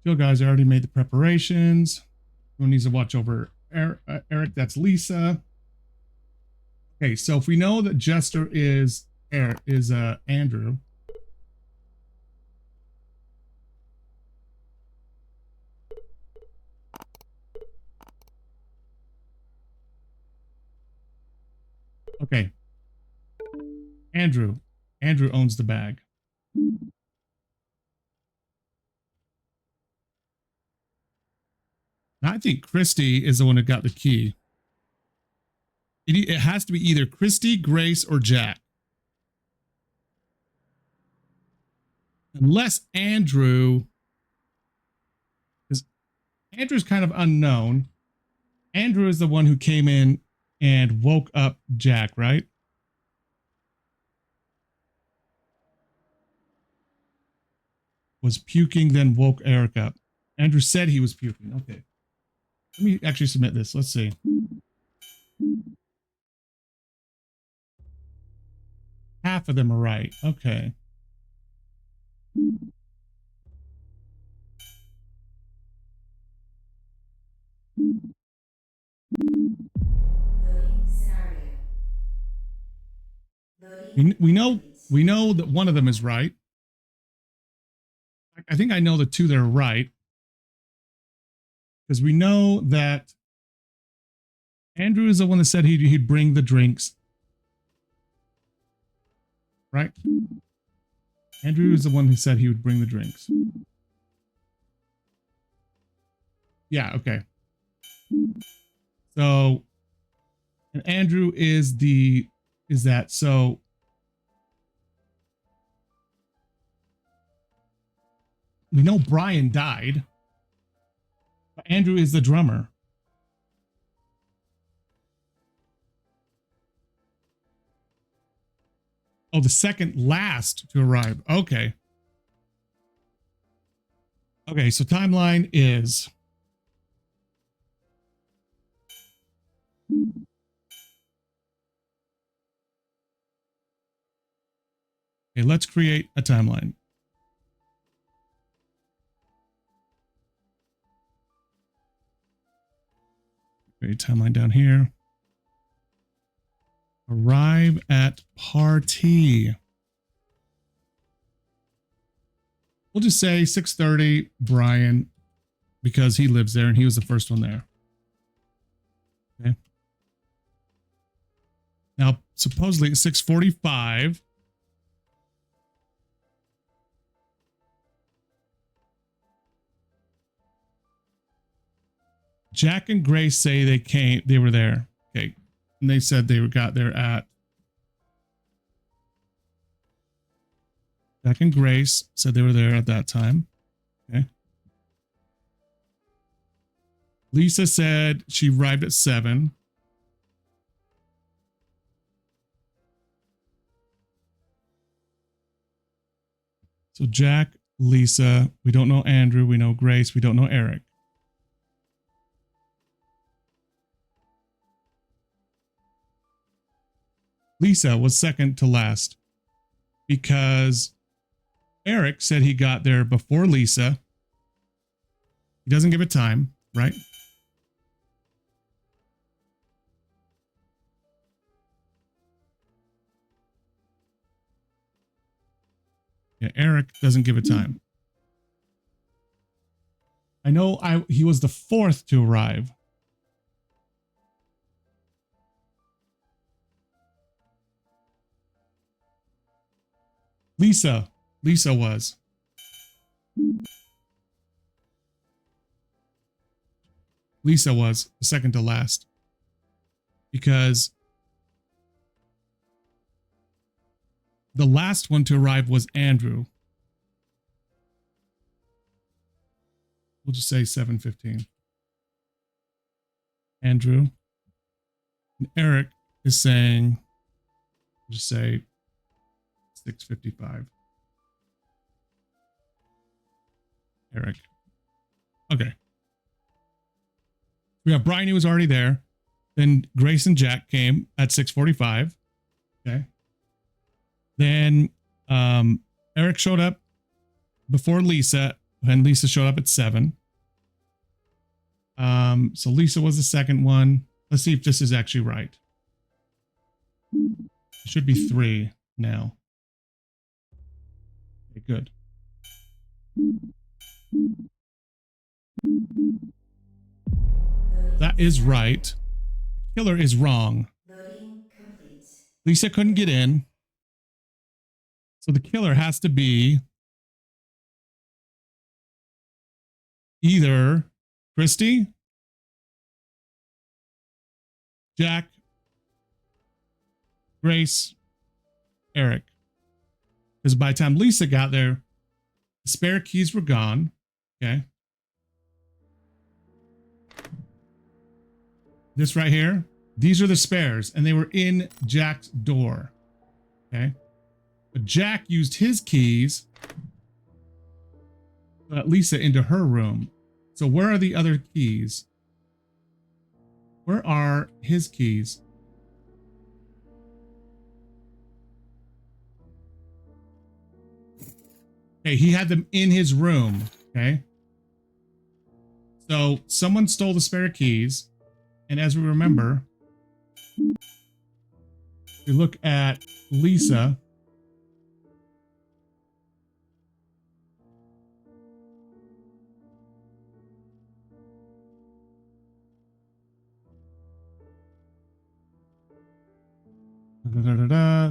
[SPEAKER 1] Joe guys, I already made the preparations. Who needs to watch over Eric? That's Lisa. Okay, so if we know that Jester is Andrew. Okay. Andrew owns the bag. I think Christy is the one who got the key. It has to be either Christy, Grace, or Jack. Unless Andrew, because Andrew's kind of unknown. Andrew is the one who came in and woke up Jack, right? Was puking, then woke Eric up. Andrew said he was puking. Okay. Let me actually submit this. Let's see. Half of them are right. Okay.
[SPEAKER 2] Loading scenario. Loading.
[SPEAKER 1] We know that one of them is right. I think I know the two that are right. Because we know that Andrew is the one that said he'd bring the drinks. Right? Andrew is the one who said he would bring the drinks. Yeah, okay. So, and Andrew is that. So, we know Brian died. But Andrew is the drummer. Oh, the second last to arrive. Okay. Okay, so timeline is okay, let's create a timeline. Create a timeline down here. Arrive at party. We'll just say 6:30 Brian, because he lives there and he was the first one there. Okay. Now, supposedly at 6:45. Jack and Grace say they were there. Okay. And they said they got there at. Jack and Grace said they were there at that time. Okay. Lisa said she arrived at 7. So Jack, Lisa, we don't know Andrew, we know Grace, we don't know Eric. Lisa was second to last because Eric said he got there before Lisa. He doesn't give a time, right? Yeah, Eric doesn't give a time. I know he was the 4th to arrive. Lisa. Lisa was. Lisa was the second to last. Because the last one to arrive was Andrew. We'll just say 7:15. Andrew. And Eric is saying, we'll just say 6:55. Eric. Okay. We have Brian, who was already there. Then Grace and Jack came at 6:45. Okay. Then Eric showed up before Lisa, and Lisa showed up at 7. So Lisa was the second one. Let's see if this is actually right. It should be 3 now. Okay, good. That is right. Killer is wrong.
[SPEAKER 2] Voting complete.
[SPEAKER 1] Lisa couldn't get in. So the killer has to be either Christy, Jack, Grace, Eric. Because by the time Lisa got there, the spare keys were gone. Okay. This right here, these are the spares, and they were in Jack's door. Okay. But Jack used his keys to let Lisa into her room. So where are the other keys? Where are his keys? Okay, he had them in his room. Okay. So someone stole the spare keys. And as we remember, we look at Lisa.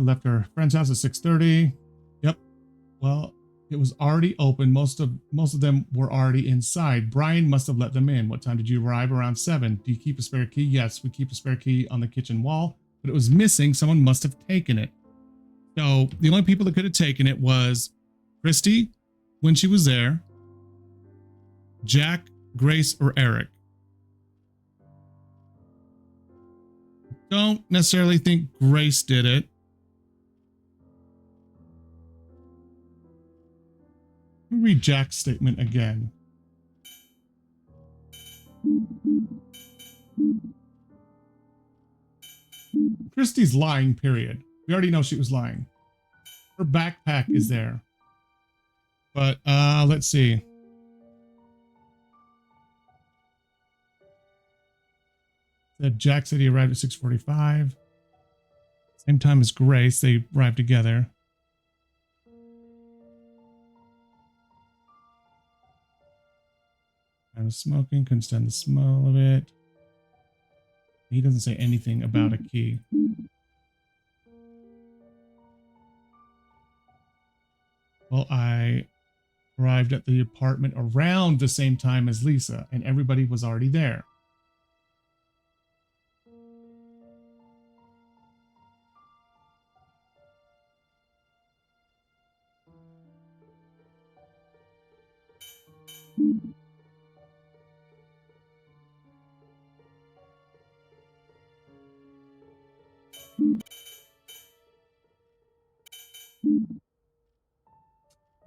[SPEAKER 1] Left her friend's house at 6:30. Yep. Well, it was already open. Most of them were already inside. Brian must have let them in. What time did you arrive? Around 7. Do you keep a spare key? Yes, we keep a spare key on the kitchen wall, but it was missing. Someone must have taken it. So the only people that could have taken it was Christy when she was there, Jack, Grace, or Eric. Don't necessarily think Grace did it. Let me read Jack's statement again. Christy's lying, period. We already know she was lying. Her backpack is there. But let's see. Jack said he arrived at 6:45. Same time as Grace. They arrived together. I was smoking, couldn't stand the smell of it. He doesn't say anything about a key. Well, I arrived at the apartment around the same time as Lisa, and everybody was already there.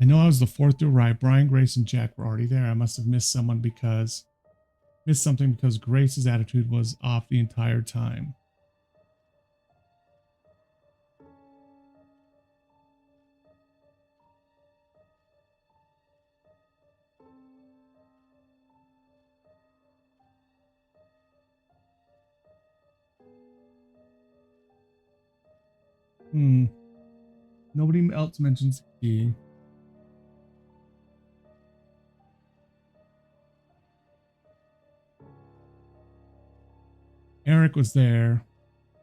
[SPEAKER 1] I know I was the fourth to arrive. Brian, Grace, and Jack were already there. I must have missed something because Grace's attitude was off the entire time. Nobody else mentions the key. Eric was there.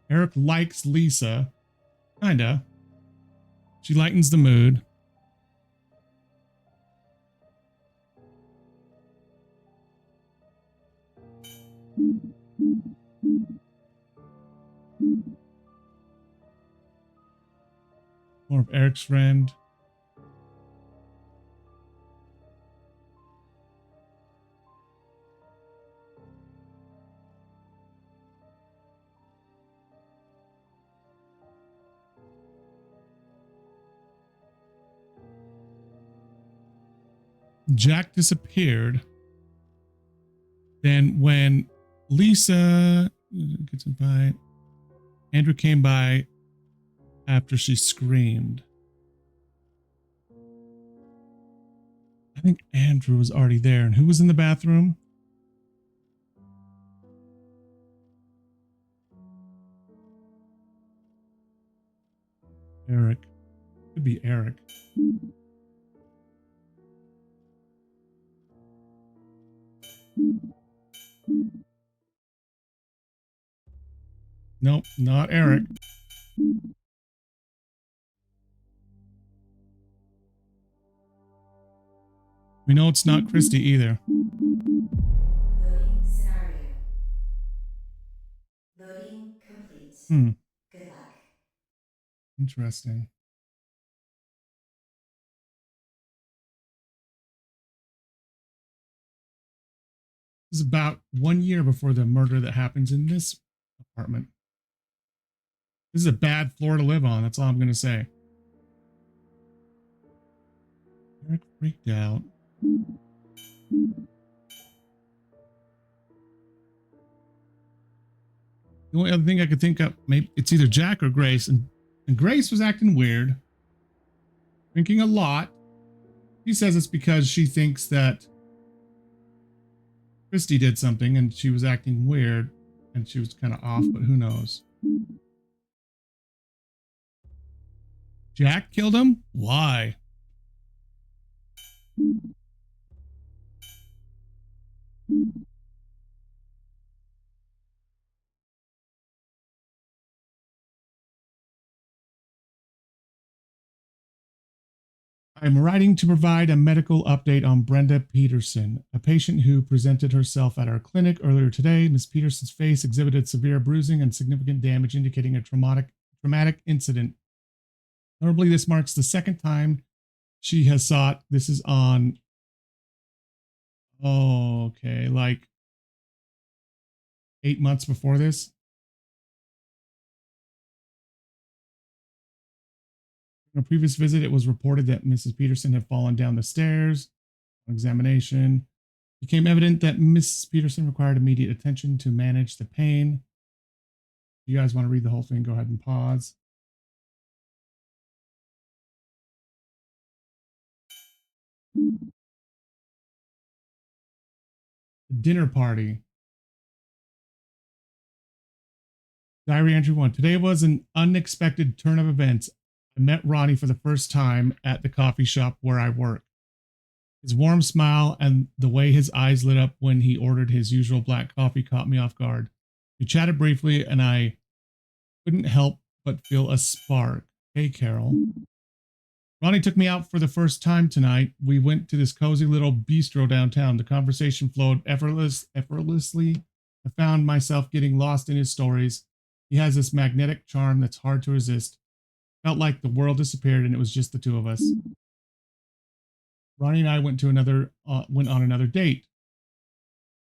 [SPEAKER 1] Eric likes Lisa. Kinda. She lightens the mood. More of Eric's friend. Jack disappeared. Then when Lisa gets by, Andrew came by after she screamed. I think Andrew was already there. And who was in the bathroom? Eric. Could be Eric. Nope, not Eric. We know it's not Christy either.
[SPEAKER 2] Loading scenario. Loading complete. Good luck.
[SPEAKER 1] Interesting. This is about 1 year before the murder that happens in this apartment. This is a bad floor to live on. That's all I'm going to say. Eric freaked out. The only other thing I could think of, maybe it's either Jack or Grace. And Grace was acting weird. Drinking a lot. She says it's because she thinks that Christy did something and she was acting weird and she was kind of off, but who knows? Jack killed him? Why? I'm writing to provide a medical update on Brenda Peterson, a patient who presented herself at our clinic earlier today. Ms. Peterson's face exhibited severe bruising and significant damage, indicating a traumatic incident. Notably, this marks the second time she has sought. This is on, like 8 months before this. In a previous visit, it was reported that Mrs. Peterson had fallen down the stairs. On examination, it became evident that Mrs. Peterson required immediate attention to manage the pain. If you guys want to read the whole thing, go ahead and pause. The dinner party. Diary entry 1. Today was an unexpected turn of events. I met Ronnie for the first time at the coffee shop where I work. His warm smile and the way his eyes lit up when he ordered his usual black coffee caught me off guard. We chatted briefly and I couldn't help but feel a spark. Hey, Carol. Ronnie took me out for the first time tonight. We went to this cozy little bistro downtown. The conversation flowed effortlessly. I found myself getting lost in his stories. He has this magnetic charm that's hard to resist. Felt like the world disappeared and it was just the two of us. Ronnie and I went on another date,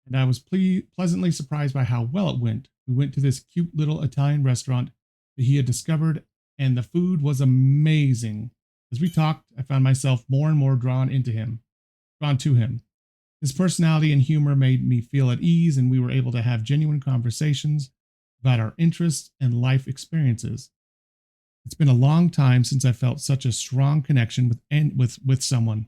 [SPEAKER 1] and I was pleasantly surprised by how well it went. We went to this cute little Italian restaurant that he had discovered, and the food was amazing. As we talked, I found myself more and more drawn to him. His personality and humor made me feel at ease, and we were able to have genuine conversations about our interests and life experiences. It's been a long time since I felt such a strong connection with someone.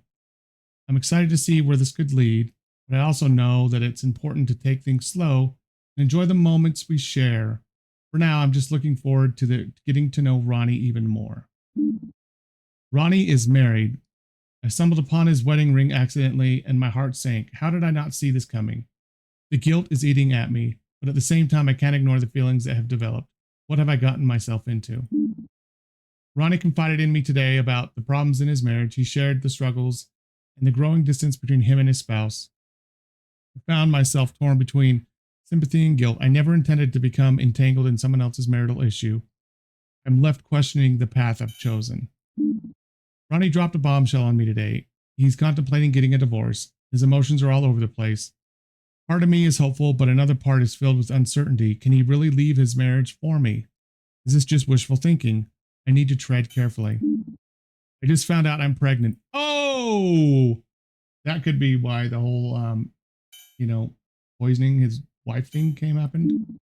[SPEAKER 1] I'm excited to see where this could lead, but I also know that it's important to take things slow and enjoy the moments we share. For now, I'm just looking forward to getting to know Ronnie even more. Ronnie is married. I stumbled upon his wedding ring accidentally and my heart sank. How did I not see this coming? The guilt is eating at me, but at the same time, I can't ignore the feelings that have developed. What have I gotten myself into? Ronnie confided in me today about the problems in his marriage. He shared the struggles and the growing distance between him and his spouse. I found myself torn between sympathy and guilt. I never intended to become entangled in someone else's marital issue. I'm left questioning the path I've chosen. Ronnie dropped a bombshell on me today. He's contemplating getting a divorce. His emotions are all over the place. Part of me is hopeful, but another part is filled with uncertainty. Can he really leave his marriage for me? Is this just wishful thinking? I need to tread carefully. I just found out I'm pregnant. Oh, that could be why the whole, poisoning his wife thing happened.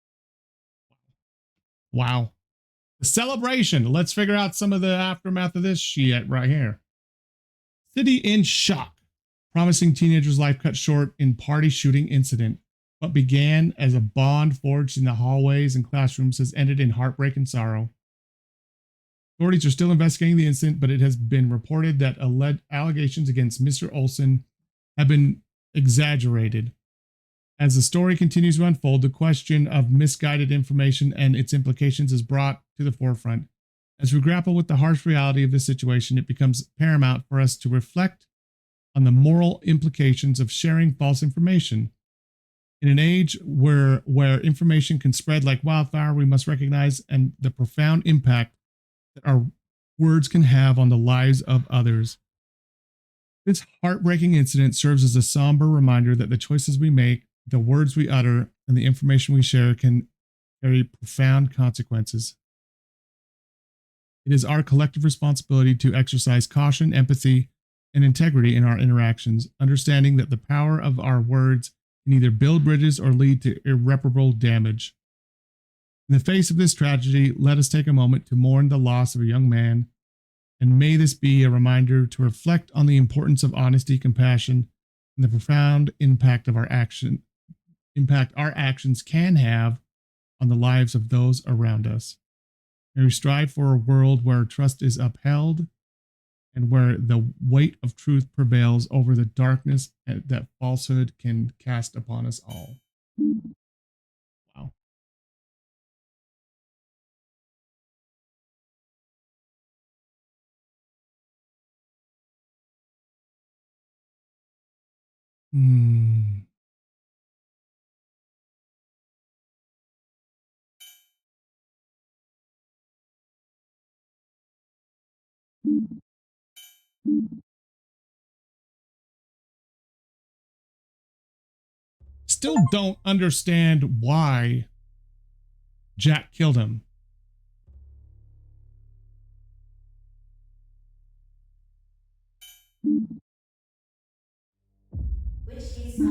[SPEAKER 1] Wow. The celebration. Let's figure out some of the aftermath of this shit right here. City in shock. Promising teenager's life cut short in party shooting incident. What began as a bond forged in the hallways and classrooms has ended in heartbreak and sorrow. Authorities are still investigating the incident, but it has been reported that allegations against Mr. Olson have been exaggerated. As the story continues to unfold, the question of misguided information and its implications is brought to the forefront. As we grapple with the harsh reality of this situation, it becomes paramount for us to reflect on the moral implications of sharing false information. In an age where information can spread like wildfire, we must recognize the profound impact that our words can have on the lives of others. This heartbreaking incident serves as a somber reminder that the choices we make, the words we utter, and the information we share can carry profound consequences. It is our collective responsibility to exercise caution, empathy, and integrity in our interactions, understanding that the power of our words can either build bridges or lead to irreparable damage. In the face of this tragedy, let us take a moment to mourn the loss of a young man, and may this be a reminder to reflect on the importance of honesty, compassion, and the profound impact our actions can have on the lives of those around us. May we strive for a world where trust is upheld and where the weight of truth prevails over the darkness that falsehood can cast upon us all. Wow. Still don't understand why Jack killed him.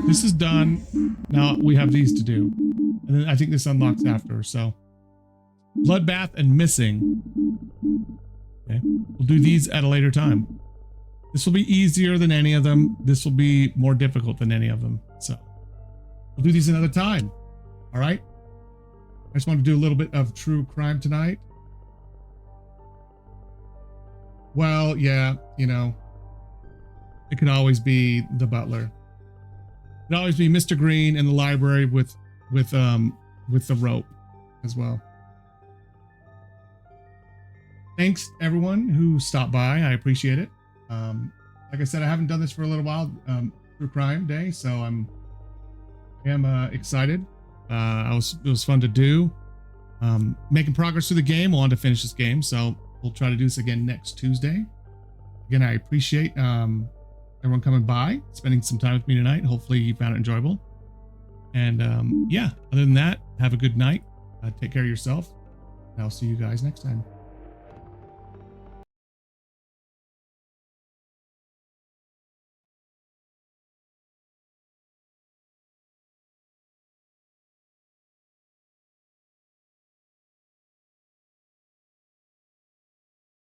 [SPEAKER 1] This is done. Now we have these to do. And then I think this unlocks after. So bloodbath and missing. Okay. We'll do these at a later time. This will be easier than any of them. This will be more difficult than any of them. So we'll do these another time. All right. I just want to do a little bit of true crime tonight. Well, yeah, it could always be the butler. It could always be Mr. Green in the library with the rope as well. Thanks everyone who stopped by. I appreciate it. Like I said, I haven't done this for a little while, True Crime Day, so I am excited. It was fun to do. Making progress through the game. We'll want to finish this game, so we'll try to do this again next Tuesday. Again, I appreciate everyone coming by, spending some time with me tonight. Hopefully you found it enjoyable. And yeah, other than that, have a good night. Take care of yourself. I'll see you guys next time.